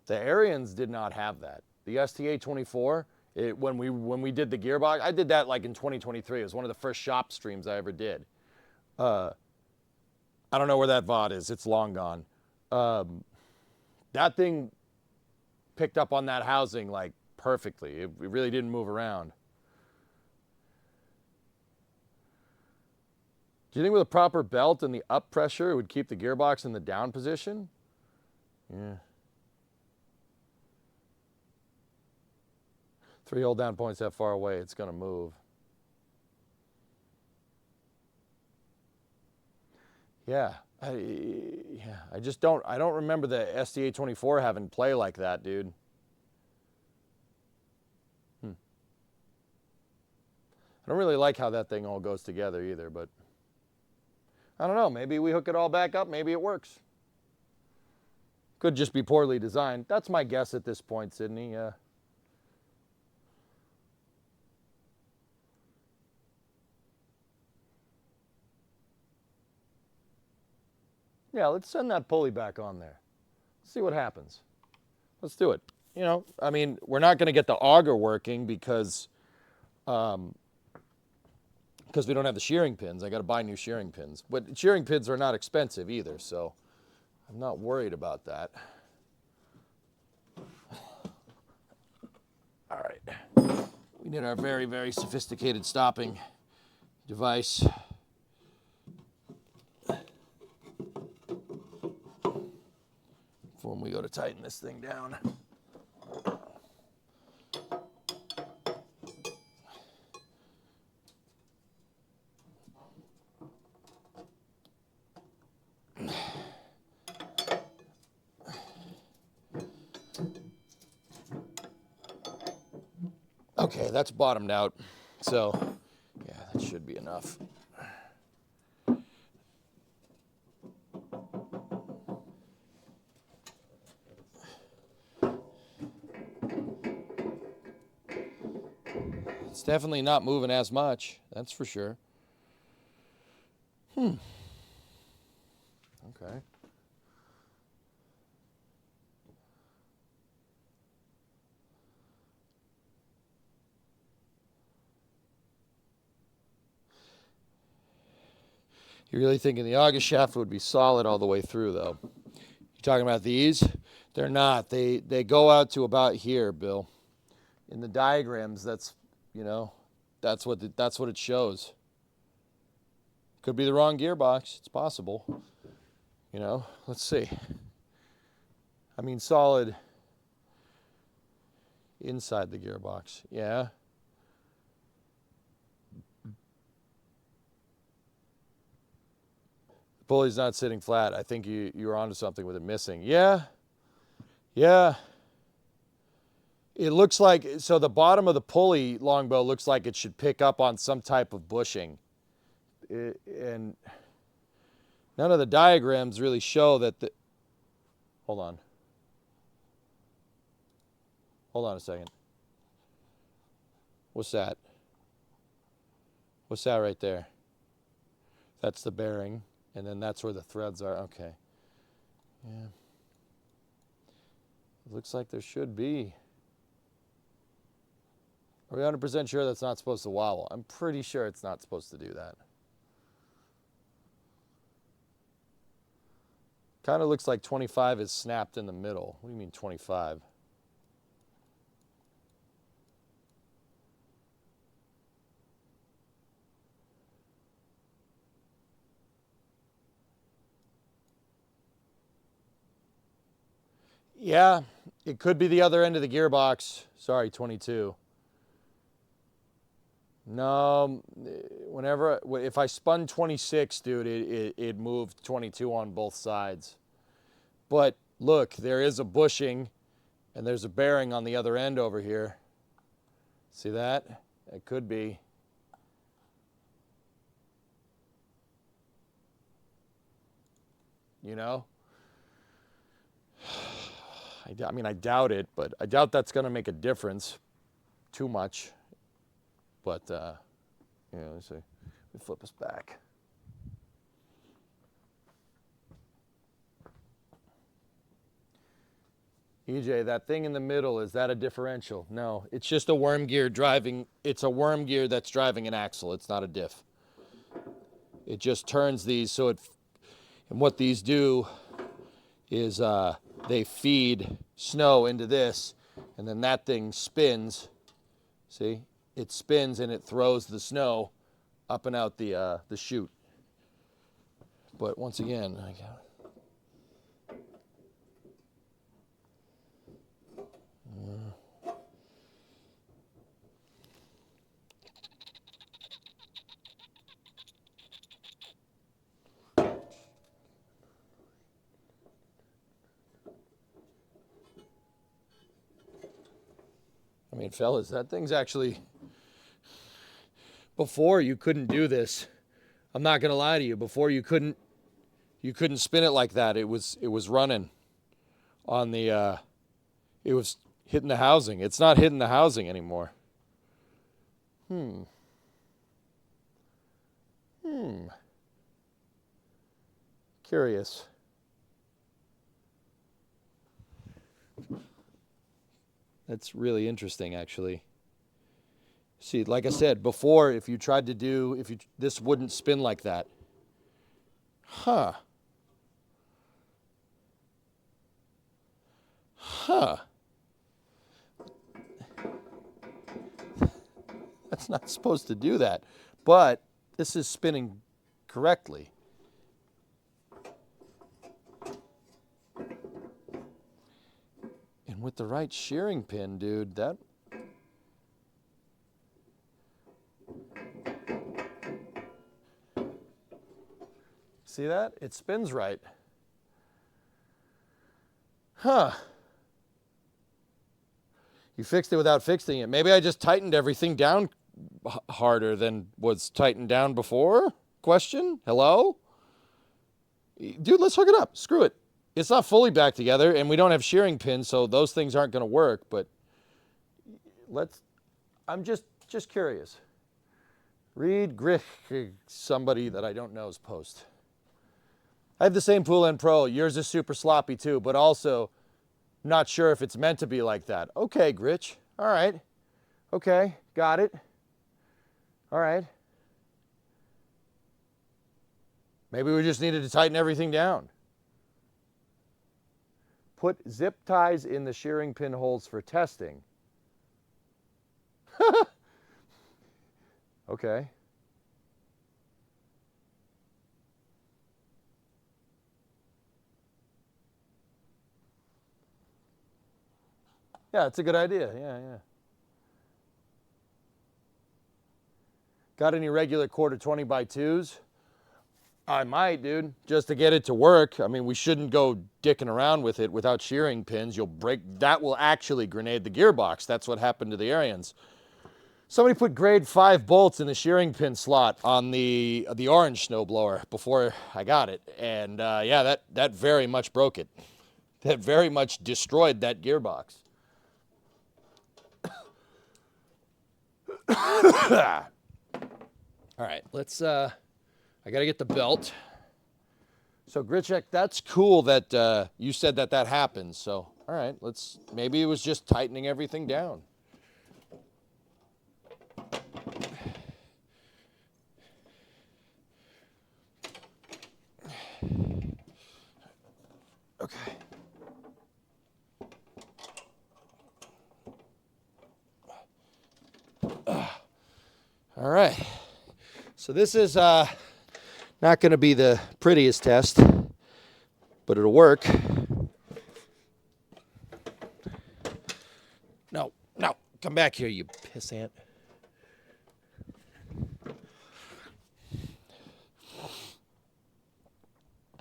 The Arians did not have that. The STA24, when we did the gearbox, I did that like in 2023. It was one of the first shop streams I ever did. I don't know where that VOD is. It's long gone. That thing picked up on that housing like perfectly. It really didn't move around. Do you think with a proper belt and the up pressure, it would keep the gearbox in the down position? Yeah. 3 hold down points that far away, it's going to move. Yeah. I just don't remember the STA24 having play like that, dude. I don't really like how that thing all goes together either, but I don't know. Maybe we hook it all back up. Maybe it works. Could just be poorly designed. That's my guess at this point, Sydney. Yeah, let's send that pulley back on there. See what happens. Let's do it. You know, I mean, we're not going to get the auger working because we don't have the shearing pins. I got to buy new shearing pins. But shearing pins are not expensive either, so I'm not worried about that. All right. We need our very, very sophisticated stopping device. For when we go to tighten this thing down. Okay, that's bottomed out. So, yeah, that should be enough. It's definitely not moving as much, that's for sure. Okay. You're really thinking the August shaft would be solid all the way through, though. You're talking about these? They're not. They go out to about here, Bill. In the diagrams, that's, you know, that's what it shows. Could be the wrong gearbox. It's possible. You know, let's see. I mean, solid inside the gearbox. Yeah. The pulley's not sitting flat. I think you were onto something with it missing. Yeah. Yeah. It looks like, so the bottom of the pulley, Longbow, looks like it should pick up on some type of bushing. And none of the diagrams really show that the, hold on. Hold on a second. What's that? What's that right there? That's the bearing, and then that's where the threads are. Okay. Yeah. It looks like there should be. Are we 100% sure that's not supposed to wobble? I'm pretty sure it's not supposed to do that. Kind of looks like 25 is snapped in the middle. What do you mean 25? Yeah, it could be the other end of the gearbox. Sorry, 22. No, if I spun 26, dude, it moved 22 on both sides. But look, there is a bushing and there's a bearing on the other end over here. See that? It could be. You know? I mean, I doubt it, but I doubt that's going to make a difference too much. But, yeah, let's see. Let me flip us back. EJ, that thing in the middle, is that a differential? No, it's just a worm gear driving. It's a worm gear that's driving an axle. It's not a diff. It just turns these so it, and what these do is they feed snow into this, and then that thing spins. See? It spins and it throws the snow up and out the chute. But once again, I mean, fellas, that thing's actually, before you couldn't do this. I'm not gonna lie to you. Before you couldn't spin it like that. It was running on the, it was hitting the housing. It's not hitting the housing anymore. Curious. That's really interesting, actually. See, like I said before, if you tried to do, this wouldn't spin like that. Huh. That's not supposed to do that, but this is spinning correctly. And with the right shearing pin, dude, that... See that? It spins right. Huh. You fixed it without fixing it. Maybe I just tightened everything down harder than was tightened down before? Question? Hello? Dude, let's hook it up. Screw it. It's not fully back together, and we don't have shearing pins, so those things aren't going to work, but I'm just curious. Read Grich, somebody that I don't know's post. I have the same Pool End Pro. Yours is super sloppy too, but also not sure if it's meant to be like that. Okay, Gritch. All right. Okay, got it. All right. Maybe we just needed to tighten everything down. Put zip ties in the shearing pin holes for testing. Okay. Yeah, it's a good idea. Yeah. Got any regular quarter 20 by 2s? I might, dude, just to get it to work. I mean, we shouldn't go dicking around with it without shearing pins. You'll break, that will actually grenade the gearbox. That's what happened to the Arians. Somebody put grade 5 bolts in the shearing pin slot on the orange snowblower before I got it. And yeah, that very much broke it. That very much destroyed that gearbox. All right, let's, I gotta get the belt. So Gritcheck, that's cool that you said that happened. So, all right, maybe it was just tightening everything down. Okay. All right. So this is not going to be the prettiest test, but it'll work. No, come back here, you pissant.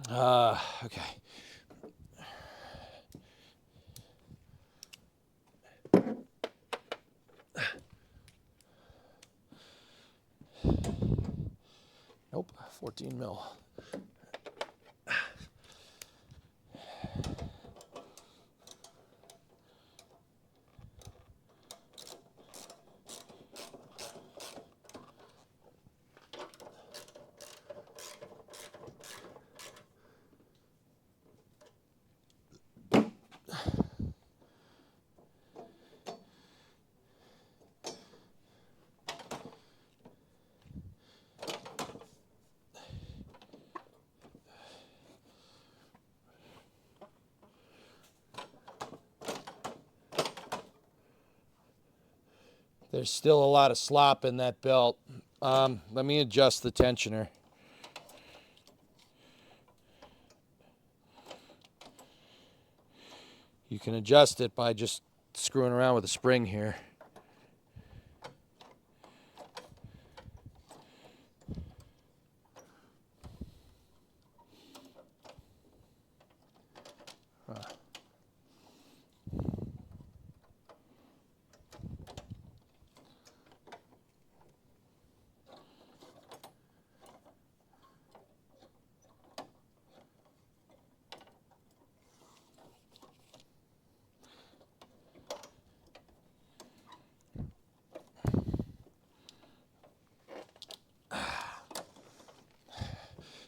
Okay. Nope, 14 mil. There's still a lot of slop in that belt. Let me adjust the tensioner. You can adjust it by just screwing around with a spring here.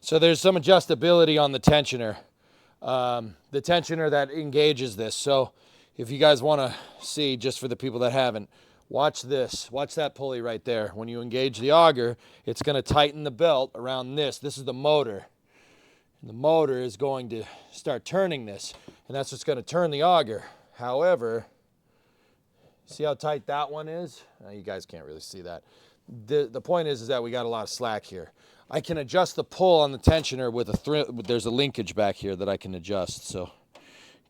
So there's some adjustability on the tensioner. The tensioner that engages this. So if you guys want to see, just for the people that haven't, watch this. Watch that pulley right there. When you engage the auger, it's going to tighten the belt around this. This is the motor. And the motor is going to start turning this. And that's what's going to turn the auger. However, see how tight that one is? You guys can't really see that. The point is that we got a lot of slack here. I can adjust the pull on the tensioner with there's a linkage back here that I can adjust. So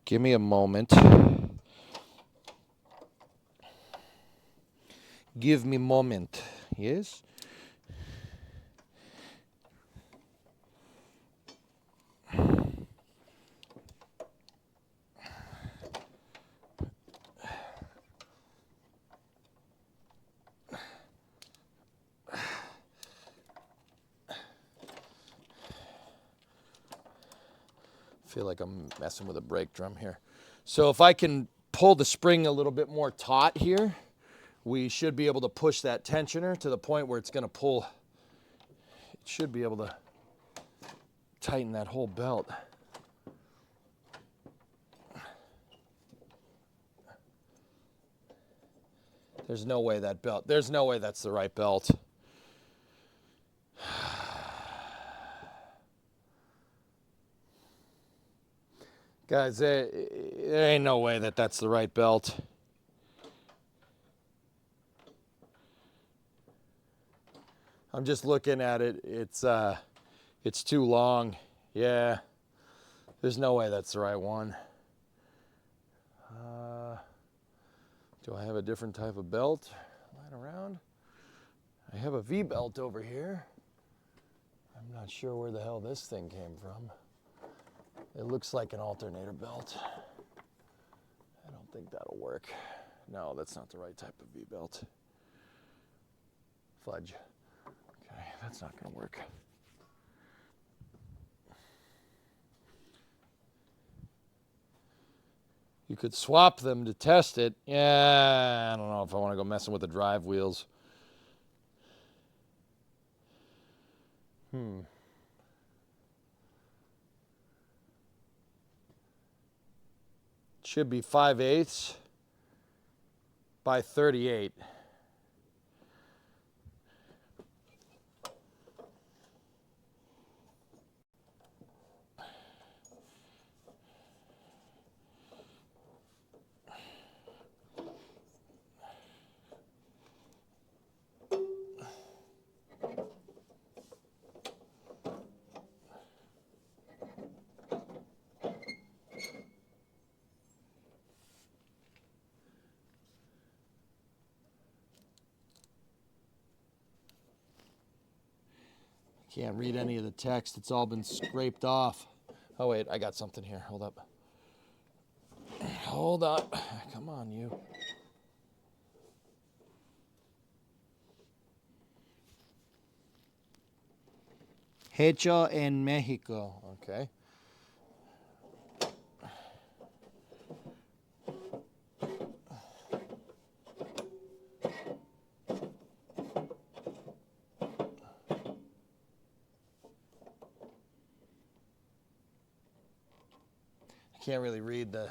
give me a moment. Give me a moment. Yes? Feel like I'm messing with a brake drum here. So if I can pull the spring a little bit more taut here, we should be able to push that tensioner to the point where it's going to pull. It should be able to tighten that whole belt. There's no way there's no way that's the right belt. Guys, there ain't no way that that's the right belt. I'm just looking at it. It's too long. Yeah, there's no way that's the right one. Do I have a different type of belt lying around? I have a V-belt over here. I'm not sure where the hell this thing came from. It looks like an alternator belt. I don't think that'll work. No, that's not the right type of V-belt. Fudge. Okay, that's not gonna work. You could swap them to test it. Yeah, I don't know if I want to go messing with the drive wheels. Should be 5/8 by 38. Can't read any of the text. It's all been scraped off. Oh, wait, I got something here. Hold up. Hold up. Come on, you. Hecho en Mexico. Okay. Can't really read the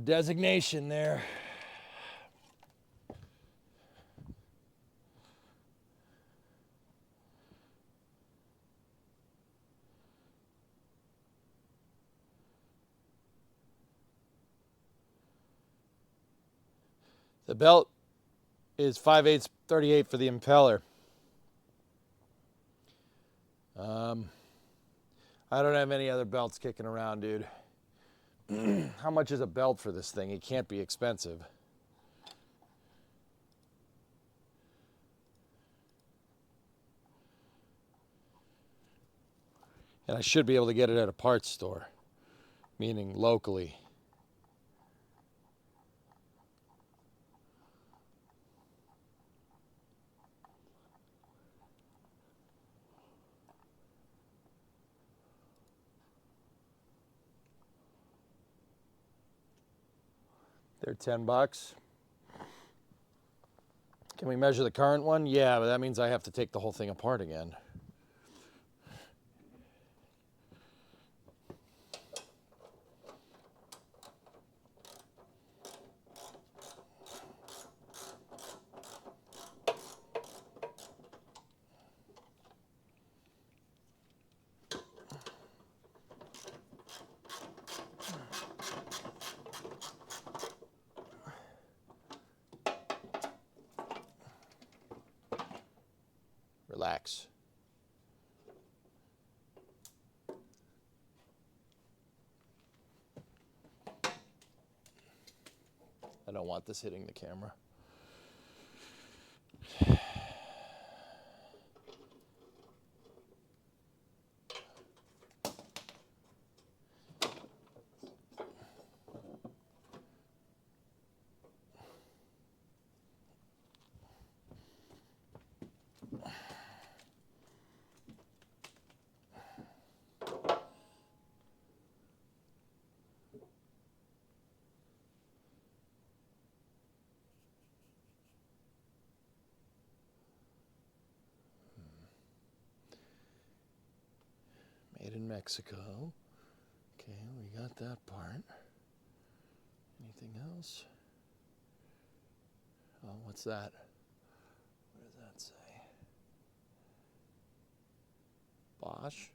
designation there. The belt is 5/8 38 for the impeller. I don't have any other belts kicking around, dude. How much is a belt for this thing? It can't be expensive. And I should be able to get it at a parts store, meaning locally. They're $10. Can we measure the current one? Yeah, but that means I have to take the whole thing apart again. Relax. I don't want this hitting the camera. Made in Mexico. Okay, we got that part. Anything else? Oh, what's that? What does that say? Bosch?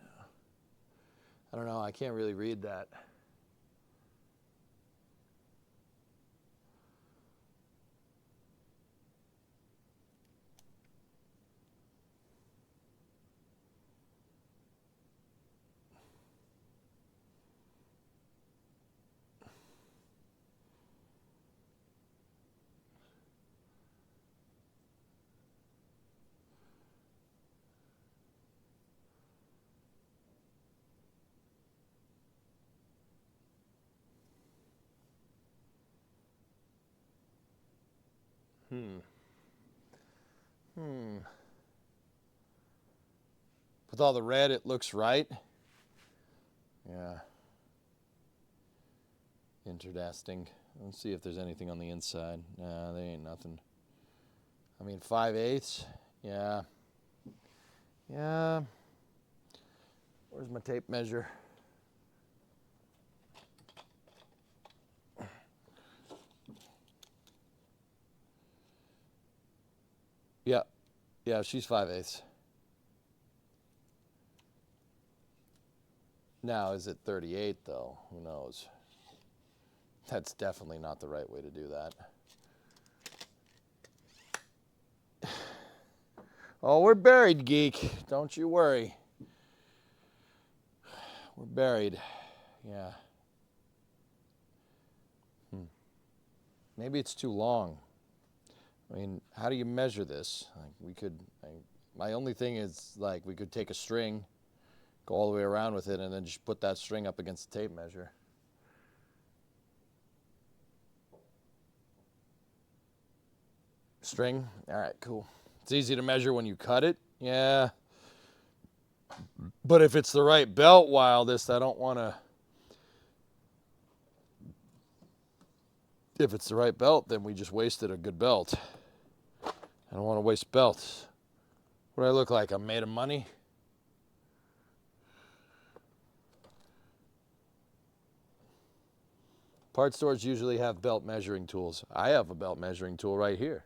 No. I don't know. I can't really read that. With all the red, it looks right. Yeah. Interesting. Let's see if there's anything on the inside. Nah, there ain't nothing. I mean, 5/8. Yeah. Yeah. Where's my tape measure? Yeah. Yeah, she's 5/8. Now, is it 38 though? Who knows? That's definitely not the right way to do that. Oh, we're buried, geek. Don't you worry. We're buried. Yeah. Maybe it's too long. I mean, how do you measure this? Like my only thing is, like, we could take a string, go all the way around with it, and then just put that string up against the tape measure. String? All right, cool. It's easy to measure when you cut it. Yeah. But if it's the right belt, Wildest, I don't want to... If it's the right belt, then we just wasted a good belt. I don't want to waste belts. What do I look like? I'm made of money? Part stores usually have belt measuring tools. I have a belt measuring tool right here.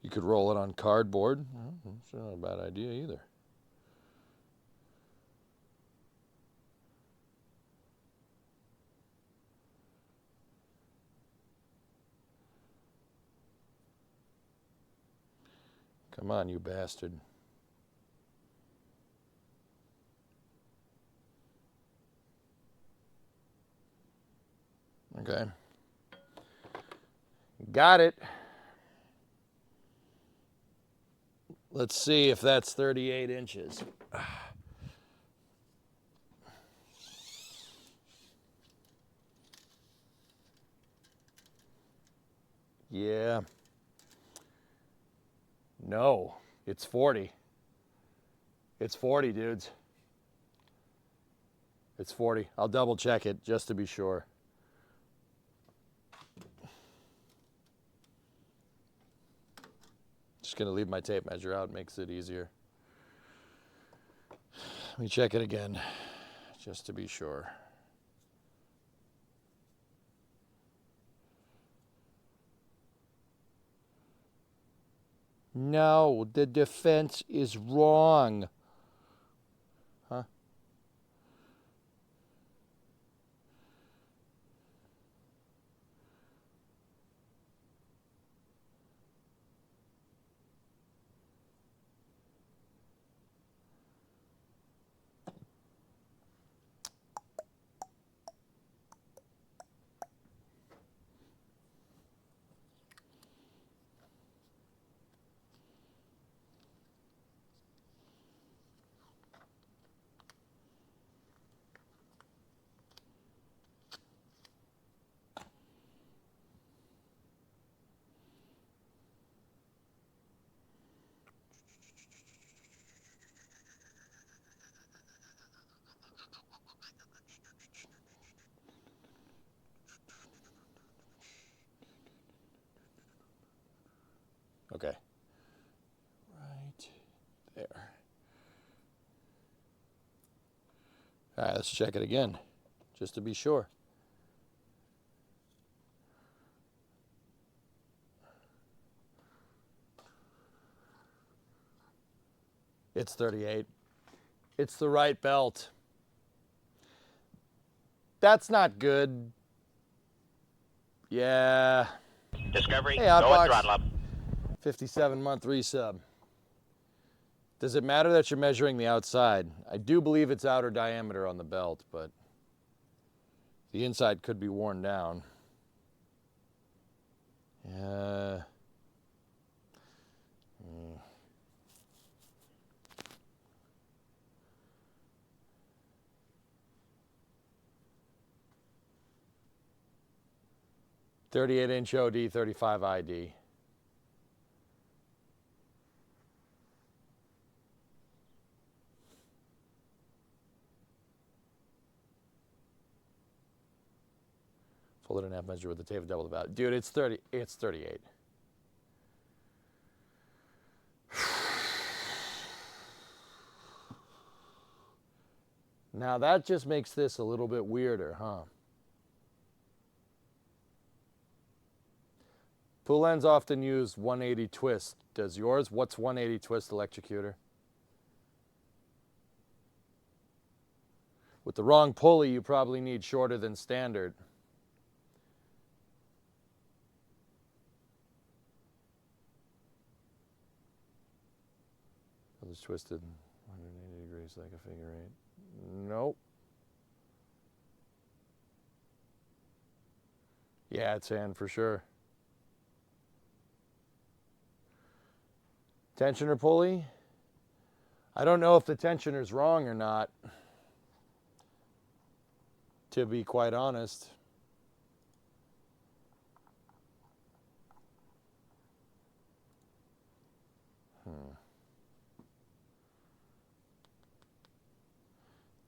You could roll it on cardboard. That's not a bad idea either. Come on, you bastard. Okay. Got it. Let's see if that's 38 inches. Yeah. No, it's 40. It's 40, dudes. It's 40. I'll double check it just to be sure. Just gonna leave my tape measure out, makes it easier. Let me check it again, just to be sure. No, the defense is wrong. Huh? Okay. Right there. All right, let's check it again, just to be sure. It's 38. It's the right belt. That's not good. Yeah. Discovery, Hey, go and Hotbox. throttle up. 57-month resub. Does it matter that you're measuring the outside? I do believe it's outer diameter on the belt, but the inside could be worn down. Yeah. 38-inch OD, 35 ID. Fold it in half, measure with the tape, double the value. Dude, it's 30. It's 38. Now that just makes this a little bit weirder, huh? Pool ends often use 180 twist. Does yours? What's 180 twist, Electrocutor? With the wrong pulley, you probably need shorter than standard. It's twisted 180 degrees like a figure eight. Nope. Yeah, it's hand for sure. Tensioner pulley? I don't know if the tensioner's wrong or not, to be quite honest.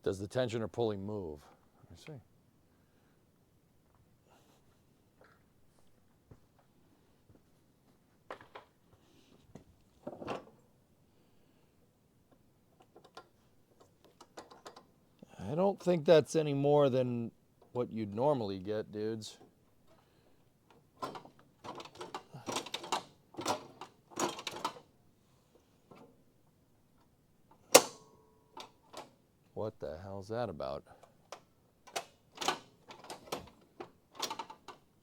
Does the tensioner pulley move? Let me see. I don't think that's any more than what you'd normally get, dudes. What the hell's that about?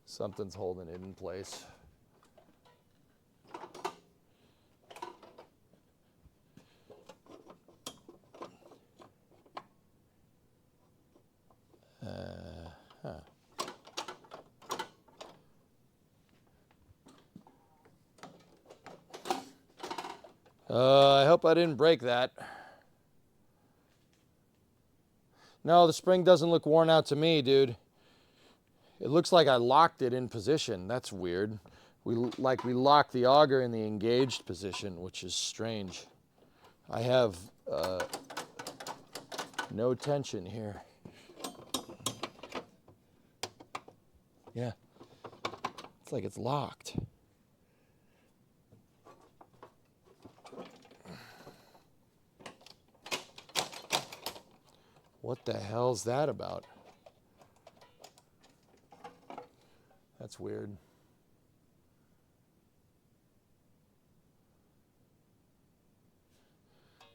Something's holding it in place. I hope I didn't break that. No, the spring doesn't look worn out to me, dude. It looks like I locked it in position. That's weird. We locked the auger in the engaged position, which is strange. I have no tension here. Yeah, it's like it's locked. What the hell's that about? That's weird.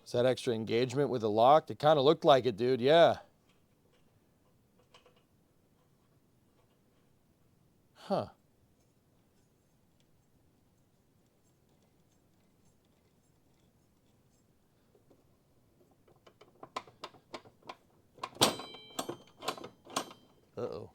Is that extra engagement with the lock? It kind of looked like it, dude. Yeah. Huh. Uh-oh.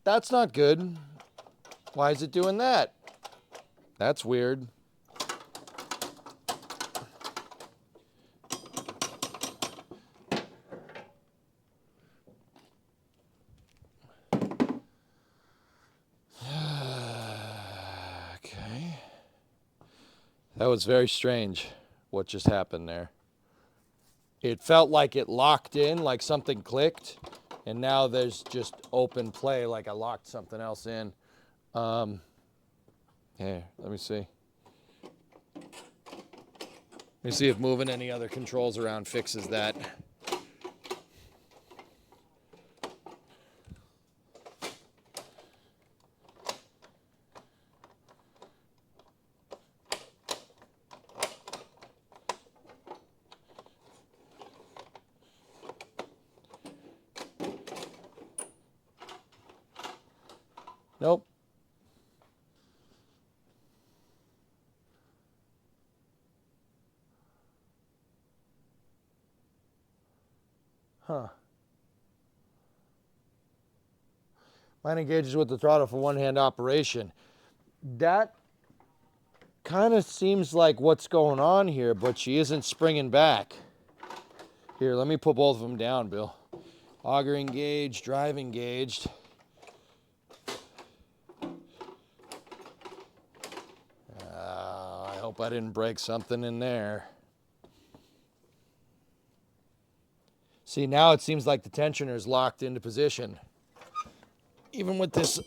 That's not good. Why is it doing that? That's weird. Okay. That was very strange what just happened there. It felt like it locked in, like something clicked, and now there's just open play, like I locked something else in. Here, let me see. Let me see if moving any other controls around fixes that. Nope. Huh. Mine engages with the throttle for one-hand operation. That kind of seems like what's going on here, but she isn't springing back. Here, let me put both of them down, Bill. Auger engaged, drive engaged. I hope I didn't break something in there. See, now it seems like the tensioner is locked into position. Even with this.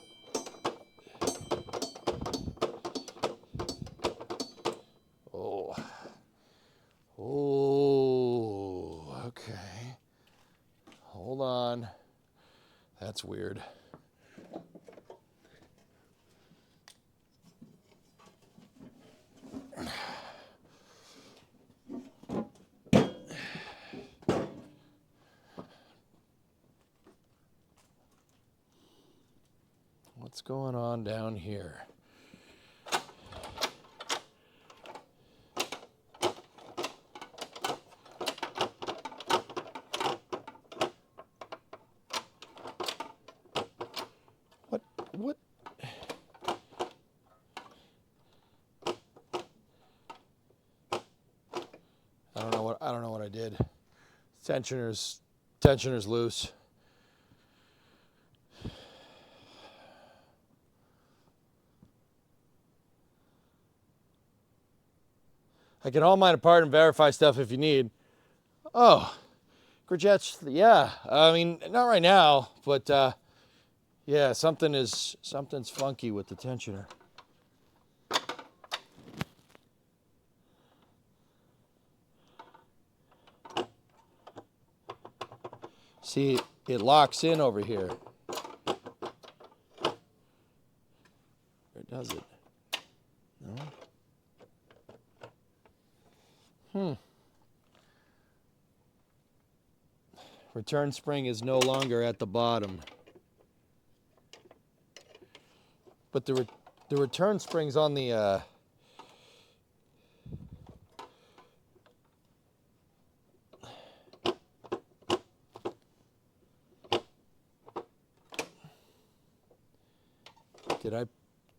Oh. Oh, okay. Hold on. That's weird. What's going on down here? What? I don't know what I did. Tensioner's loose. I can haul mine apart and verify stuff if you need. Oh, Gridget's, yeah. I mean, not right now, but yeah, something's funky with the tensioner. See, it locks in over here. Or does it? No? Return spring is no longer at the bottom. But the return spring's on the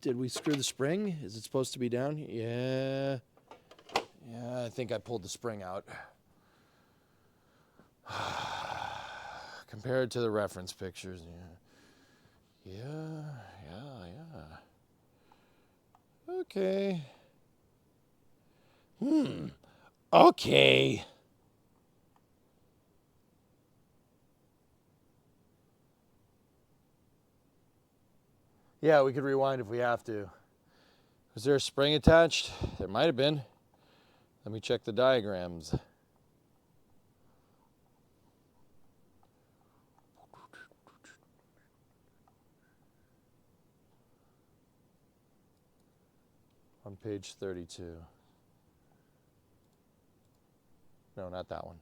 Did we screw the spring? Is it supposed to be down here? Yeah, I think I pulled the spring out. Compared to the reference pictures, yeah. Okay. Okay. Yeah, we could rewind if we have to. Was there a spring attached? There might have been. Let me check the diagrams. On page 32. No, not that one.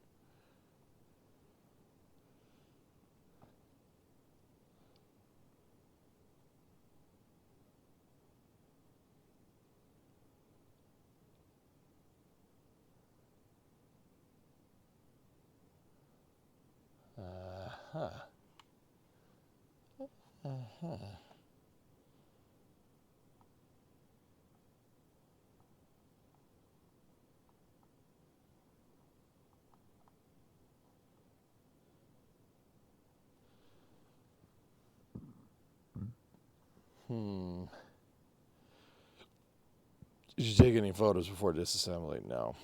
Did you take any photos before disassembly? No,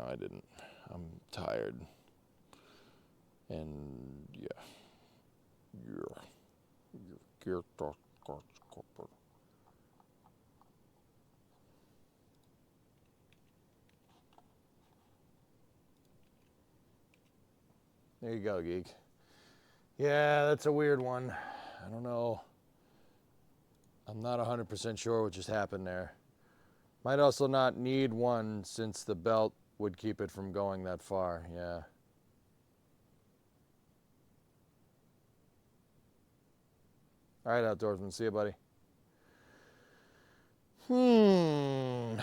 I didn't. I'm tired. And yeah. There you go, geek. Yeah, that's a weird one. I don't know. I'm not 100% sure what just happened there. Might also not need one since the belt would keep it from going that far, yeah. All right, Outdoorsman, see you, buddy. Well,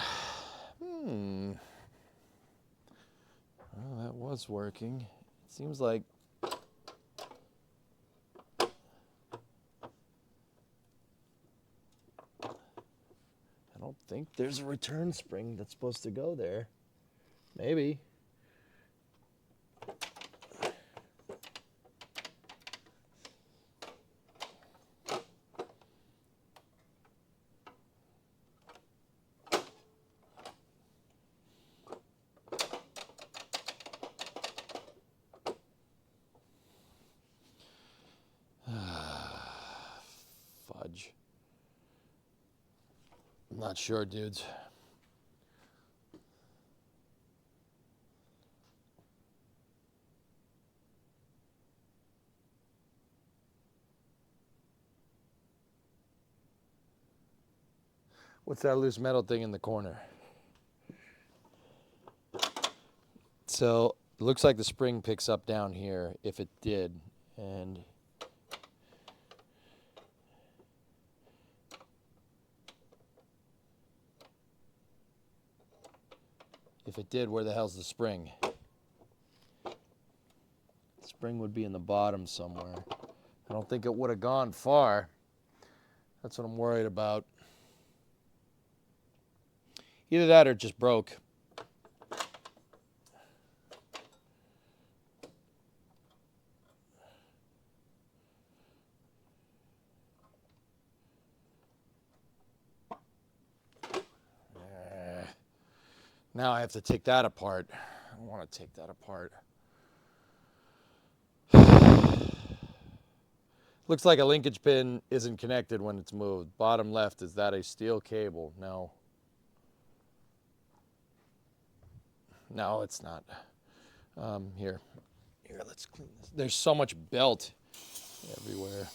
that was working. It seems like I don't think there's a return spring that's supposed to go there. Maybe. Fudge. I'm not sure, dudes. What's that loose metal thing in the corner? So it looks like the spring picks up down here if it did. And if it did, where the hell's the spring? The spring would be in the bottom somewhere. I don't think it would have gone far. That's what I'm worried about. Either that or it just broke. Now I have to take that apart. I don't want to take that apart. Looks like a linkage pin isn't connected when it's moved. Bottom left, is that a steel cable? No. No, it's not. Here, let's clean this. There's so much belt everywhere.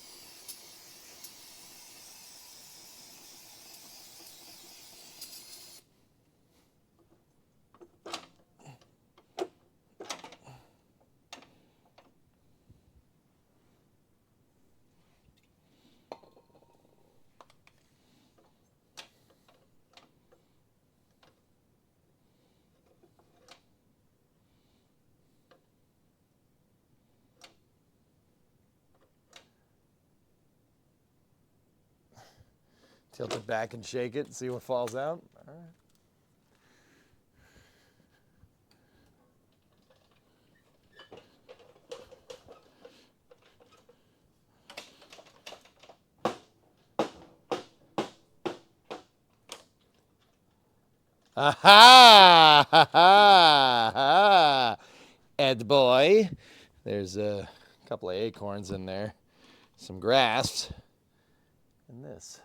Tilt it back and shake it and see what falls out. All right. Aha! Ha ha! Ha! Ed boy. There's a couple of acorns in there, some grass, and this.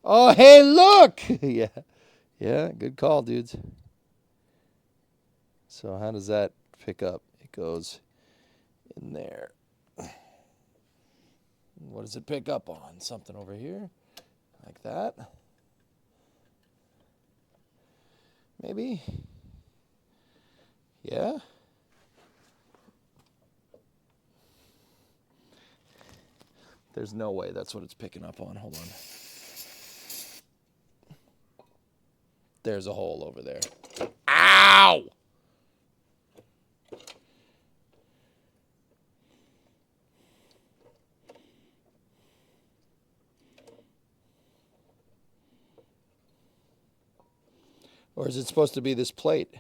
Oh, hey, look! Yeah, good call, dudes. So how does that pick up? It goes in there. What does it pick up on? Something over here, like that. Maybe. Yeah. There's no way that's what it's picking up on. Hold on. There's a hole over there. Ow! Or is it supposed to be this plate?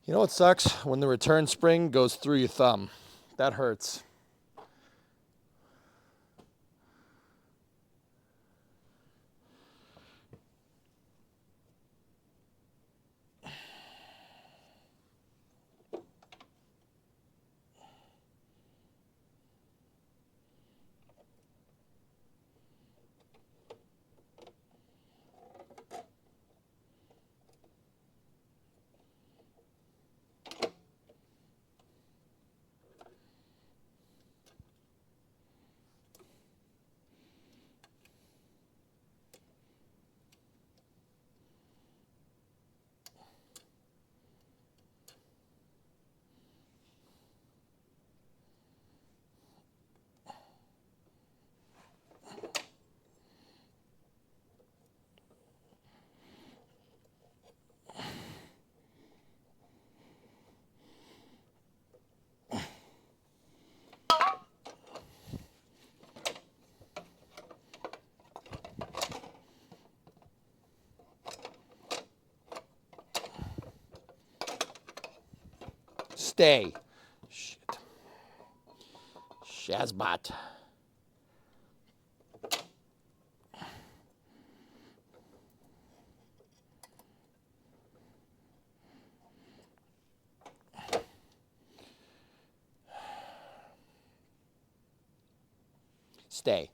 You know what sucks? When the return spring goes through your thumb. That hurts. Stay. Shit. Shazbot. Stay.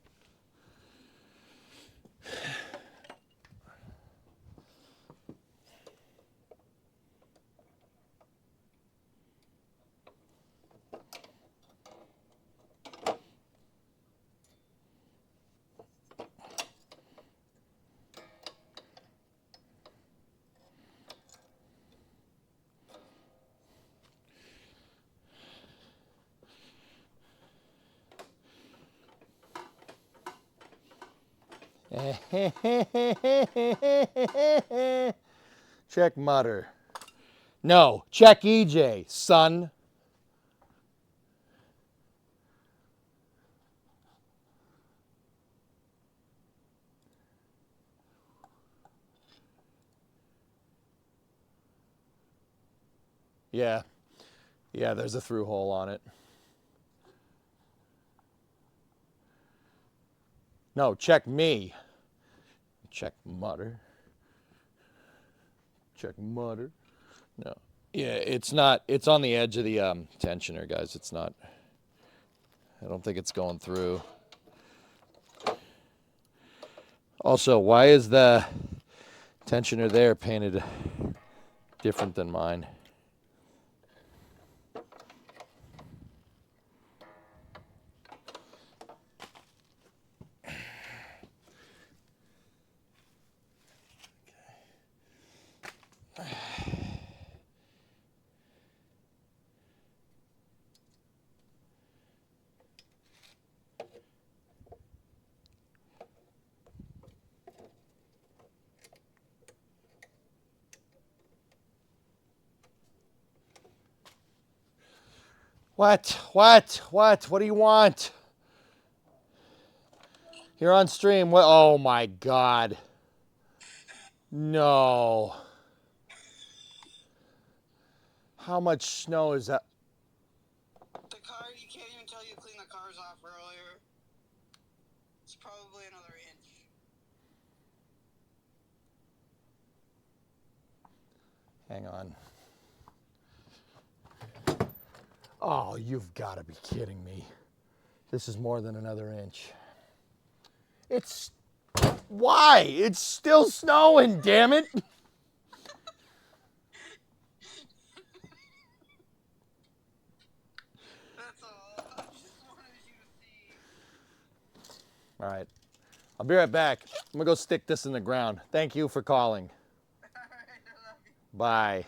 Check mutter. No, check EJ, son. Yeah. Yeah, there's a through hole on it. No, check me. Check mutter. Check mutter. No. Yeah, it's not. It's on the edge of the tensioner, guys. It's not. I don't think it's going through. Also, why is the tensioner there painted different than mine? What? What do you want? You're on stream. What? Oh my God. No. How much snow is that? The car, you can't even tell you cleaned the cars off earlier. It's probably another inch. Hang on. Oh, you've got to be kidding me. This is more than another inch. It's... Why? It's still snowing, damn it. That's all. I just wanted you to see. All right. I'll be right back. I'm going to go stick this in the ground. Thank you for calling. Alright, I love you. Bye.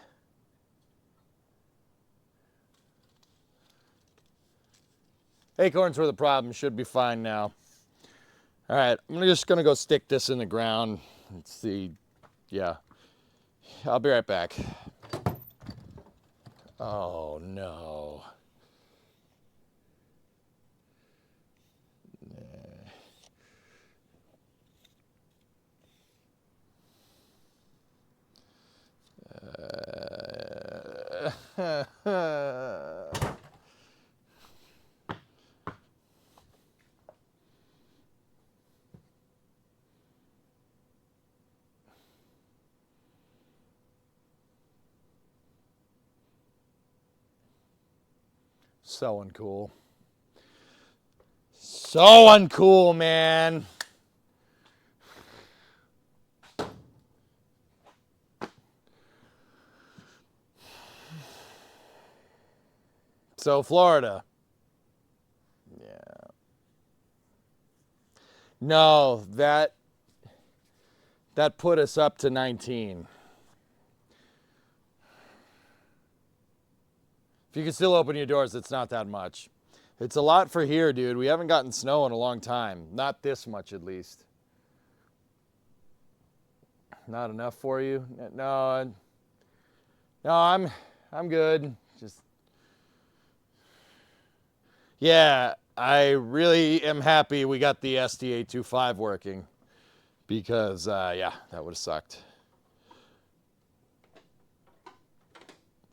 Acorns were the problem. Should be fine now. All right, I'm just gonna go stick this in the ground and see. Yeah, I'll be right back. Oh no. So uncool. So uncool, man. So Florida. Yeah. No, that put us up to 19. If you can still open your doors, it's not that much. It's a lot for here, dude. We haven't gotten snow in a long time. Not this much, at least. Not enough for you? No, I'm good. Just, yeah, I really am happy we got the ST825 working because, yeah, that would have sucked.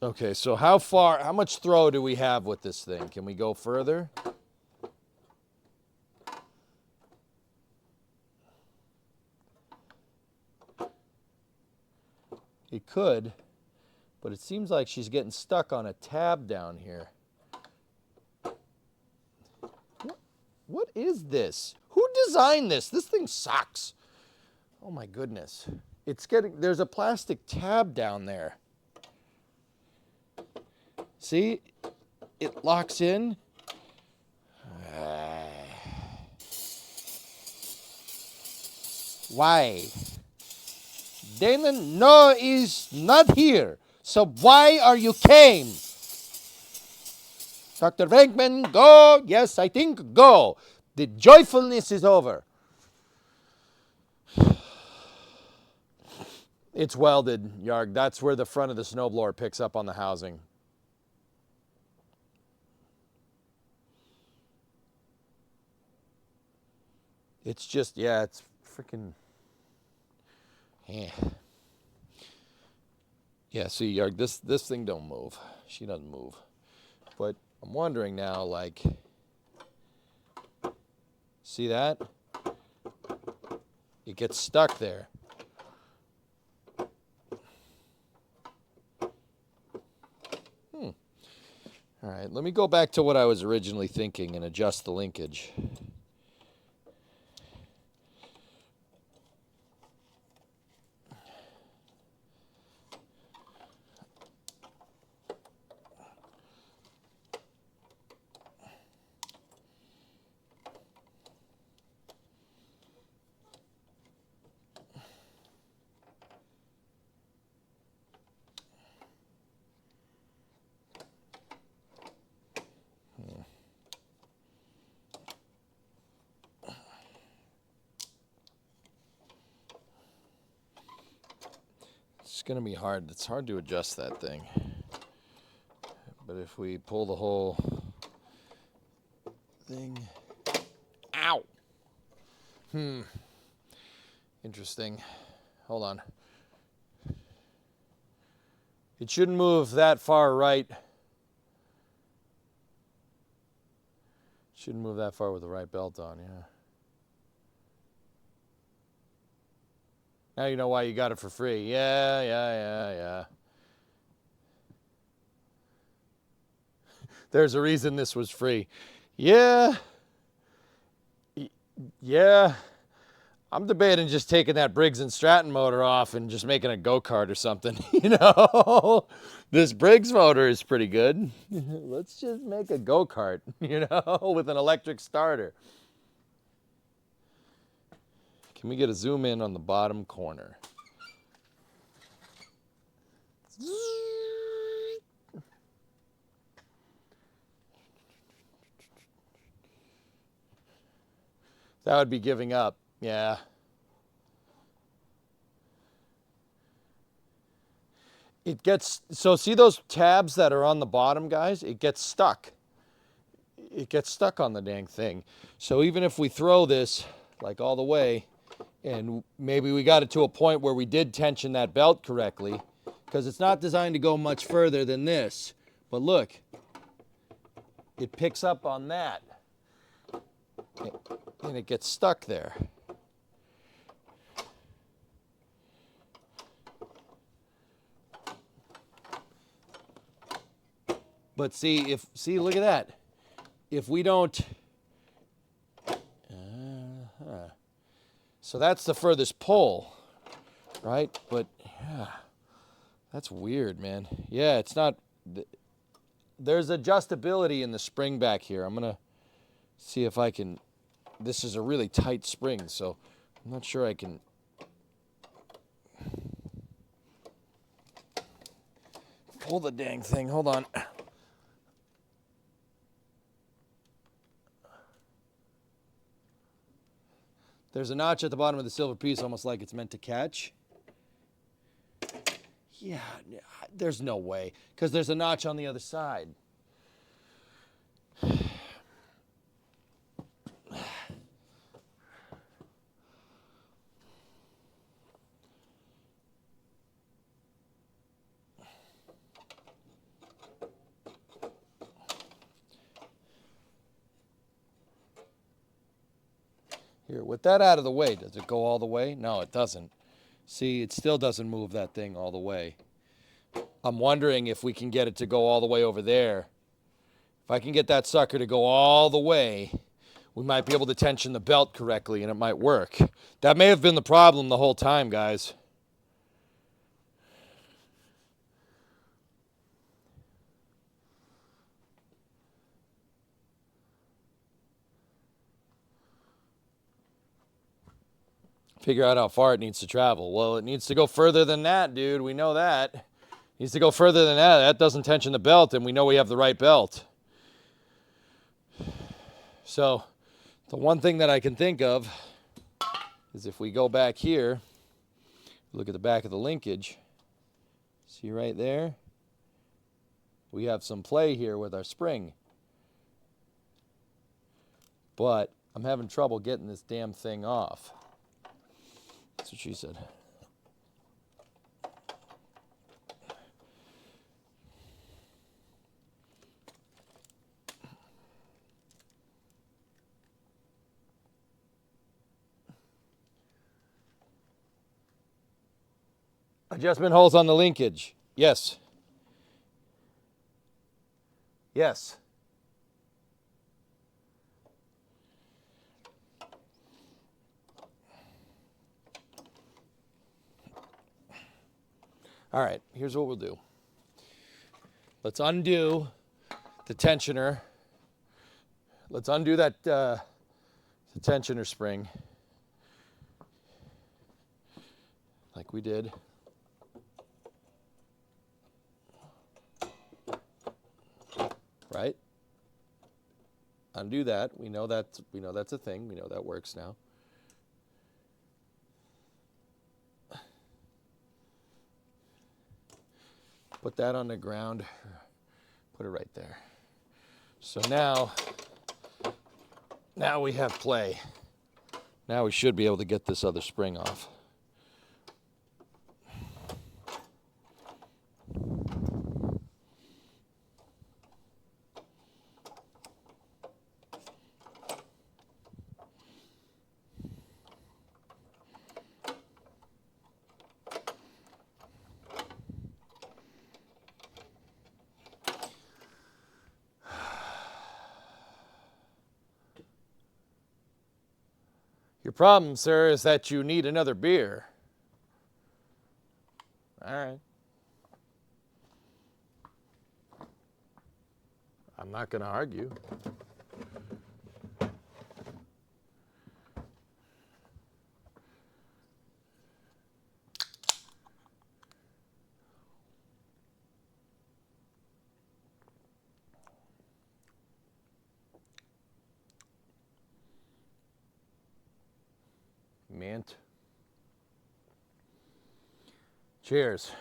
Okay, so how much throw do we have with this thing? Can we go further? It could, but it seems like she's getting stuck on a tab down here. What is this? Who designed this? This thing sucks. Oh my goodness. There's a plastic tab down there. See? It locks in. Why? Dana, no, is not here. So why are you came? Dr. Venkman, go. Yes, I think go. The joyfulness is over. It's welded, Yarg. That's where the front of the snowblower picks up on the housing. It's just, yeah, it's freaking... Yeah, see, Yarg, this thing don't move. She doesn't move. But I'm wondering now, like, see that? It gets stuck there. All right, let me go back to what I was originally thinking and adjust the linkage. It's going to be hard. It's hard to adjust that thing. But if we pull the whole thing... Ow! Interesting. Hold on. It shouldn't move that far right. Shouldn't move that far with the right belt on, yeah. Now you know why you got it for free. Yeah. There's a reason this was free. Yeah. I'm debating just taking that Briggs & Stratton motor off and just making a go-kart or something, you know? This Briggs motor is pretty good. Let's just make a go-kart, you know, with an electric starter. Can we get a zoom in on the bottom corner? That would be giving up, yeah. It gets, so see those tabs that are on the bottom, guys? It gets stuck. It gets stuck on the dang thing. So even if we throw this like all the way, and maybe we got it to a point where we did tension that belt correctly, because it's not designed to go much further than this. But look, it picks up on that, and it gets stuck there. But see, look at that. If we don't, so that's the furthest pull, right? But yeah, that's weird, man. Yeah, it's not, there's adjustability in the spring back here. I'm gonna see if I can, this is a really tight spring, so I'm not sure I can. Pull the dang thing, hold on. There's a notch at the bottom of the silver piece, almost like it's meant to catch. Yeah, there's no way, because there's a notch on the other side. Here, with that out of the way, does it go all the way? No, it doesn't. See, it still doesn't move that thing all the way. I'm wondering if we can get it to go all the way over there. If I can get that sucker to go all the way, we might be able to tension the belt correctly and it might work. That may have been the problem the whole time, guys. Figure out how far it needs to travel. Well, it needs to go further than that, dude. We know that. It needs to go further than that. That doesn't tension the belt, and we know we have the right belt. So, the one thing that I can think of is if we go back here, look at the back of the linkage. See right there? We have some play here with our spring. But I'm having trouble getting this damn thing off. That's what she said. Adjustment holes on the linkage. Yes. Yes. All right, here's what we'll do. Let's undo the tensioner. Let's undo that the tensioner spring like we did. Right? Undo that. We know that's a thing. We know that works now. Put that on the ground. Put it right there. So now we have play. Now we should be able to get this other spring off. Your problem, sir, is that you need another beer. All right. I'm not going to argue. Mint. Cheers.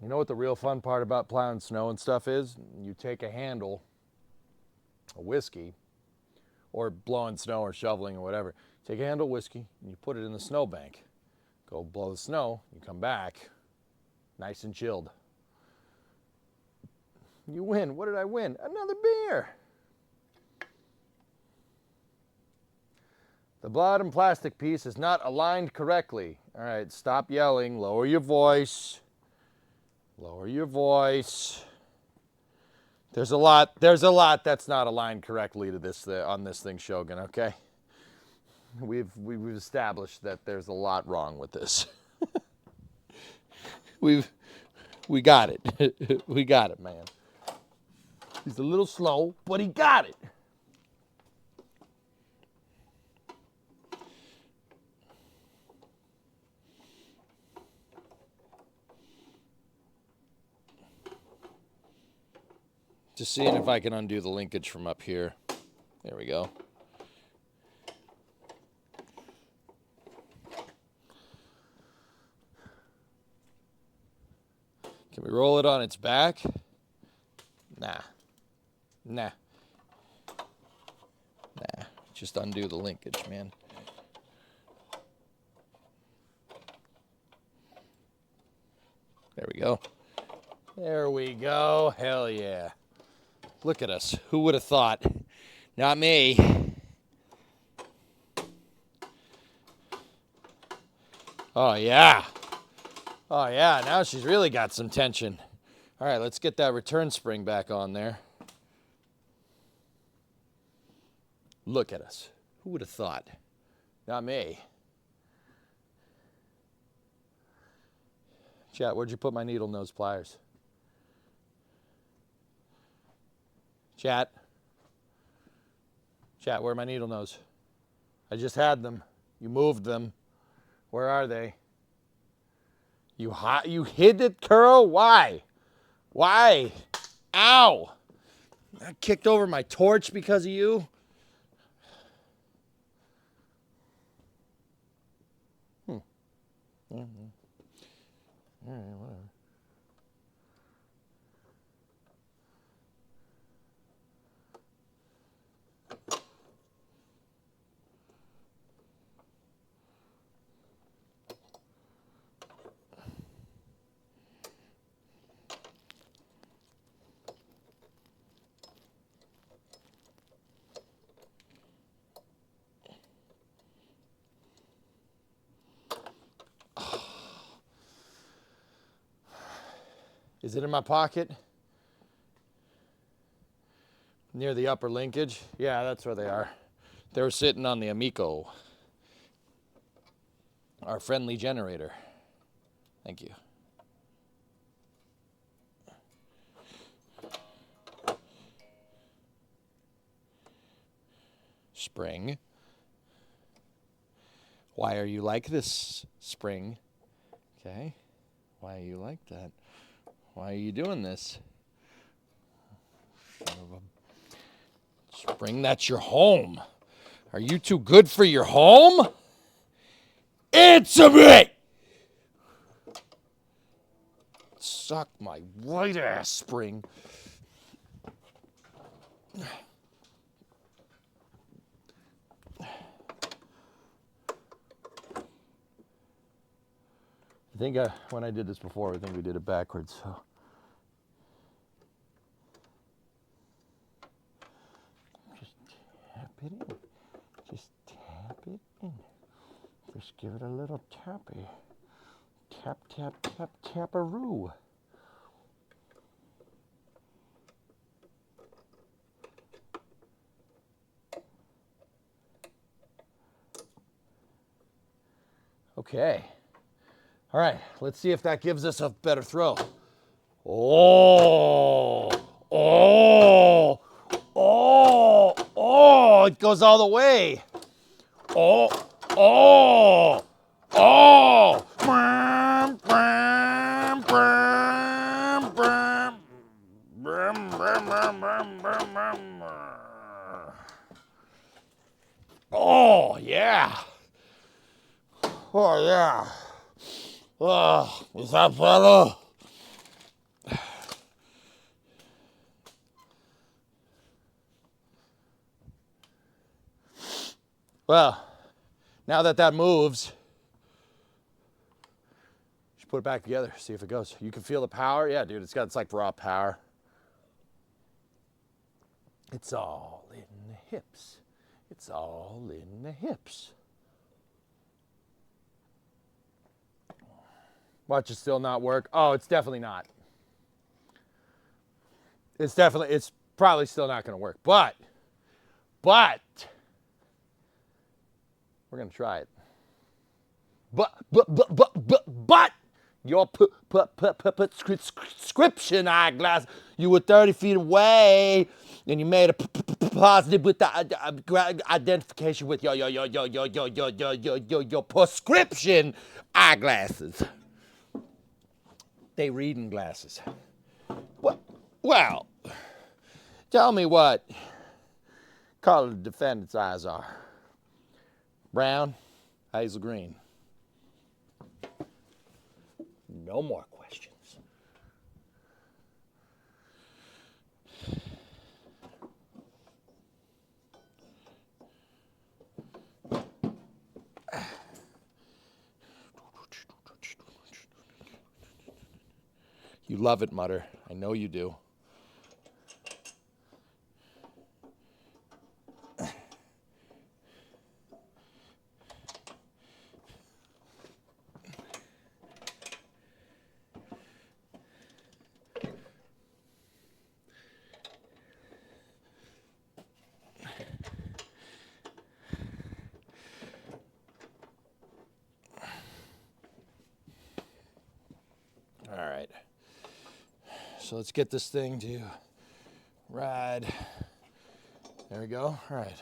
You know what the real fun part about plowing snow and stuff is? You take a handle, a whiskey, or blowing snow or shoveling or whatever. Take a handle of whiskey and you put it in the snowbank. Go blow the snow, you come back, nice and chilled. You win. What did I win? Another beer. The bottom plastic piece is not aligned correctly. All right, stop yelling. Lower your voice. Lower your voice. There's a lot that's not aligned correctly to this on this thing, Shogun, okay? We've established that there's a lot wrong with this. we got it. We got it, man. He's a little slow, but he got it. Just seeing if I can undo the linkage from up here. There we go. Can we roll it on its back? Nah. Nah. Nah. Just undo the linkage, man. There we go. There we go. Hell yeah. Look at us. Who would have thought? Not me. Oh, yeah. Oh, yeah. Now she's really got some tension. All right, let's get that return spring back on there. Look at us. Who would have thought? Not me. Chat, where'd you put my needle nose pliers? Chat. Chat, where are my needle nose? I just had them. You moved them. Where are they? You hid it, Curl? Why? Why? Ow! I kicked over my torch because of you. All right, whatever. Is it in my pocket? Near the upper linkage? Yeah, that's where they are. They were sitting on the Amico, our friendly generator. Thank you. Spring. Why are you like this, Spring? Okay. Why are you like that? Why are you doing this? Spring, that's your home. Are you too good for your home? Answer me! Suck my white ass, Spring. I think when I did this before, I think we did it backwards. So. Just tap it in. Just tap it in. Just give it a little tappy. Tap, tap, tap, tap-a-roo. Okay. All right, let's see if that gives us a better throw. Oh, oh, oh, oh, it goes all the way. Oh, oh, oh. Bram, bram, bram, bram. Bram, bram, bram, bram, bram, bram. Oh, yeah. Oh, yeah. Oh, is that better? Well, now that that moves, you should put it back together, see if it goes. You can feel the power. Yeah, dude, it's like raw power. It's all in the hips. It's all in the hips. Watch it still not work. Oh, it's definitely not. It's probably still not going to work. But, we're going to try it. But, your prescription eyeglass, you were 30 feet away, and you made a positive with the identification with your prescription eyeglasses. They reading glasses. Well, tell me what color the defendant's eyes are. Brown, hazel green. No more questions. You love it, Mutter. I know you do. All right. So let's get this thing to ride. There we go. All right.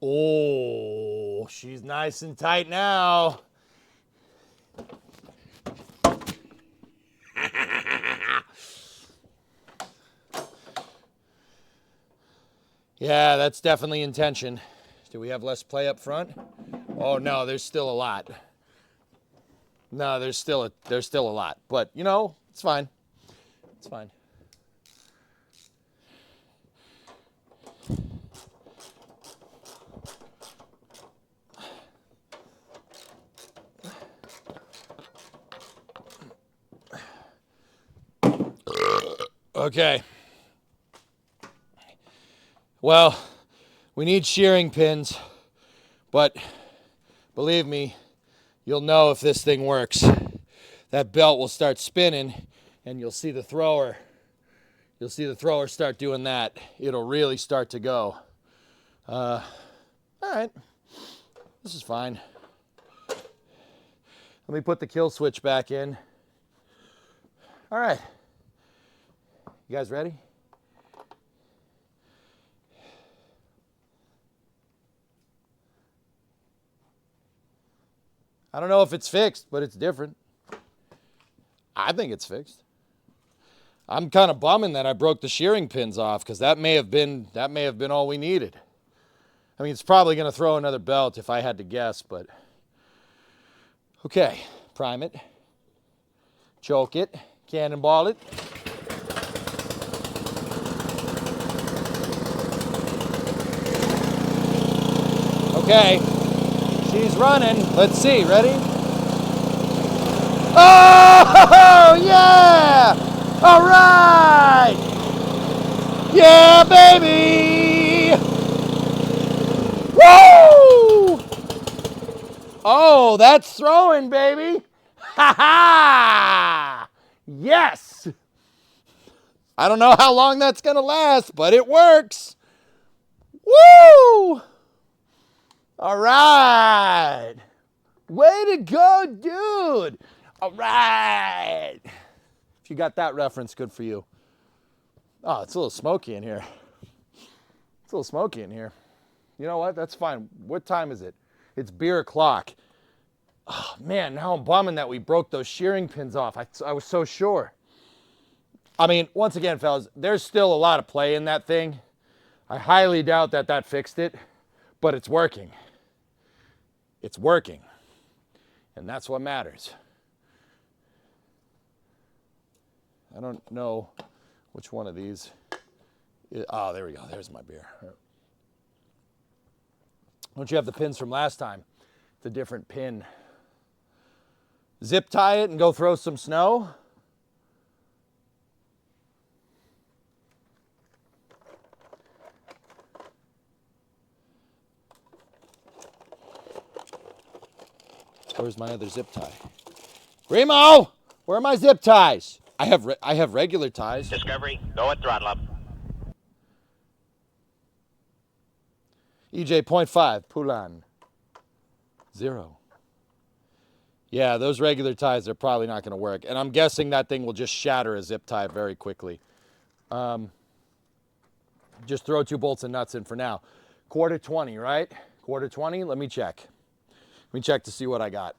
Oh, she's nice and tight now. Yeah, that's definitely intention. Do we have less play up front? Oh no, there's still a lot. No, there's still a lot. But you know, it's fine. It's fine. Okay. Well, we need shearing pins, but believe me, you'll know if this thing works. That belt will start spinning and you'll see the thrower. You'll see the thrower start doing that. It'll really start to go. All right. This is fine. Let me put the kill switch back in. All right. You guys ready? I don't know if it's fixed, but it's different. I think it's fixed. I'm kind of bumming that I broke the shearing pins off because that may have been all we needed. I mean, it's probably going to throw another belt if I had to guess, but okay. Prime it, choke it, cannonball it. Okay, she's running. Let's see, ready? Oh, yeah! All right! Yeah, baby! Woo! Oh, that's throwing, baby! Ha ha! Yes! I don't know how long that's gonna last, but it works! Woo! All right. Way to go, dude. All right. If you got that reference, good for you. Oh, it's a little smoky in here. It's a little smoky in here. You know what? That's fine. What time is it? It's beer o'clock. Oh, man, now I'm bumming that we broke those shearing pins off. I was so sure. I mean, once again, fellas, there's still a lot of play in that thing. I highly doubt that that fixed it, but it's working. It's working, and that's what matters. I don't know which one of these. Oh, there we go. There's my beer. Don't you have the pins from last time? It's a different pin. Zip tie it and go throw some snow. Where's my other zip tie? Remo, where are my zip ties? I have regular ties. Discovery, go at throttle up. EJ 0.5, Poulan. 0. Yeah, those regular ties are probably not going to work. And I'm guessing that thing will just shatter a zip tie very quickly. Just throw 2 bolts and nuts in for now. Quarter 20, right? Quarter 20, let me check. Let me check to see what I got.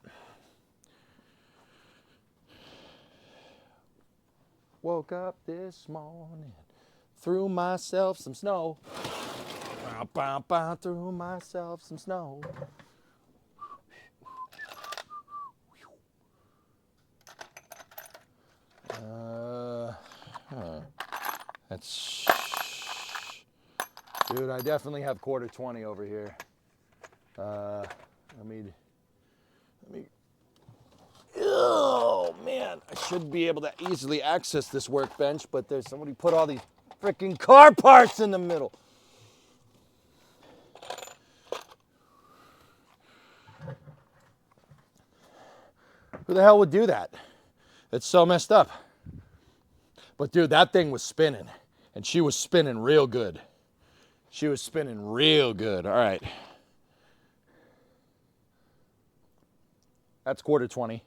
Woke up this morning, threw myself some snow. Threw myself some snow. That's, dude, I definitely have quarter 20 over here. Let me, oh man, I I should be able to easily access this workbench, but there's somebody put all these freaking car parts in the middle. Who the hell would do that? It's so messed up. But dude, that thing was spinning, and she was spinning real good. She was spinning real good. All right. That's quarter 20.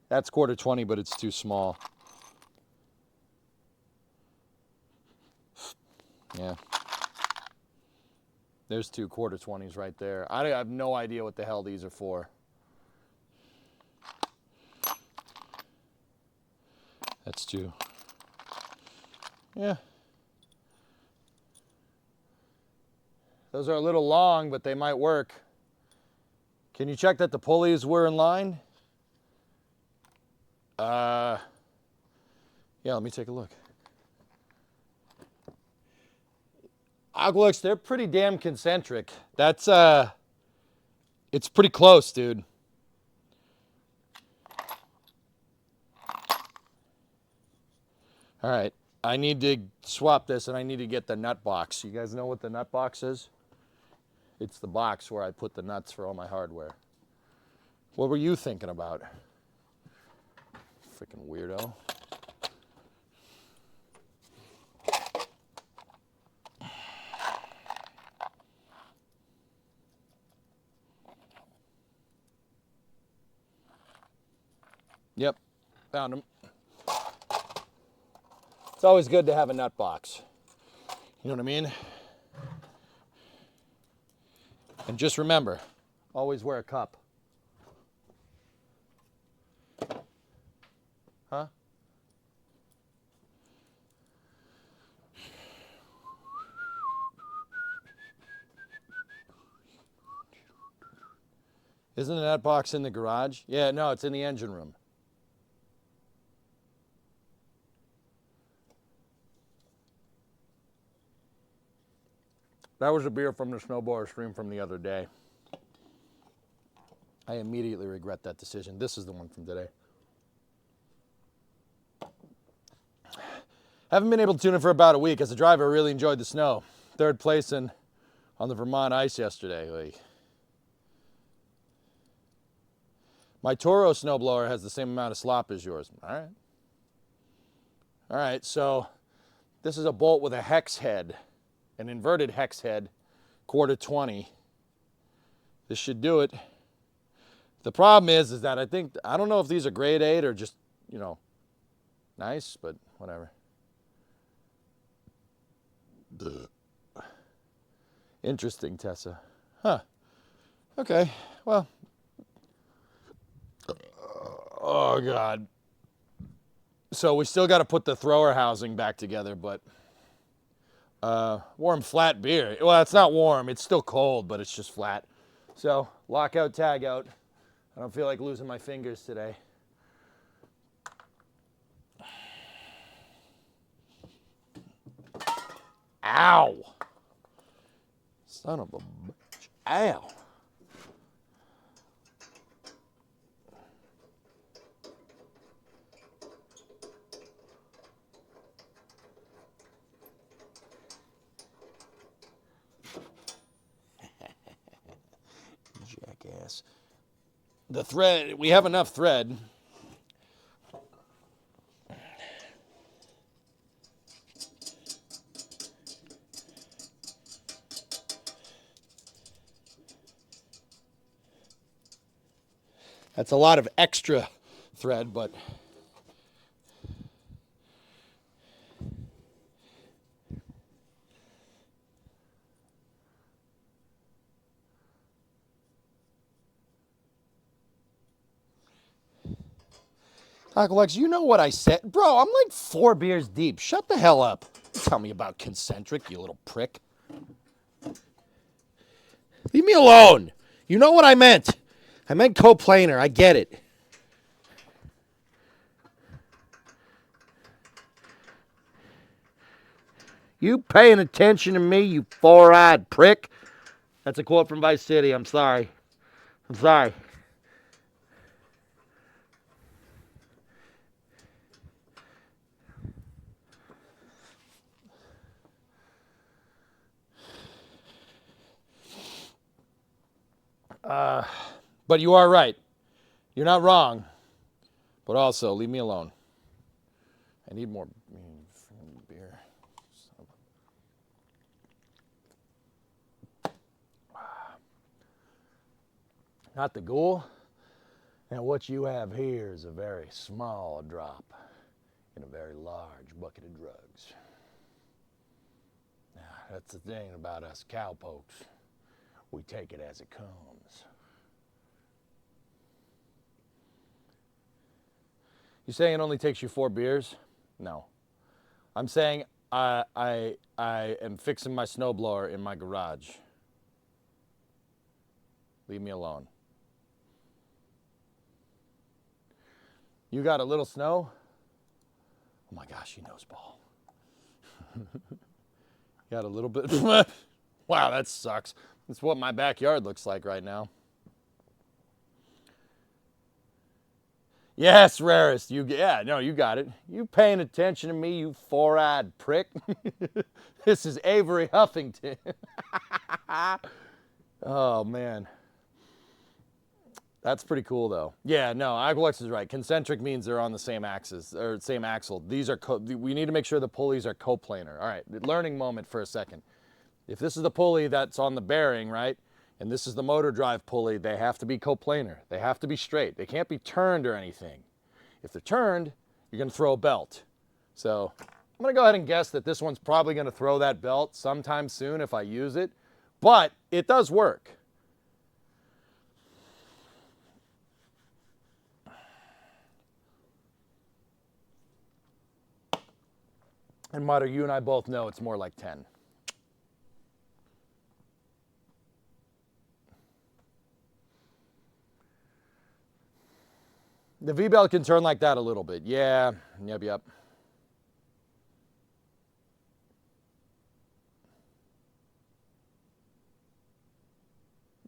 That's quarter 20, but it's too small. Yeah. There's 2 quarter 20s right there. I have no idea what the hell these are for. That's 2. Yeah. Those are a little long, but they might work. Can you check that the pulleys were in line? Yeah, let me take a look. Aqualux, they're pretty damn concentric. That's, it's pretty close, dude. All right, I need to swap this and I need to get the nut box. You guys know what the nut box is? It's the box where I put the nuts for all my hardware. What were you thinking about? Freaking weirdo. Yep, found him. It's always good to have a nut box. You know what I mean? And just remember, always wear a cup. Huh? Isn't the nut box in the garage? Yeah, no, it's in the engine room. That was a beer from the snowblower stream from the other day. I immediately regret that decision. This is the one from today. Haven't been able to tune it for about a week. As a driver, I really enjoyed the snow. 3rd place on the Vermont ice yesterday. Like, my Toro snowblower has the same amount of slop as yours. All right. All right, so this is a bolt with a hex head. An inverted hex head, quarter 20. This should do it. The problem is that I don't know if these are grade 8 or just, you know, nice, but whatever. Duh. Interesting, Tessa. Huh. Okay, well. Oh, God. So we still got to put the thrower housing back together, but warm flat beer. Well, it's not warm. It's still cold, but it's just flat. So lockout, tag out. I don't feel like losing my fingers today. Ow. Son of a bitch. Ow. Jackass. The thread, we have enough thread. That's a lot of extra thread, but Aqualux, you know what I said? Bro, I'm like 4 beers deep. Shut the hell up. Don't tell me about concentric, you little prick. Leave me alone. You know what I meant. I meant coplanar. I get it. You paying attention to me, you four-eyed prick? That's a quote from Vice City. I'm sorry. I'm sorry. But you are right. You're not wrong. But also, leave me alone. I need more beer. Not the ghoul. Now what you have here is a very small drop in a very large bucket of drugs. Now, that's the thing about us cowpokes. We take it as it comes. You saying it only takes you 4 beers? No. I'm saying I am fixing my snowblower in my garage. Leave me alone. You got a little snow? Oh my gosh, he knows, Paul. Got a little bit. Wow, that sucks. That's what my backyard looks like right now. Yes, Rarest. You got it. You paying attention to me, you four-eyed prick? This is Avery Huffington. Oh, man. That's pretty cool, though. Yeah, no, Aqualex is right. Concentric means they're on the same axis, or same axle. These are we need to make sure the pulleys are coplanar. All right, learning moment for a second. If this is the pulley that's on the bearing, right, and this is the motor drive pulley, they have to be coplanar. They have to be straight. They can't be turned or anything. If they're turned, you're going to throw a belt. So I'm going to go ahead and guess that this one's probably going to throw that belt sometime soon if I use it. But it does work. And Mutter, you and I both know it's more like 10. The V-belt can turn like that a little bit. Yeah, yep.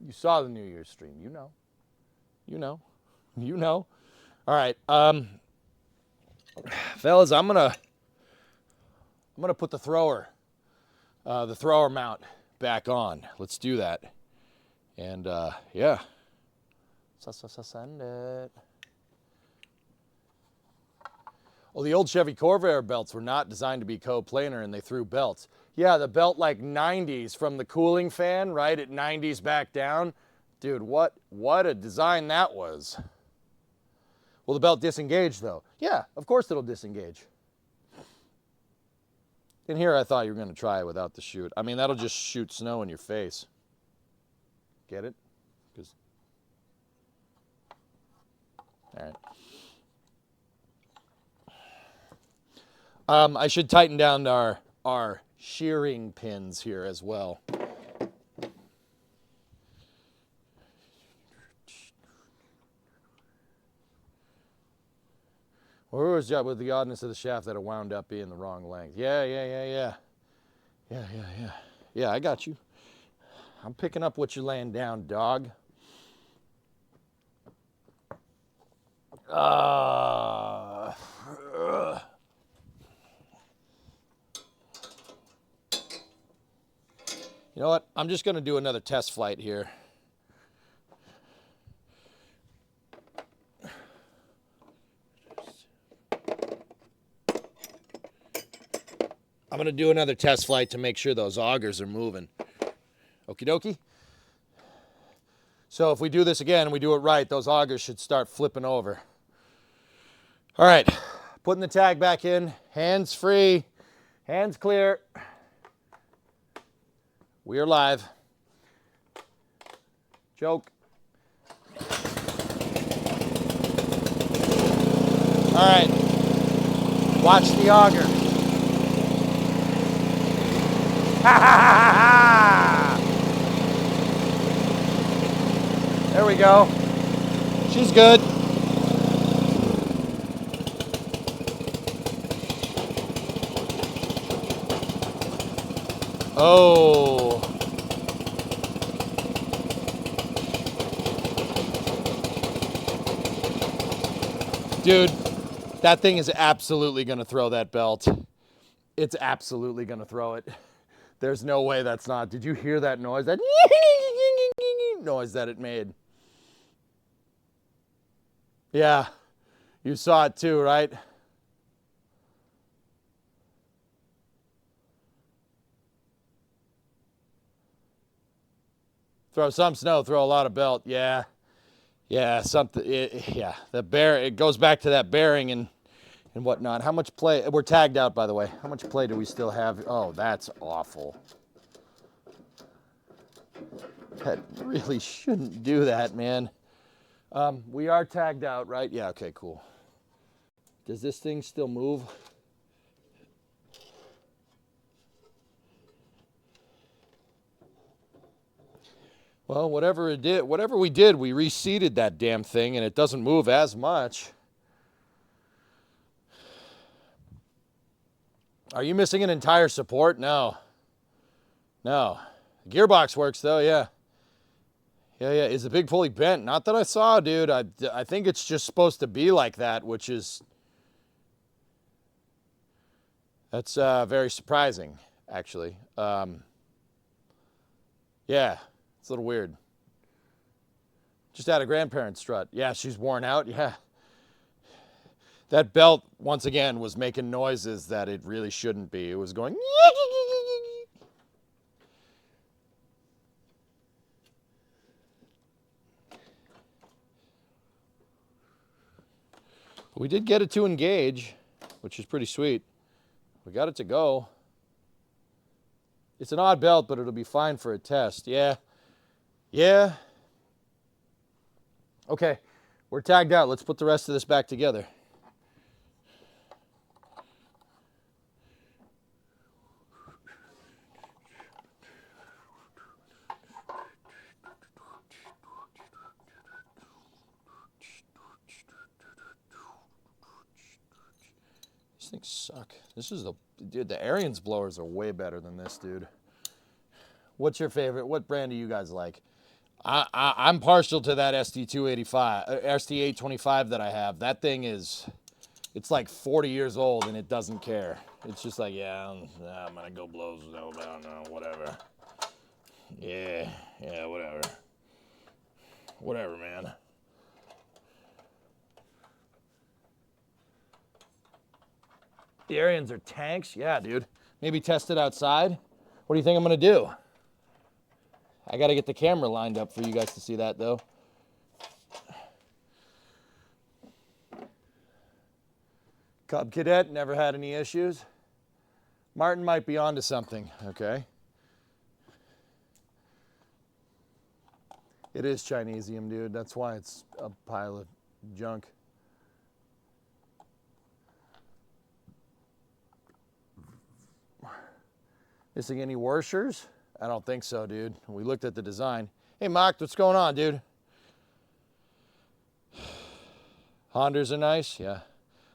You saw the New Year's stream. You know. All right, fellas, I'm gonna put the thrower mount back on. Let's do that. And yeah. Send it. Well, the old Chevy Corvair belts were not designed to be coplanar, and they threw belts. Yeah, the belt like 90s from the cooling fan, right, at 90s back down. Dude, what a design that was. Will the belt disengage, though? Yeah, of course it'll disengage. In here, I thought you were going to try it without the chute. I mean, that'll just shoot snow in your face. Get it? All right. I should tighten down our shearing pins here as well. Where was that with the oddness of the shaft that it wound up being the wrong length? Yeah, I got you. I'm picking up what you're laying down, dog. You know what? I'm just going to do another test flight here. I'm going to do another test flight to make sure those augers are moving. Okie dokie. So if we do this again and we do it right, those augers should start flipping over. All right, putting the tag back in, hands free, hands clear. We are live. Joke. All right, watch the auger. There we go. She's good. Oh. Dude, that thing is absolutely going to throw that belt. It's absolutely going to throw it. There's no way that's not. Did you hear that noise? That noise that it made. Yeah, you saw it too, right? Throw some snow, throw a lot of belt. Yeah. Yeah, something. Yeah, it goes back to that bearing and whatnot. How much play? We're tagged out, by the way. How much play do we still have? Oh, that's awful. That really shouldn't do that, man. We are tagged out, right? Yeah, okay, cool. Does this thing still move? Well, whatever we did, we reseated that damn thing and it doesn't move as much. Are you missing an entire support? No. No. The gearbox works though, yeah. Yeah. Is the big pulley bent? Not that I saw, dude. I think it's just supposed to be like that, which is... That's very surprising, actually. Yeah. It's a little weird. Just had a grandparent strut. Yeah, she's worn out. Yeah. That belt, once again, was making noises that it really shouldn't be. It was going... We did get it to engage, which is pretty sweet. We got it to go. It's an odd belt, but it'll be fine for a test. Yeah. Yeah. Okay, we're tagged out. Let's put the rest of this back together. These things suck. Dude, the Ariens blowers are way better than this, dude. What's your favorite? What brand do you guys like? I'm partial to that SD285, SD825 that I have. That thing it's like 40 years old and it doesn't care. It's just like, yeah, I'm gonna go blow, no, whatever. Yeah, whatever. Whatever, man. The Ariens are tanks? Yeah, dude. Maybe test it outside. What do you think I'm gonna do? I got to get the camera lined up for you guys to see that, though. Cub Cadet, never had any issues. Martin might be onto something, okay? It is Chinesium, dude. That's why it's a pile of junk. Missing any washers? I don't think so, dude. We looked at the design. Hey, Mock, what's going on, dude? Hondas are nice, yeah.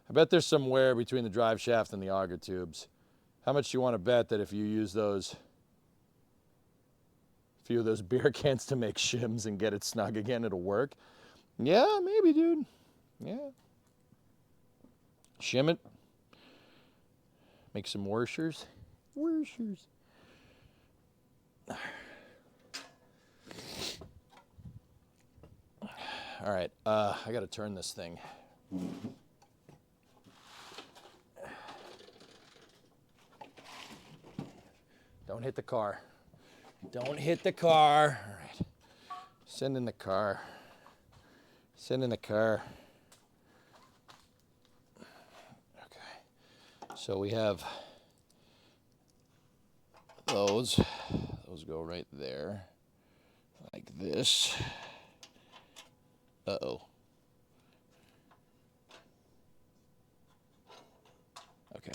I bet there's some wear between the drive shaft and the auger tubes. How much do you want to bet that if you use those, a few of those beer cans to make shims and get it snug again, it'll work? Yeah, maybe, dude. Yeah. Shim it. Make some washers. Washers. All right, I got to turn this thing. Don't hit the car. Don't hit the car. All right. Send in the car. Send in the car. Okay. So we have those. Those go right there. Like this. Uh-oh. Okay.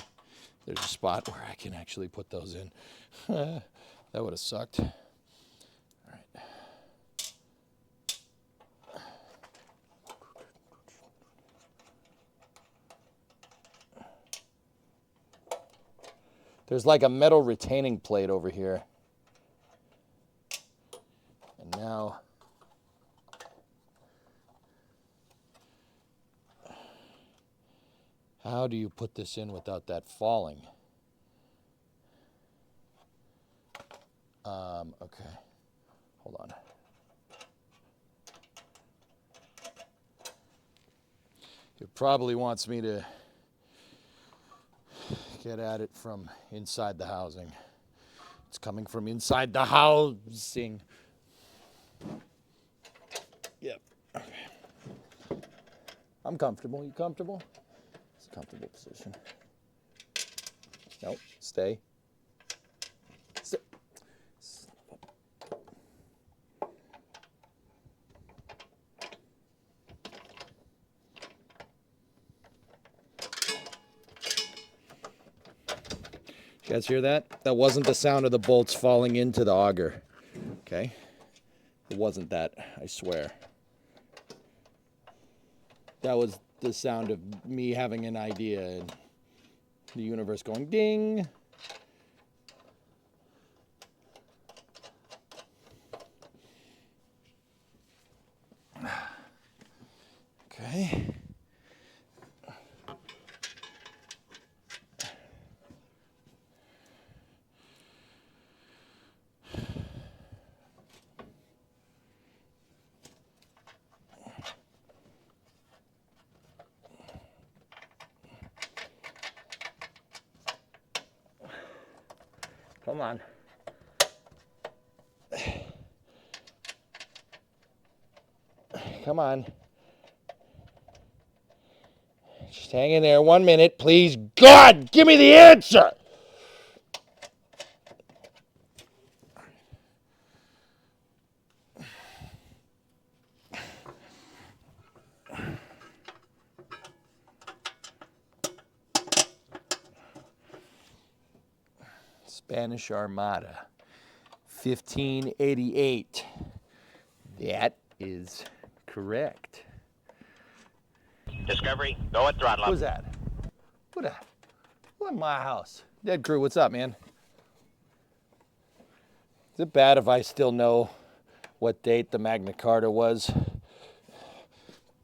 There's a spot where I can actually put those in. That would have sucked. All right. There's like a metal retaining plate over here. And now how do you put this in without that falling? Okay, hold on. It probably wants me to get at it from inside the housing. It's coming from inside the housing. Yep. Okay. I'm comfortable. You comfortable? It's a comfortable position. Nope. Stay. Sit. You guys hear that? That wasn't the sound of the bolts falling into the auger. Okay? It wasn't that, I swear. That was the sound of me having an idea and the universe going ding. Okay. Come on. Come on. Just hang in there 1 minute, please. God, give me the answer. Spanish Armada, 1588. That is correct. Discovery, go at throttle up. Who's that? Who in my house? Dead Crew, what's up, man? Is it bad if I still know what date the Magna Carta was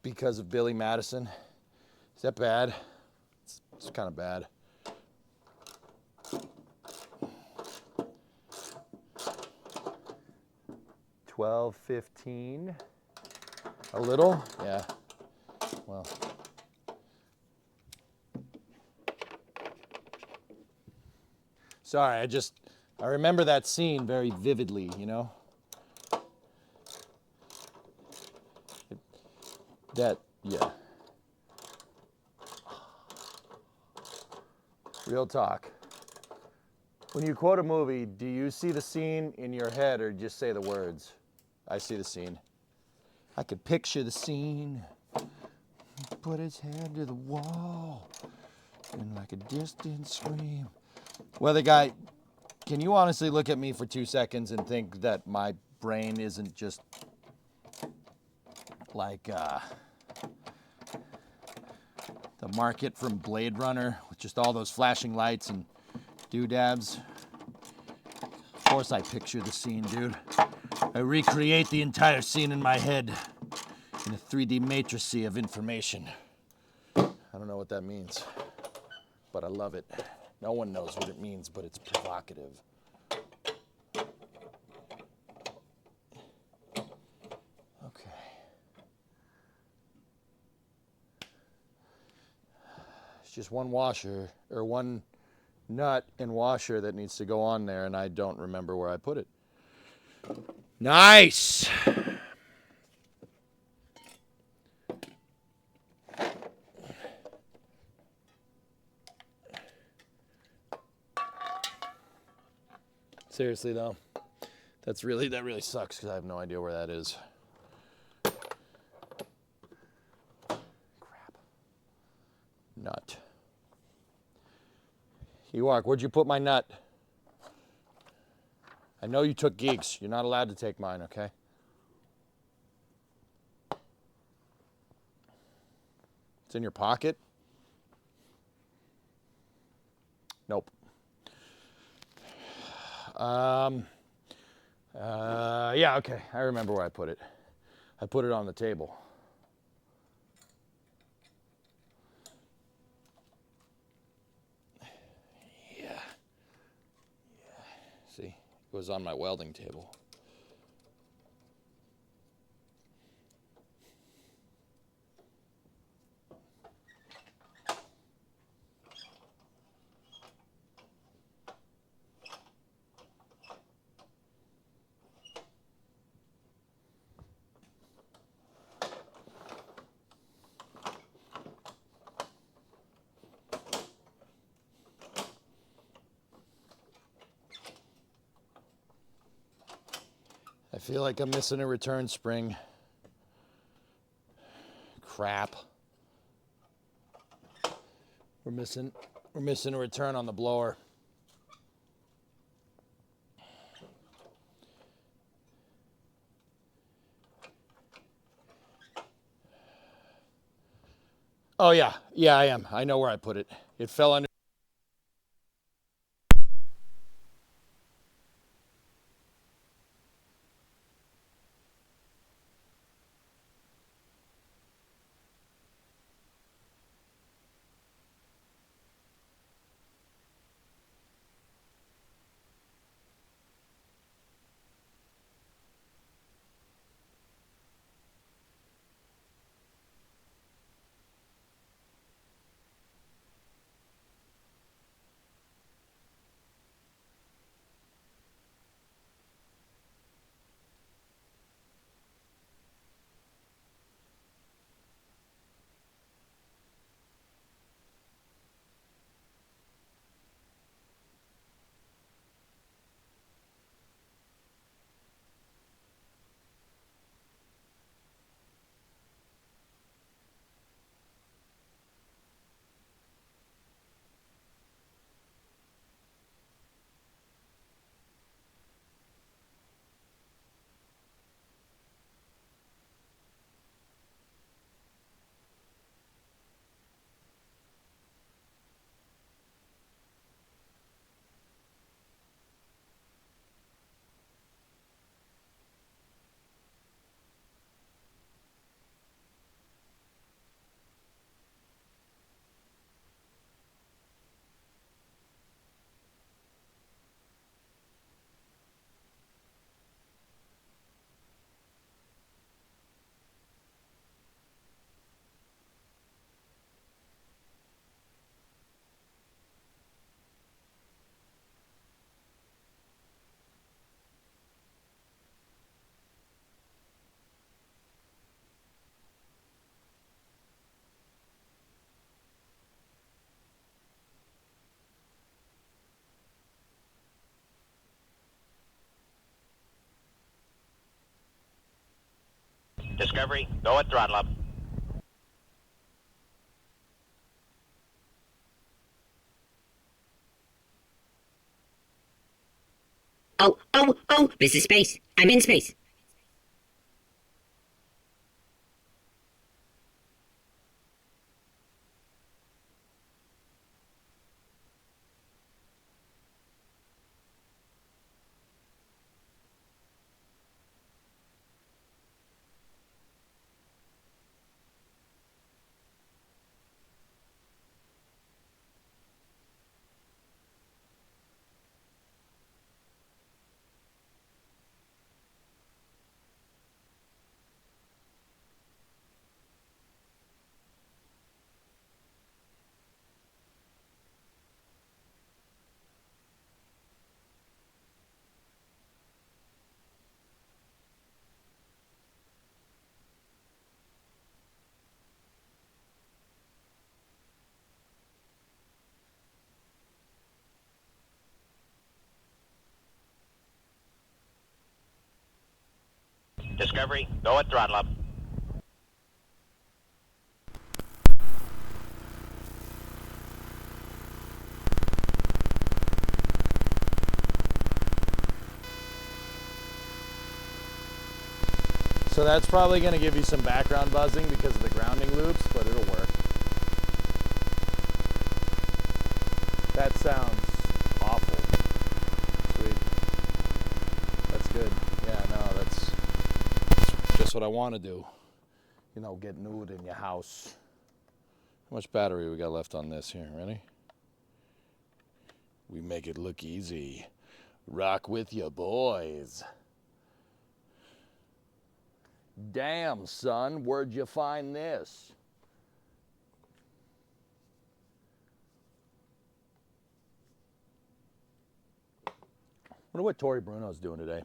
because of Billy Madison? Is that bad? It's kind of bad. $12.15. A little? Yeah. Well. Sorry, I remember that scene very vividly, you know? Yeah. Real talk. When you quote a movie, do you see the scene in your head or just say the words? I see the scene. I could picture the scene. Put his hand to the wall and like a distant scream. Weather guy, can you honestly look at me for 2 seconds and think that my brain isn't just like the market from Blade Runner with just all those flashing lights and doodads? Of course I picture the scene, dude. I recreate the entire scene in my head in a 3D matrix of information. I don't know what that means, but I love it. No one knows what it means, but it's provocative. Okay. It's just one washer, or one nut and washer that needs to go on there, and I don't remember where I put it. Nice! Seriously though, that really sucks because I have no idea where that is. Crap. Nut. Ewok, where'd you put my nut? I know you took Geeks. You're not allowed to take mine, okay? It's in your pocket? Nope. Yeah, okay. I remember where I put it. I put it on the table. Yeah. See, it was on my welding table. I feel like I'm missing a return spring. Crap. We're missing a return on the blower. Oh yeah, I am. I know where I put it. It fell under. Discovery, go at throttle up. Oh, this is space. I'm in space. Discovery, go at throttle up. So that's probably going to give you some background buzzing because of the grounding loops, but it'll work. That sounds awful. Sweet. what I want to do. You know, get nude in your house. How much battery we got left on this here? Ready? We make it look easy. Rock with your boys. Damn, son, where'd you find this? Wonder what Tori Bruno's doing today.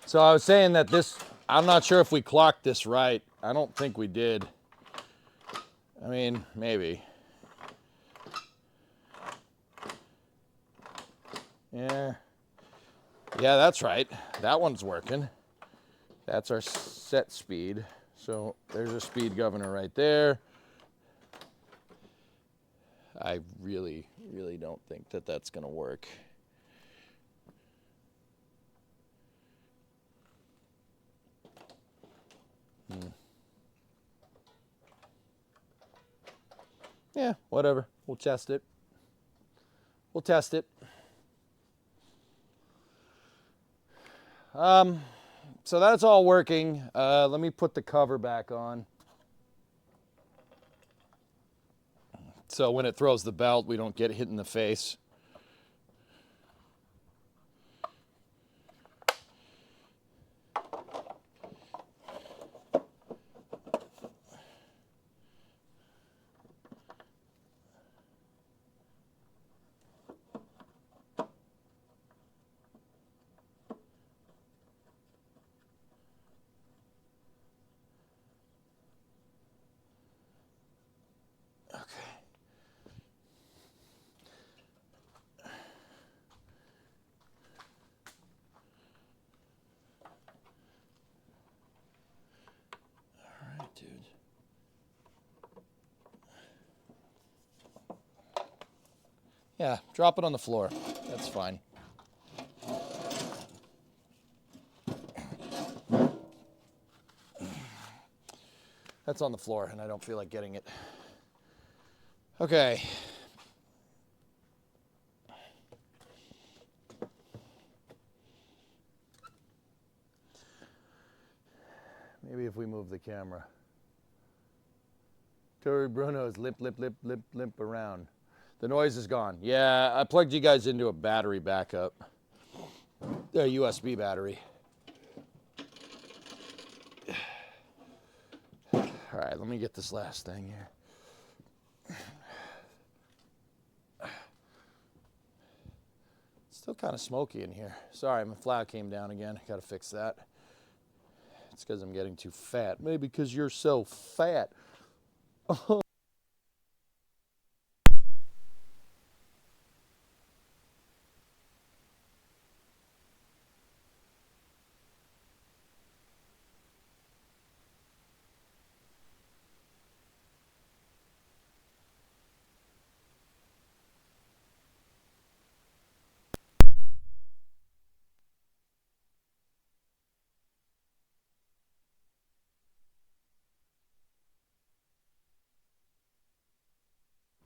So I was saying that this, I'm not sure if we clocked this right. I don't think we did. I mean, maybe. Yeah. Yeah, that's right. That one's working. That's our set speed. So there's a speed governor right there. I really don't think that that's going to work. Yeah, whatever. We'll test it. We'll test it. So that's all working. Let me put the cover back on. So when it throws the belt, we don't get hit in the face. Dude. Yeah, drop it on the floor. That's fine. That's on the floor, and I don't feel like getting it. Okay. Maybe if we move the camera. Tori Bruno's limp around. The noise is gone. Yeah, I plugged you guys into a battery backup. A USB battery. All right, let me get this last thing here. Still kind of smoky in here. Sorry, my flour came down again. Got to fix that. It's because I'm getting too fat. Maybe because you're so fat.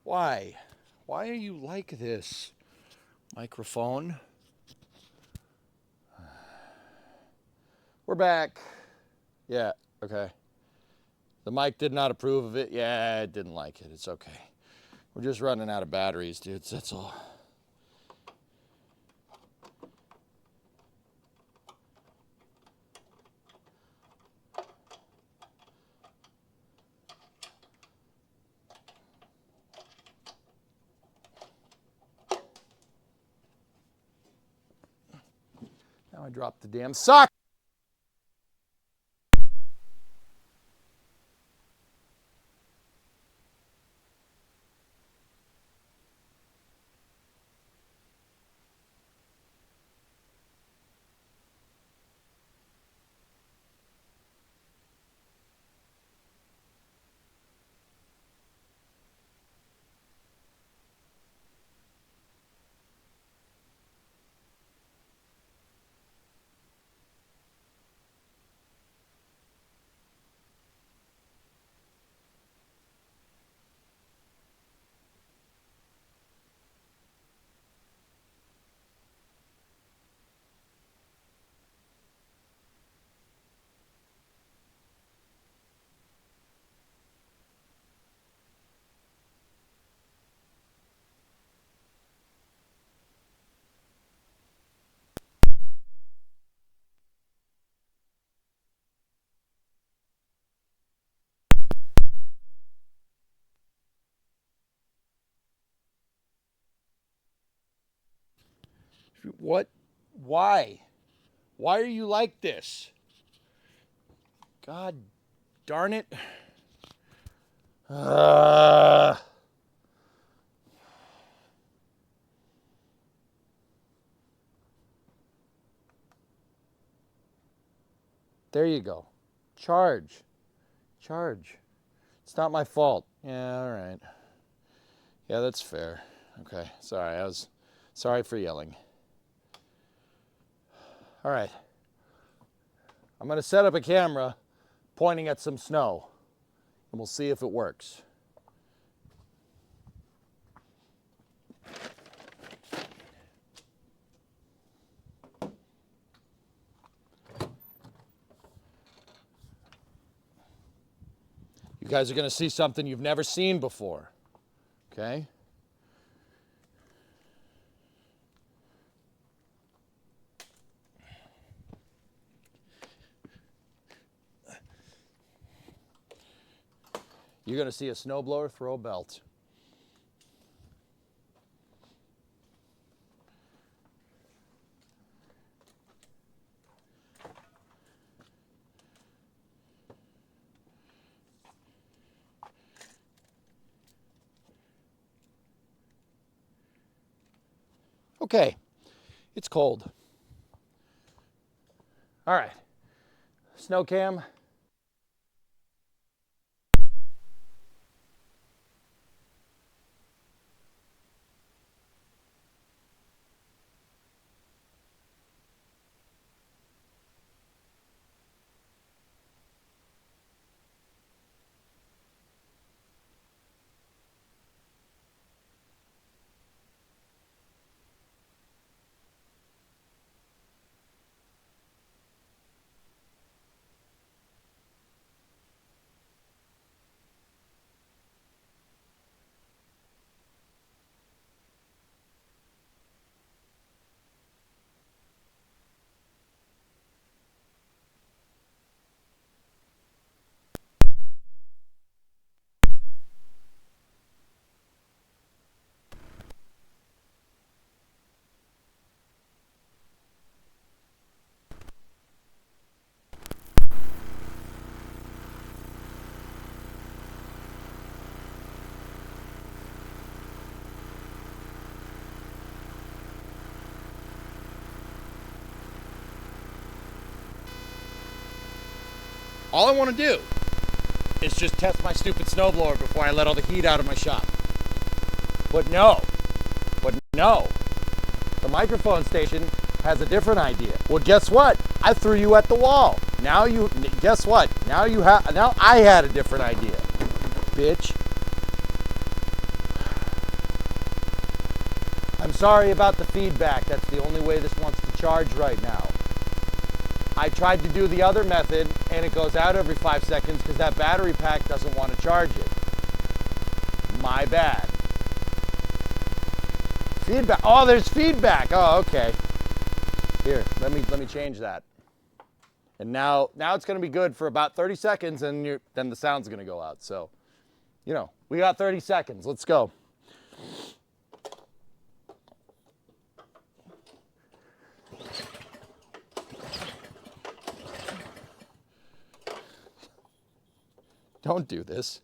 Why? Why are you like this? Microphone. We're back. Yeah, okay. The mic did not approve of it. Yeah, it didn't like it. It's okay. We're just running out of batteries, dudes. That's all. Now I dropped the damn sock. What? Why? Why are you like this? God darn it. There you go. Charge. Charge. It's not my fault. Yeah, all right. Yeah, that's fair. Okay, sorry. Sorry for yelling. All right. I'm going to set up a camera pointing at some snow, and we'll see if it works. You guys are going to see something you've never seen before, okay? You're going to see a snowblower throw a belt. Okay, it's cold. All right, snow cam. All I want to do is just test my stupid snowblower before I let all the heat out of my shop. But no, the microphone station has a different idea. Well, guess what? I threw you at the wall. Guess what? Now I had a different idea, bitch. I'm sorry about the feedback. That's the only way this wants to charge right now. I tried to do the other method and it goes out every 5 seconds because that battery pack doesn't want to charge it. My bad. Feedback. Oh, there's feedback. Oh, okay. Here, let me change that. And now it's going to be good for about 30 seconds and then the sound's going to go out. So, we got 30 seconds. Let's go. Don't do this.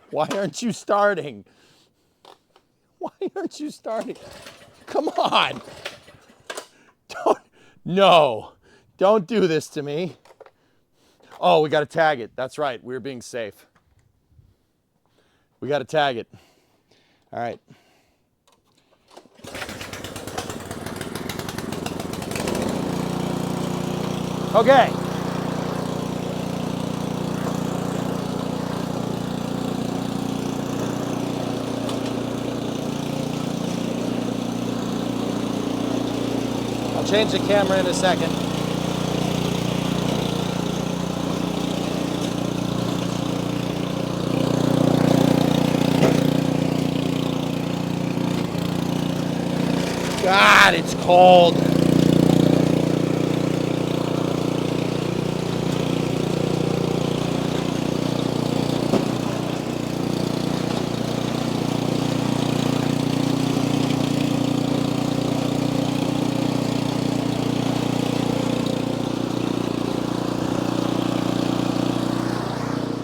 Why aren't you starting? Why aren't you starting? Come on. Don't do this to me. Oh, we got to tag it. That's right. We're being safe. We got to tag it. All right. Okay. I'll change the camera in a second. God, it's cold.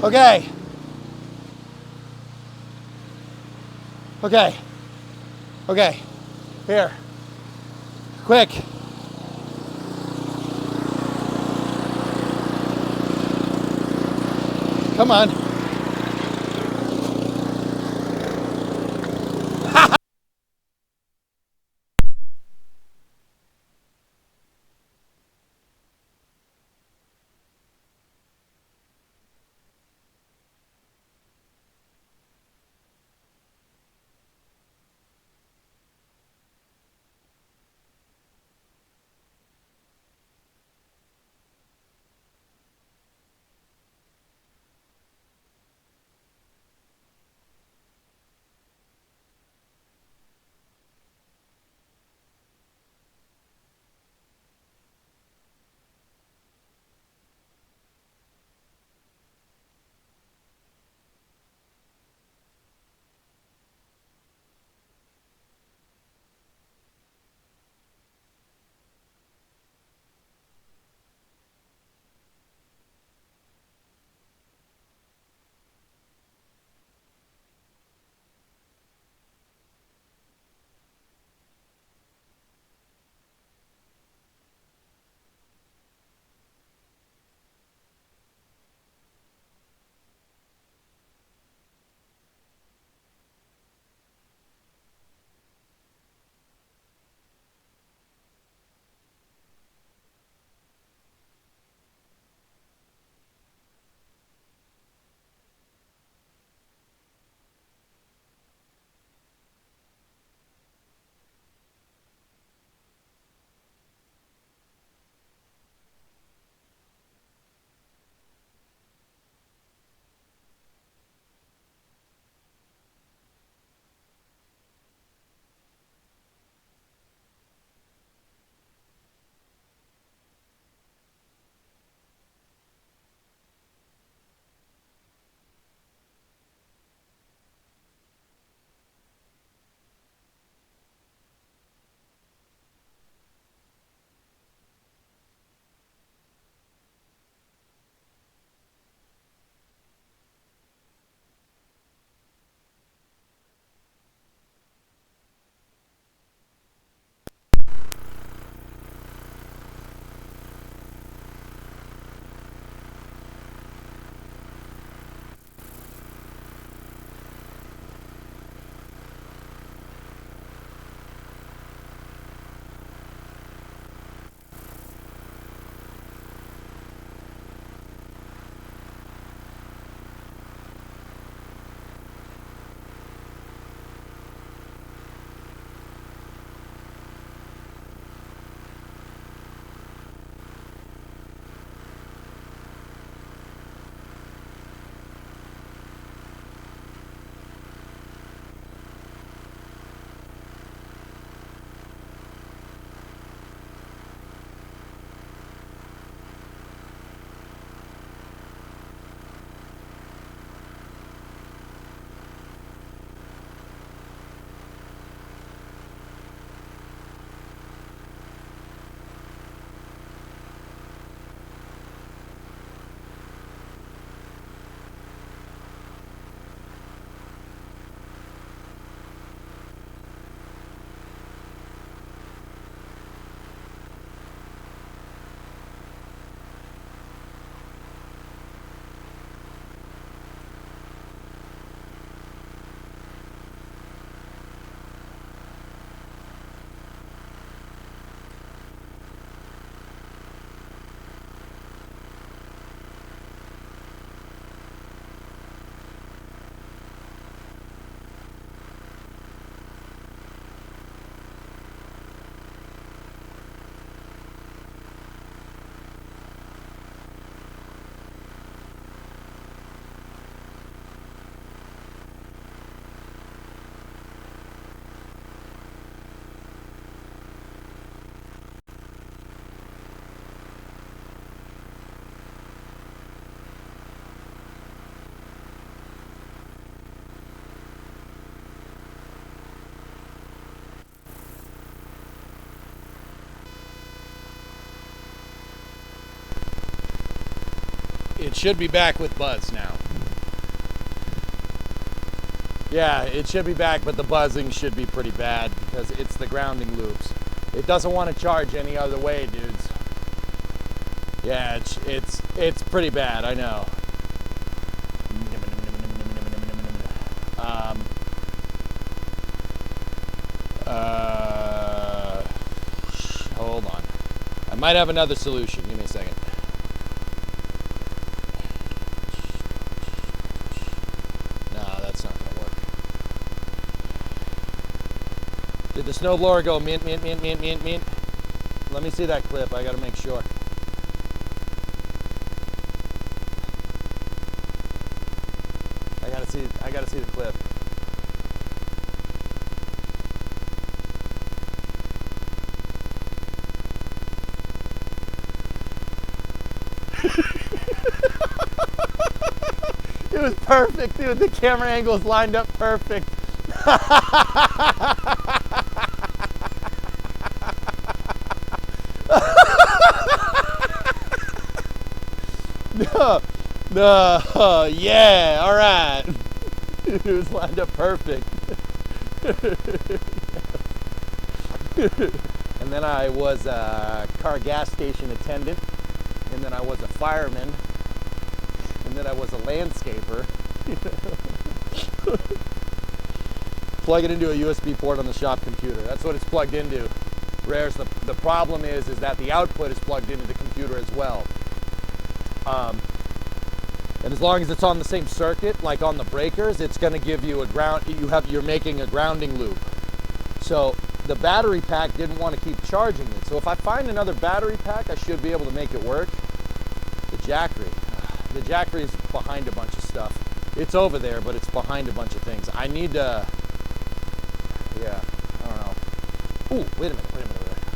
Okay. Okay. Okay. Here. Quick. Come on. It should be back with Buzz now. Yeah, it should be back, but the buzzing should be pretty bad because it's the grounding loops. It doesn't want to charge any other way, dudes. Yeah, it's pretty bad, I know. Hold on. I might have another solution. Give me a second. No, that's not going to work. Did the snowblower go mint, mint, mint, mint, mint, mint? Let me see that clip. I got to make sure. I got to see the clip. It was perfect, dude. The camera angles lined up perfect. No, yeah, all right. It was lined up perfect. And then I was a car gas station attendant, and then I was a fireman, and then I was a landscaper. Plug it into a USB port on the shop computer. That's what it's plugged into. Rares, the problem is that the output is plugged into the computer as well. And as long as it's on the same circuit, like on the breakers, it's going to give you a ground. You're making a grounding loop. So the battery pack didn't want to keep charging it. So if I find another battery pack, I should be able to make it work. The Jackery is behind a bunch of stuff. It's over there, but it's behind a bunch of things. I need to. Yeah, I don't know. Ooh, wait a minute.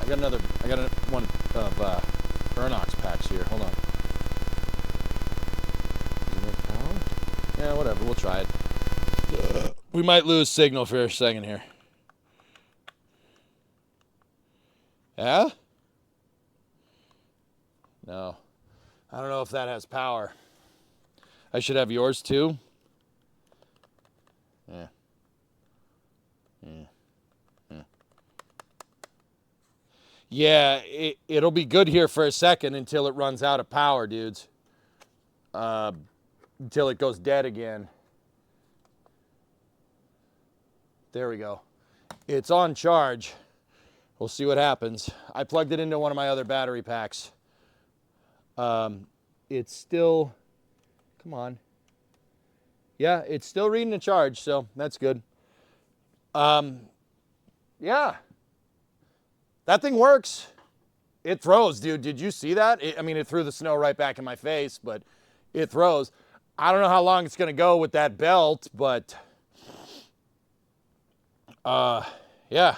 I got one of Ernox packs here. Hold on. Yeah, whatever. We'll try it. We might lose signal for a second here. Yeah? No. I don't know if that has power. I should have yours too. Yeah. Yeah, it'll be good here for a second until it runs out of power, dudes. Until it goes dead again. There we go. It's on charge. We'll see what happens. I plugged it into one of my other battery packs. It's still, come on. Yeah, it's still reading a charge, so that's good. Yeah. That thing works. It throws, dude. Did you see that? It threw the snow right back in my face, but it throws. I don't know how long it's going to go with that belt, but yeah.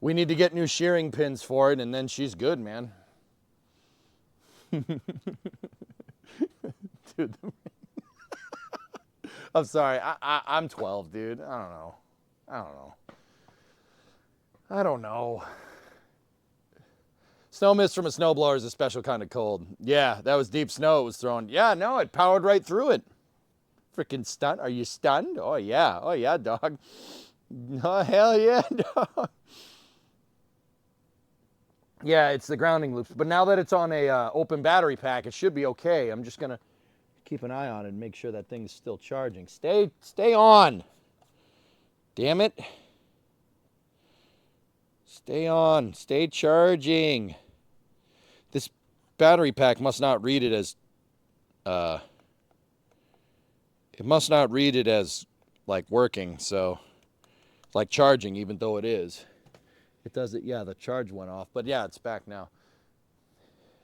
We need to get new shearing pins for it, and then she's good, man. Dude, I'm sorry. I'm 12, dude. I don't know. Snow mist from a snowblower is a special kind of cold. Yeah, that was deep snow it was throwing. Yeah, no, it powered right through it. Freaking stunned. Are you stunned? Oh, yeah. Oh, yeah, dog. Oh, hell yeah, dog. Yeah, it's the grounding loops. But now that it's on a open battery pack, it should be okay. I'm just going to keep an eye on it and make sure that thing's still charging. Stay on. Damn it. Stay on. Stay charging. This battery pack must not read it as like working, so like charging, even though it is. It does it, yeah, the charge went off, but yeah, it's back now.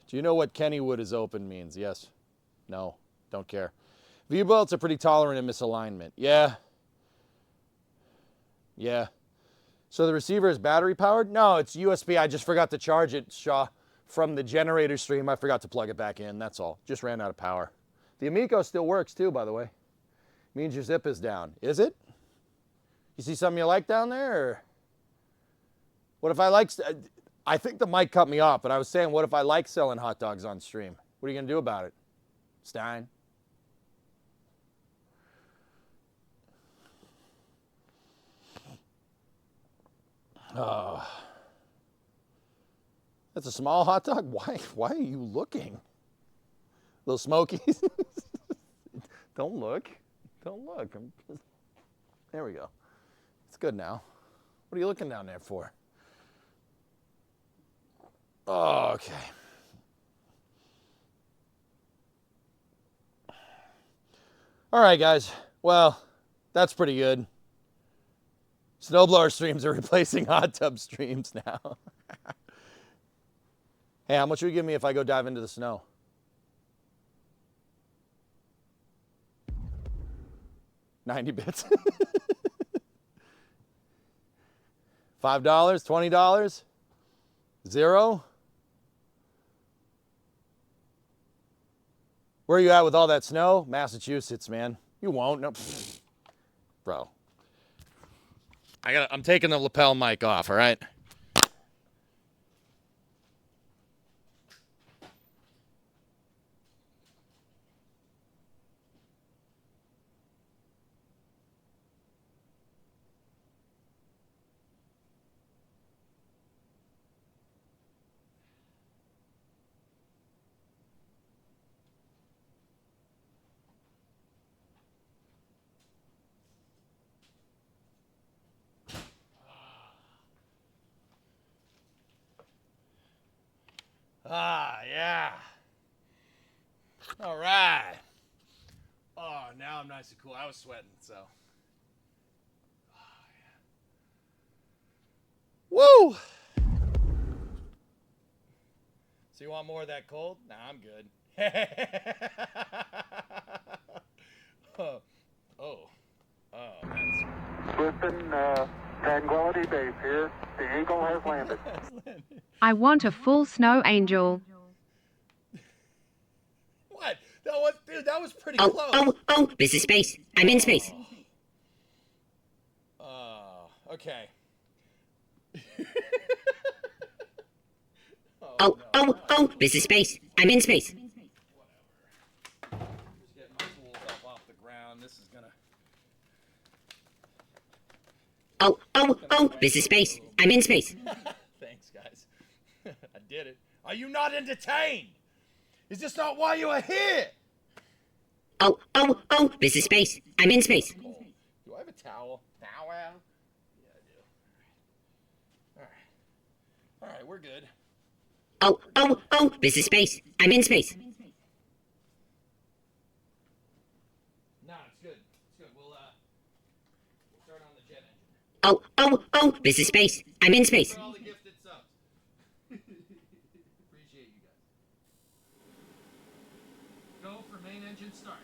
Do you know what Kennywood is open means? Yes. No. Don't care. V-bolts are pretty tolerant of misalignment. Yeah. Yeah. So the receiver is battery powered? No, it's USB. I just forgot to charge it, Shaw. From the generator stream, I forgot to plug it back in. That's all. Just ran out of power. The Amico still works too, by the way. Means your zip is down. Is it? You see something you like down there? Or what if I like... I think the mic cut me off, but I was saying, what if I like selling hot dogs on stream? What are you going to do about it? Stein? That's a small hot dog? Why are you looking? Little Smokies? Don't look. Don't look. There we go. It's good now. What are you looking down there for? Oh, okay. All right, guys. Well, that's pretty good. Snowblower streams are replacing hot tub streams now. Hey, how much will you give me if I go dive into the snow? $90. $5? $20? $0? Where are you at with all that snow? Massachusetts, man. You won't. No. Bro. I'm taking the lapel mic off, all right? Ah, yeah. All right. Oh, now I'm nice and cool. I was sweating, so. Oh, yeah. Woo! So you want more of that cold? Nah, I'm good. That's... Listen, Tranquility Base here. The Eagle has landed. I want a full snow angel. What? Dude, that was pretty Oh, close. oh, this is space. I'm in space. Okay. Oh, this is space. I'm in space. Just getting my tools up off the ground. This is gonna... Oh, this is space. I'm in space. Thanks, guys. I did it. Are you not entertained? Is this not why you are here? Oh, this is space. I'm in space. Do I have a towel? Towel? Yeah, I do. All right, we're good. Oh, this is space. I'm in space. Nah, it's good. It's good. We'll start on the jet engine. Oh, this is space. I'm in space. All the gifted subs. Appreciate you guys. Go for main engine start.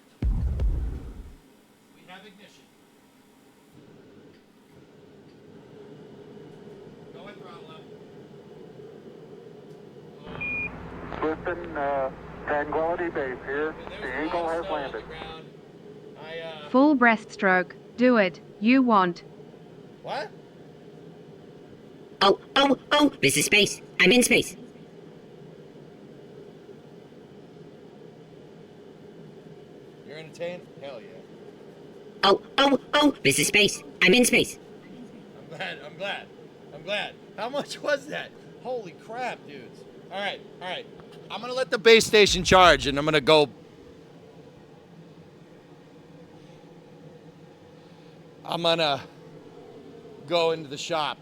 We have ignition. Go and throttle up. Listen, Tranquility Base here. The Eagle has landed. Full breaststroke. Do it. You want. What? Oh, this is space. I'm in space. You're entertained? Hell yeah. Oh, this is space. I'm in space. I'm glad. How much was that? Holy crap, dudes. All right. I'm gonna let the base station charge and I'm gonna go. I'm gonna go into the shop.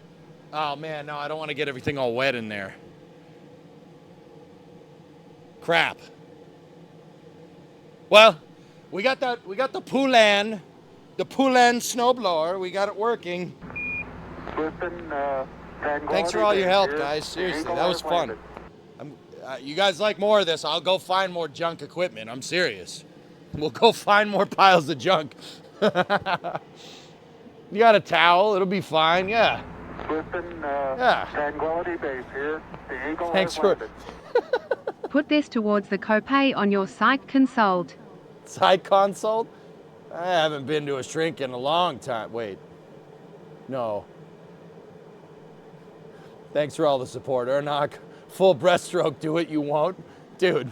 Oh man, no, I don't want to get everything all wet in there. Crap. Well, we got the Poulan snowblower. We got it working. Listen, Tranquility Thanks for all your Base help, here. guys. The Seriously, Eagle that was has fun. landed. You guys like more of this? I'll go find more junk equipment. I'm serious. We'll go find more piles of junk. You got a towel? It'll be fine. Yeah. Listen, Yeah. Tranquility Base here. The Eagle Thanks has for landed. Put this towards the copay on your site consult. Side console? I haven't been to a shrink in a long time. Wait. No. Thanks for all the support, Ernok. Full breaststroke, do it, you won't. Dude.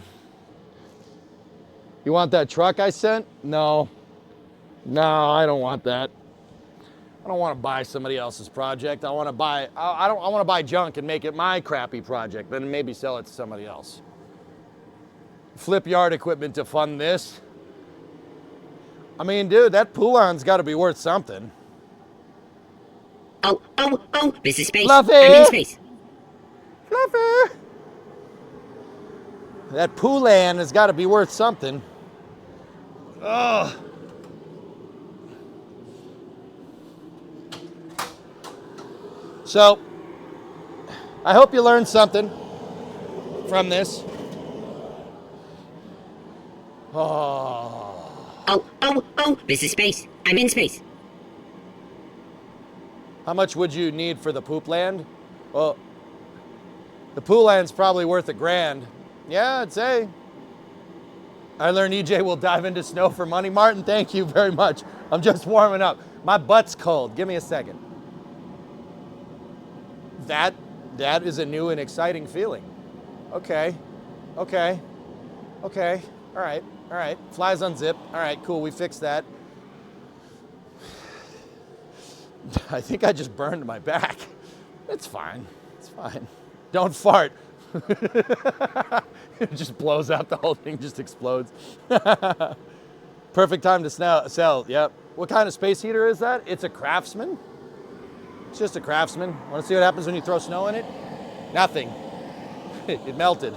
You want that truck I sent? No. No, I don't want that. I don't want to buy somebody else's project. I want to buy, I want to buy junk and make it my crappy project, then maybe sell it to somebody else. Flip yard equipment to fund this. I mean, dude, that Poulan's got to be worth something. Oh, this is space. Fluffy! I'm in space. Fluffy! That Poulan has got to be worth something. Ugh. So, I hope you learned something from this. Oh, this is space. I'm in space. How much would you need for the poop land? Well, the Poulan's probably worth $1,000. Yeah, I'd say. I learned EJ will dive into snow for money. Martin, thank you very much. I'm just warming up. My butt's cold. Give me a second. That is a new and exciting feeling. Okay. All right. Flies unzip. All right, cool. We fixed that. I think I just burned my back. It's fine. Don't fart. It just blows out, the whole thing just explodes. Perfect time to sell. Yep. What kind of space heater is that? It's a Craftsman. It's just a Craftsman. Want to see what happens when you throw snow in it? Nothing. It melted.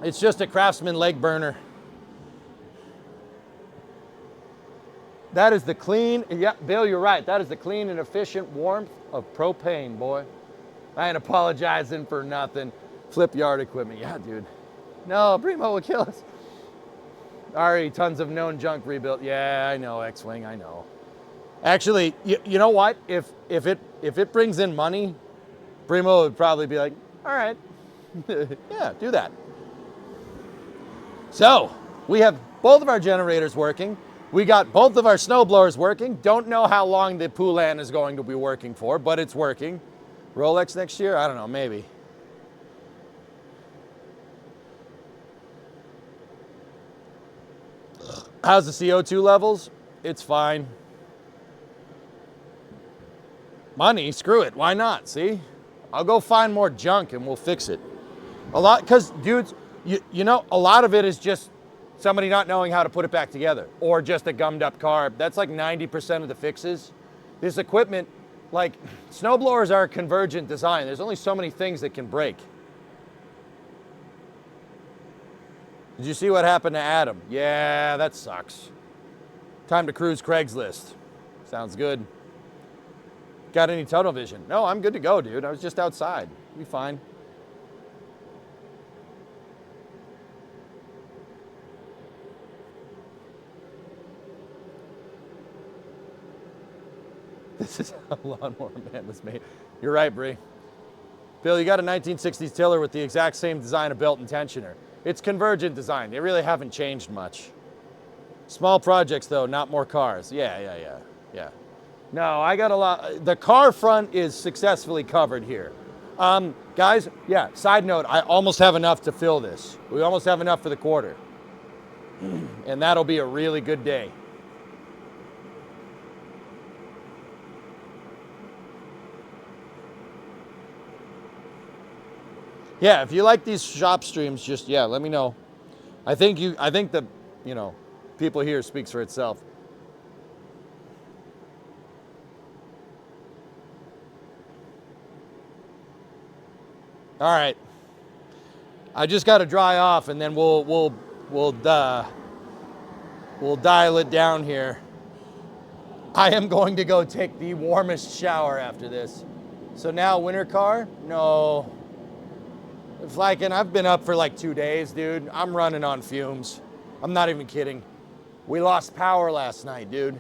It's just a Craftsman leg burner. That is the clean, yeah, Bill, you're right. That is the clean and efficient warmth of propane, boy. I ain't apologizing for nothing. Flip yard equipment, yeah, dude. No, Primo will kill us. Already tons of known junk rebuilt. Yeah, I know, X-Wing, I know. Actually, you know what? If it brings in money, Primo would probably be like, all right, yeah, do that. So, we have both of our generators working. We got both of our snow blowers working. Don't know how long the Poulan is going to be working for, but it's working. Rolex next year? I don't know, maybe. How's the CO2 levels? It's fine. Money? Screw it. Why not? See? I'll go find more junk and we'll fix it. A lot, because dudes, you know, a lot of it is just somebody not knowing how to put it back together, or just a gummed up car. That's like 90% of the fixes. This equipment, like, snowblowers are a convergent design. There's only so many things that can break. Did you see what happened to Adam? Yeah, that sucks. Time to cruise Craigslist. Sounds good. Got any tunnel vision? No, I'm good to go, dude. I was just outside. Be fine. This is how Lawnmower Man was made. You're right, Bree. Bill, you got a 1960s tiller with the exact same design of belt and tensioner. It's convergent design. They really haven't changed much. Small projects, though, not more cars. Yeah. No, I got a lot. The car front is successfully covered here. Guys, yeah, side note, I almost have enough to fill this. We almost have enough for the quarter. And that'll be a really good day. Yeah, if you like these shop streams, just, yeah, let me know. I think the, you know, people here speaks for itself. All right. I just got to dry off and then we'll dial it down here. I am going to go take the warmest shower after this. So now winter car? No. It's like, and I've been up for like 2 days, dude. I'm running on fumes. I'm not even kidding. We lost power last night, dude.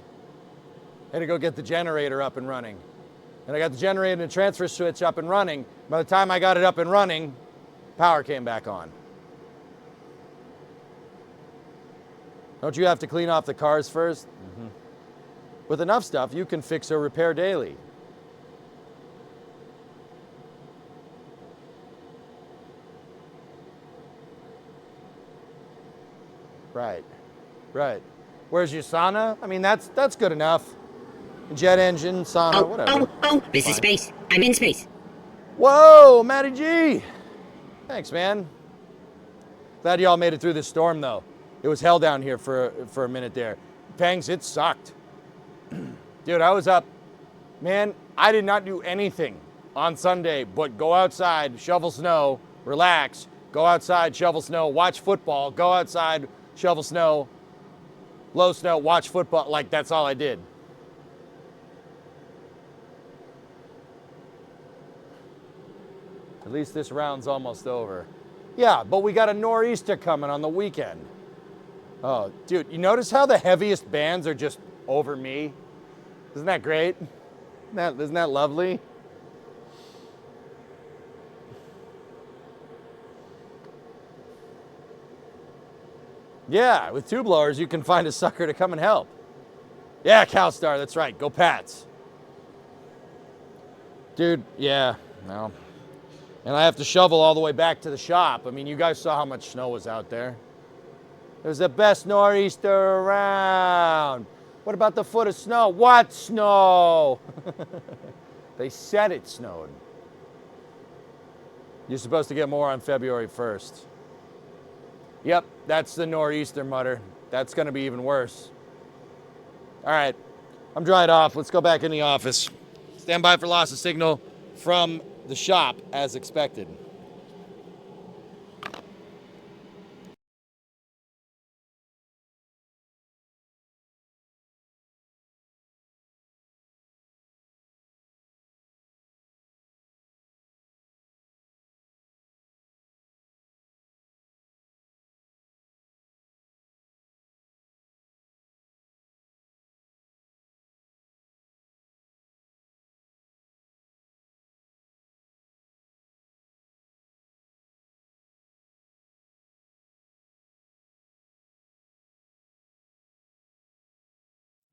Had to go get the generator up and running. And I got the generator and the transfer switch up and running. By the time I got it up and running, power came back on. Don't you have to clean off the cars first? Mm-hmm. With enough stuff, you can fix or repair daily. Right. Where's your sauna? I mean, that's good enough. Jet engine, sauna, Oh, whatever. this is space. I'm in space. Whoa, Matty G. Thanks, man. Glad y'all made it through this storm, though. It was hell down here for a minute there. Pangs, it sucked. Dude, I was up. Man, I did not do anything on Sunday but go outside, shovel snow, relax, go outside, shovel snow, watch football, go outside, shovel snow, low snow, watch football. Like, that's all I did. At least this round's almost over. Yeah, but we got a nor'easter coming on the weekend. Oh, dude, you notice how the heaviest bands are just over me? Isn't that great? Isn't that lovely? Yeah, with two blowers, you can find a sucker to come and help. Yeah, Cowstar, that's right. Go Pats. Dude, yeah, no. And I have to shovel all the way back to the shop. I mean, you guys saw how much snow was out there. It was the best nor'easter around. What about the foot of snow? What snow? They said it snowed. You're supposed to get more on February 1st. Yep, that's the nor'easter, Mutter. That's going to be even worse. All right, I'm dried off. Let's go back in the office. Stand by for loss of signal from the shop as expected.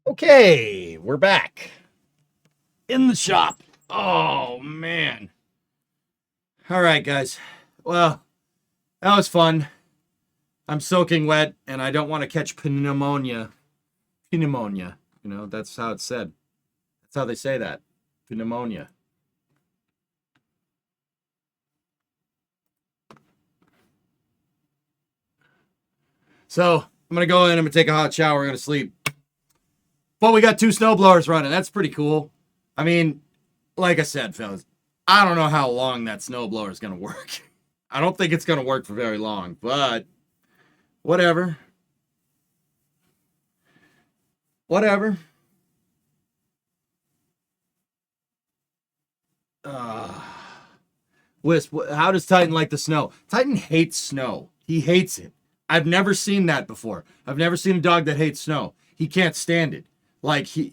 Okay, we're back in the shop. Oh, man. All right, guys. Well, that was fun. I'm soaking wet, and I don't want to catch pneumonia. Pneumonia. You know, that's how it's said. That's how they say that. Pneumonia. So, I'm going to go in. I'm going to take a hot shower. I'm going to sleep. But we got two snowblowers running. That's pretty cool. I mean, like I said, fellas, I don't know how long that snowblower is going to work. I don't think it's going to work for very long, but whatever. Whatever. Wisp, how does Titan like the snow? Titan hates snow. He hates it. I've never seen that before. I've never seen a dog that hates snow. He can't stand it. Like, I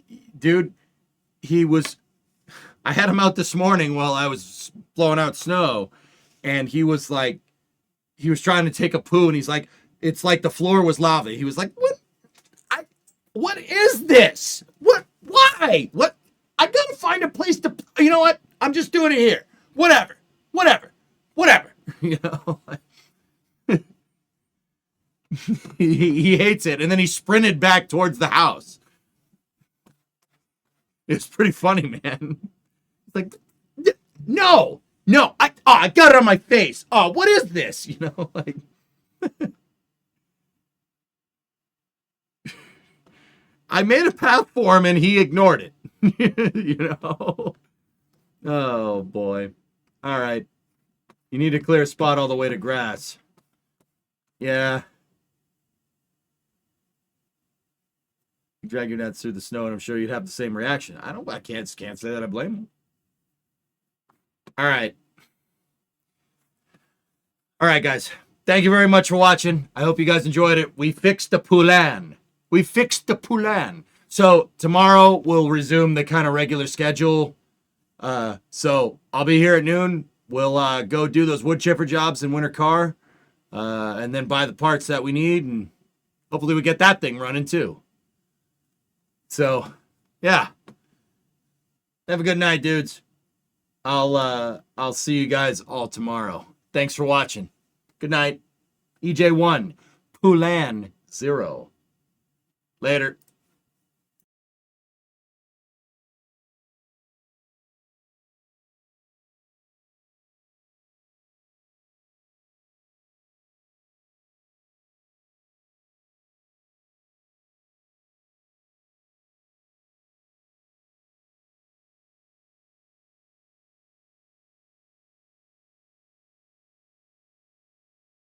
had him out this morning while I was blowing out snow, and he was trying to take a poo, and he's like, it's like the floor was lava. He was like, what is this? Why? What? I gotta find a place to, you know what? I'm just doing it here. Whatever. You know? he hates it, and then he sprinted back towards the house. It's pretty funny, man. It's like, no, I got it on my face. Oh, what is this? You know, like, I made a path for him and he ignored it. You know? Oh, boy. All right. You need to clear a spot all the way to grass. Yeah. You drag your nuts through the snow, and I'm sure you'd have the same reaction. I can't say that I blame him. All right. All right, guys. Thank you very much for watching. I hope you guys enjoyed it. We fixed the Poulan. So tomorrow we'll resume the kind of regular schedule. So I'll be here at noon. We'll go do those wood chipper jobs in Winter Car, and then buy the parts that we need, and hopefully we get that thing running too. So, yeah. Have a good night, dudes. I'll see you guys all tomorrow. Thanks for watching. Good night. EJ1, Poulan 0. Later.